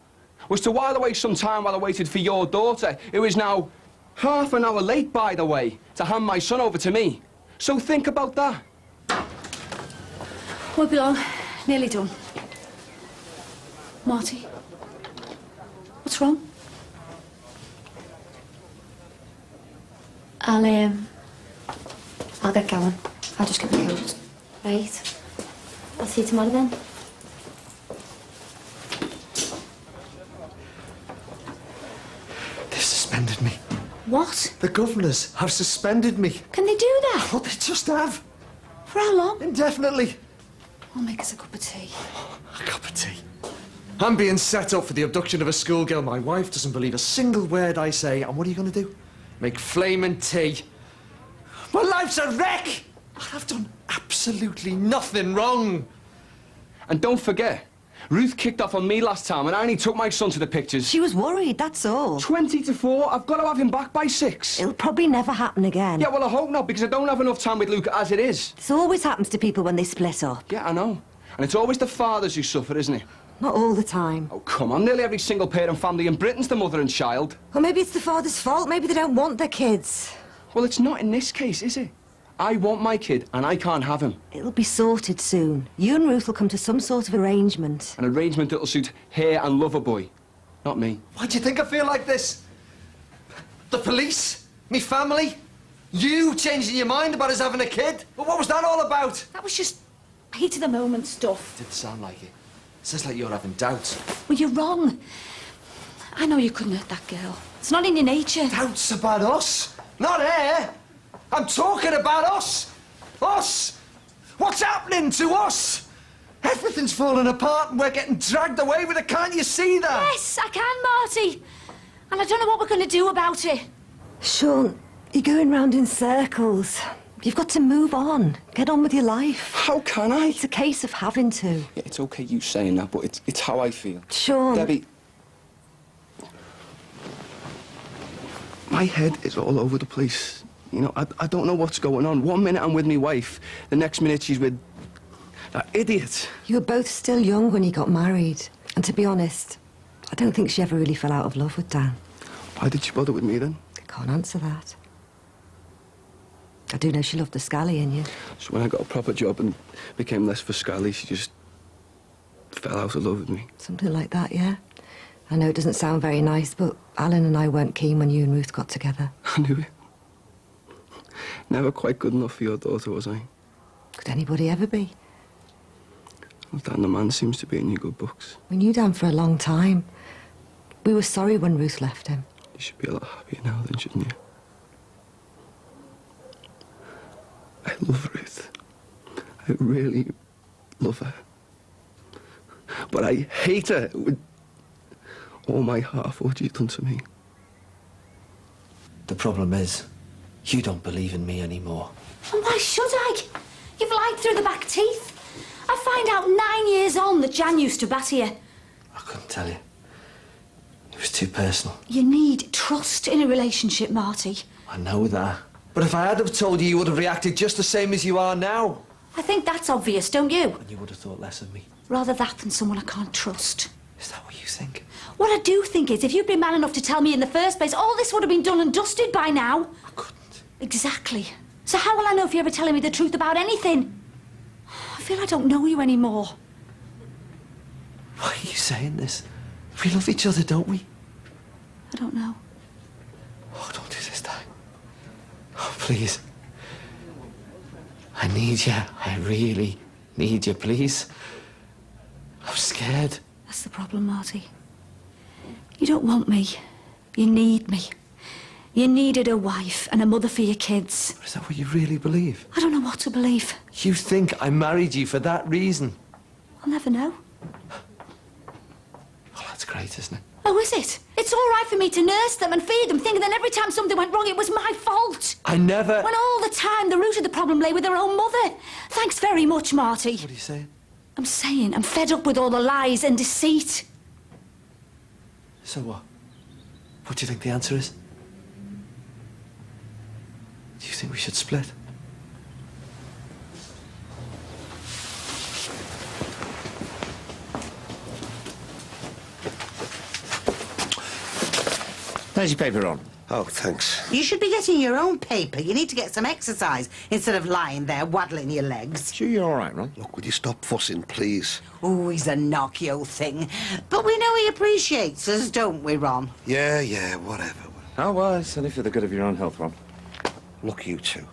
Speaker 5: was to while away some time while I waited for your daughter, who is now half an hour late, by the way, to hand my son over to me. So think about that.
Speaker 3: Won't be long. Nearly done. Marty? What's wrong?
Speaker 8: I'll get going. I'll just get my coat. Right. I'll see you tomorrow then.
Speaker 18: They've suspended me.
Speaker 3: What?
Speaker 18: The governors have suspended me.
Speaker 3: Can they do that?
Speaker 18: Oh, they just have.
Speaker 3: For how long?
Speaker 18: Indefinitely.
Speaker 3: I'll make us a cup of tea.
Speaker 18: A cup of tea. I'm being set up for the abduction of a schoolgirl. My wife doesn't believe a single word I say. And what are you going to do? Make flaming tea. My life's a wreck! I've done absolutely nothing wrong.
Speaker 5: And don't forget, Ruth kicked off on me last time and I only took my son to the pictures.
Speaker 4: She was worried, that's all.
Speaker 5: 20 to 4, I've got to have him back by 6.
Speaker 4: It'll probably never happen again.
Speaker 5: Yeah, well, I hope not, because I don't have enough time with Luke as it is.
Speaker 4: This always happens to people when they split up.
Speaker 5: Yeah, I know. And it's always the fathers who suffer, isn't it?
Speaker 4: Not all the time.
Speaker 5: Oh, come on, nearly every single parent family in Britain's the mother and child.
Speaker 4: Or maybe it's the father's fault. Maybe they don't want their kids.
Speaker 5: Well, it's not in this case, is it? I want my kid, and I can't have him.
Speaker 4: It'll be sorted soon. You and Ruth will come to some sort of arrangement.
Speaker 5: An arrangement that'll suit her and Loverboy, not me.
Speaker 18: Why do you think I feel like this? The police? Me family? You changing your mind about us having a kid? But what was that all about?
Speaker 3: That was just heat of the moment stuff.
Speaker 18: It didn't sound like it. It sounds like you're having doubts.
Speaker 3: Well, you're wrong. I know you couldn't hurt that girl. It's not in your nature.
Speaker 18: Doubts about us? Not her. I'm talking about us. Us. What's happening to us? Everything's falling apart and we're getting dragged away with it. Can't you see that?
Speaker 3: Yes, I can, Marty. And I don't know what we're going to do about it.
Speaker 4: Sean, you're going round in circles. You've got to move on. Get on with your life.
Speaker 5: How can I?
Speaker 4: It's a case of having to.
Speaker 5: Yeah, it's okay you saying that, but it's how I feel.
Speaker 4: Sean.
Speaker 5: Debbie. My head is all over the place. You know, I don't know what's going on. 1 minute I'm with my wife, the next minute she's with that idiot.
Speaker 4: You were both still young when you got married. And to be honest, I don't think she ever really fell out of love with Dan.
Speaker 5: Why did she bother with me then?
Speaker 4: I can't answer that. I do know she loved the scally in you.
Speaker 5: So when I got a proper job and became less for scally, she just fell out of love with me.
Speaker 4: Something like that, yeah. I know it doesn't sound very nice, but Alan and I weren't keen when you and Ruth got together.
Speaker 5: I knew it. Never quite good enough for your daughter, was I?
Speaker 4: Could anybody ever be?
Speaker 5: Well, Dan the man seems to be in your good books.
Speaker 4: We knew Dan for a long time. We were sorry when Ruth left him.
Speaker 5: You should be a lot happier now then, shouldn't you? I love Ruth.
Speaker 13: I really love her. But I hate her with all my heart for what she's done to me.
Speaker 15: The problem is, you don't believe in me anymore.
Speaker 3: And why should I? You've lied through the back teeth. I find out 9 years on that Jan used to batter you.
Speaker 15: I couldn't tell you. It was too personal.
Speaker 3: You need trust in a relationship, Marty.
Speaker 15: I know that. But if I had have told you, you would have reacted just the same as you are now.
Speaker 3: I think that's obvious, don't you?
Speaker 15: And you would have thought less of me.
Speaker 3: Rather that than someone I can't trust.
Speaker 15: Is that what you think?
Speaker 3: What I do think is, if you'd been man enough to tell me in the first place, all this would have been done and dusted by now.
Speaker 15: I couldn't.
Speaker 3: Exactly. So how will I know if you're ever telling me the truth about anything? I feel I don't know you anymore.
Speaker 15: Why are you saying this? We love each other, don't we?
Speaker 3: I don't know.
Speaker 15: Oh, don't do this, Di. Oh, please. I need you. I really need you, please. I'm scared.
Speaker 3: That's the problem, Marty. You don't want me. You need me. You needed a wife and a mother for your kids.
Speaker 15: Is that what you really believe?
Speaker 3: I don't know what to believe.
Speaker 15: You think I married you for that reason?
Speaker 3: I'll never know.
Speaker 15: Oh, that's great, isn't it?
Speaker 3: Oh, is it? It's all right for me to nurse them and feed them, thinking that every time something went wrong, it was my fault.
Speaker 15: I never...
Speaker 3: When all the time the root of the problem lay with their own mother. Thanks very much, Marty.
Speaker 15: What are you saying?
Speaker 3: I'm saying I'm fed up with all the lies and deceit.
Speaker 15: So what? What do you think the answer is? Do you think we should split?
Speaker 6: There's your paper on.
Speaker 12: Oh, thanks.
Speaker 2: You should be getting your own paper. You need to get some exercise instead of lying there waddling your legs.
Speaker 6: Sure you're all right, Ron?
Speaker 12: Look, would you stop fussing, please?
Speaker 2: Oh, he's a knocky old thing. But we know he appreciates us, don't we, Ron?
Speaker 12: Yeah, whatever.
Speaker 6: Oh, well, it's only for the good of your own health, Ron.
Speaker 12: Look, you two.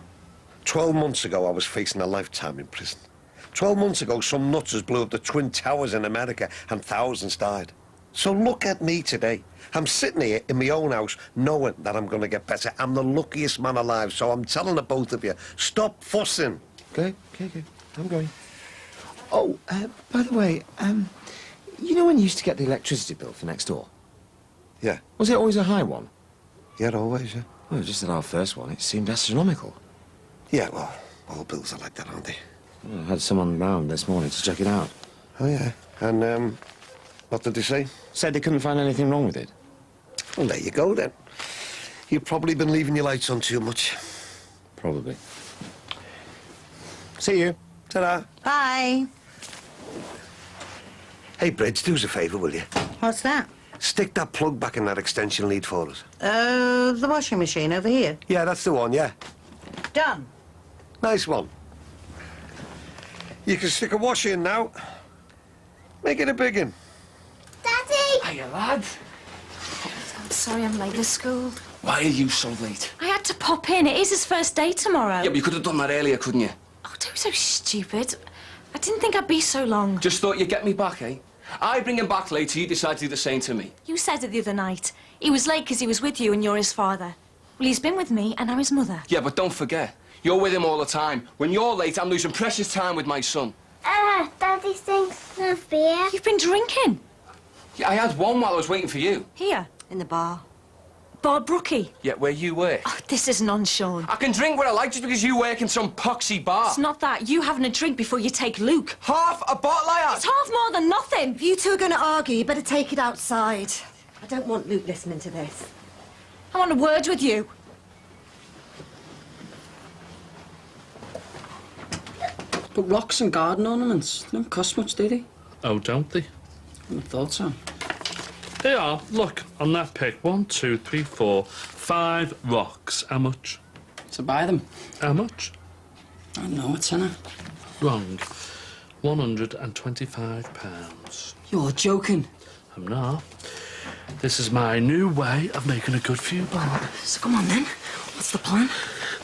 Speaker 12: 12 months ago, I was facing a lifetime in prison. 12 months ago, some nutters blew up the Twin Towers in America and thousands died. So look at me today. I'm sitting here in my own house knowing that I'm going to get better. I'm the luckiest man alive, so I'm telling the both of you, stop fussing.
Speaker 6: Okay. I'm going. Oh, by the way, you know when you used to get the electricity bill for next door?
Speaker 12: Yeah.
Speaker 6: Was it always a high one?
Speaker 12: Yeah, always, yeah.
Speaker 6: Well, just at our first one, it seemed astronomical.
Speaker 12: Yeah, well, all bills are like that, aren't they?
Speaker 6: Well, I had someone round this morning to check it out.
Speaker 12: Oh, yeah. And, what did they say?
Speaker 6: Said they couldn't find anything wrong with it.
Speaker 12: Well, there you go, then. You've probably been leaving your lights on too much.
Speaker 6: Probably. See you.
Speaker 12: Ta-da.
Speaker 2: Bye.
Speaker 12: Hey, Bridge, do us a favour, will you?
Speaker 2: What's that?
Speaker 12: Stick that plug back in that extension lead for us.
Speaker 2: The washing machine over here.
Speaker 12: Yeah, that's the one, yeah.
Speaker 2: Done.
Speaker 12: Nice one. You can stick a washer in now. Make it a big one.
Speaker 8: Daddy!
Speaker 5: Hiya, lad.
Speaker 3: I'm sorry I'm late for school.
Speaker 5: Why are you so late?
Speaker 3: I had to pop in. It is his first day tomorrow.
Speaker 5: Yeah, but you could have done that earlier, couldn't you?
Speaker 3: Oh, don't be so stupid. I didn't think I'd be so long.
Speaker 5: Just thought you'd get me back, eh? I bring him back late, so you decide to do the same to me.
Speaker 3: You said it the other night. He was late because he was with you and you're his father. Well, he's been with me and I'm his mother.
Speaker 5: Yeah, but don't forget, you're with him all the time. When you're late, I'm losing precious time with my son.
Speaker 8: Daddy thinks of beer.
Speaker 3: You've been drinking.
Speaker 5: Yeah, I had one while I was waiting for you.
Speaker 3: Here.
Speaker 4: In the bar.
Speaker 3: Bar Brookie.
Speaker 5: Yeah, where you work.
Speaker 3: Oh, this isn't on, Sean.
Speaker 5: I can drink what I like just because you work in some poxy bar.
Speaker 3: It's not that. You having a drink before you take Luke.
Speaker 5: Half a bottle I had.
Speaker 3: It's half more than nothing.
Speaker 4: If you two are going to argue, you better take it outside. I don't want Luke listening to this.
Speaker 3: I want a word with you.
Speaker 20: But rocks and garden ornaments don't cost much, do they?
Speaker 19: Oh, don't they?
Speaker 20: I would have thought so.
Speaker 19: They are. Look, on that pic. 1, 2, 3, 4, 5 rocks. How much?
Speaker 20: To buy them.
Speaker 19: How much?
Speaker 20: I don't know, a tenner.
Speaker 19: Wrong. £125.
Speaker 20: You're joking.
Speaker 19: I'm not. This is my new way of making a good few bob.
Speaker 20: So come on then. What's the plan?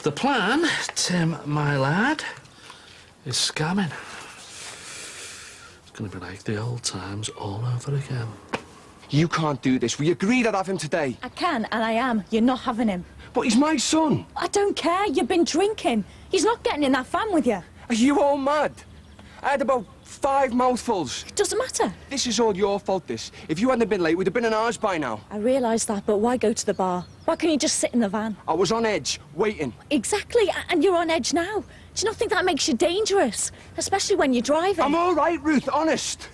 Speaker 19: The plan, Tim, my lad, is scamming. It's going to be like the old times all over again.
Speaker 5: You can't do this. We agreed I'd have him today.
Speaker 3: I can, and I am. You're not having him.
Speaker 5: But he's my son.
Speaker 3: I don't care. You've been drinking. He's not getting in that van with you.
Speaker 5: Are you all mad? I had about 5 mouthfuls.
Speaker 14: It doesn't matter.
Speaker 5: This is all your fault, this. If you hadn't been late, we'd have been in ours by now.
Speaker 14: I realise that, but why go to the bar? Why can't you just sit in the van?
Speaker 5: I was on edge, waiting.
Speaker 14: Exactly, and you're on edge now. Do you not think that makes you dangerous? Especially when you're driving.
Speaker 5: I'm all right, Ruth, honest.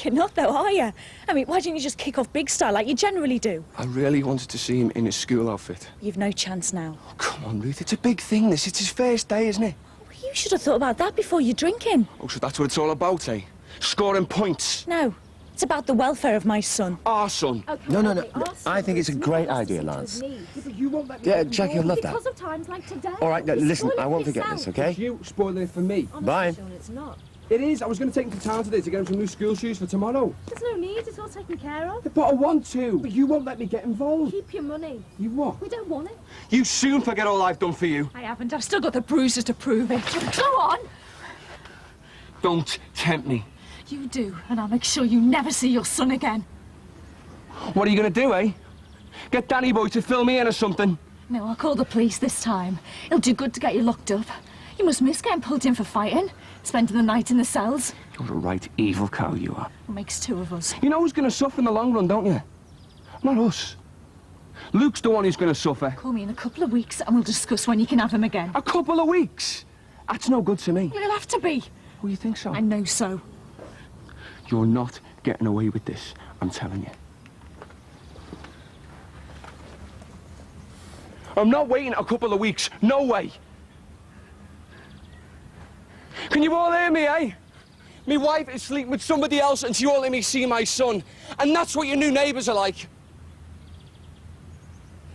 Speaker 14: You're not, though, are you? I mean, why didn't you just kick off big style like you generally do?
Speaker 5: I really wanted to see him in his school outfit.
Speaker 14: You've no chance now.
Speaker 5: Oh, come on, Ruth, it's a big thing, this. It's his first day, isn't it?
Speaker 14: You should have thought about that before you're drinking.
Speaker 5: Oh, so that's what it's all about, eh? Scoring points.
Speaker 14: No, it's about the welfare of my son.
Speaker 5: Our son.
Speaker 6: No. I think it's a great idea, Lance. Yeah, Jack, you'll love that.
Speaker 14: Because of times like today.
Speaker 6: All right, now, listen, I won't forget this, OK?
Speaker 5: You spoiling it for me.
Speaker 6: Bye.
Speaker 14: Sean, it's not.
Speaker 5: It is. I was going to take him to town today to get him some new school shoes for tomorrow.
Speaker 14: There's no need, it's all taken care of.
Speaker 5: But I want to. But you won't let me get involved.
Speaker 14: Keep your money.
Speaker 5: You what?
Speaker 14: We don't want it.
Speaker 5: You soon forget all I've done for you.
Speaker 14: I haven't. I've still got the bruises to prove it. Go on.
Speaker 5: Don't tempt me.
Speaker 14: You do, and I'll make sure you never see your son again.
Speaker 5: What are you going to do, eh? Get Danny Boy to fill me in or something?
Speaker 14: No, I'll call the police this time. It'll do good to get you locked up. You must miss getting pulled in for fighting, spending the night in the cells.
Speaker 5: You're a right evil cow, you are.
Speaker 14: It makes 2 of us.
Speaker 5: You know who's going to suffer in the long run, don't you? Not us. Luke's the one who's going to suffer.
Speaker 14: Call me in a couple of weeks and we'll discuss when you can have him again.
Speaker 5: A couple of weeks? That's no good to me.
Speaker 14: Well, it'll have to be.
Speaker 5: Oh, you think so?
Speaker 14: I know so.
Speaker 5: You're not getting away with this, I'm telling you. I'm not waiting a couple of weeks. No way. Can you all hear me, eh? My wife is sleeping with somebody else and she won't let me see my son. And that's what your new neighbours are like.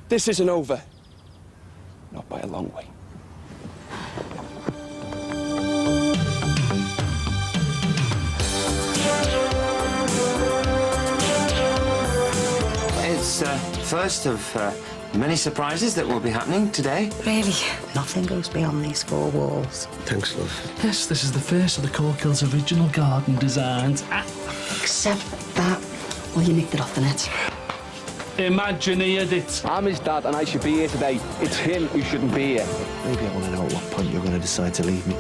Speaker 5: This isn't over. Not by a long way.
Speaker 6: It's first of many surprises that will be happening today.
Speaker 2: Really, nothing goes beyond these 4 walls.
Speaker 6: Thanks, love.
Speaker 19: Yes, this is the first of the Corkill's original garden designs.
Speaker 2: Except that, well, you nicked it off the net.
Speaker 19: Imagineered it.
Speaker 5: I'm his dad and I should be here today. It's him who shouldn't be here.
Speaker 10: Maybe I want to know at what point you're going to decide to leave me.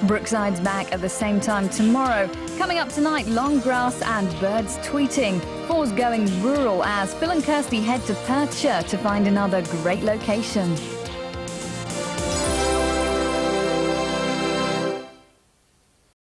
Speaker 22: Brookside's back at the same time tomorrow. Coming up tonight, long grass and birds tweeting. 4's going rural as Phil and Kirsty head to Perthshire to find another great location.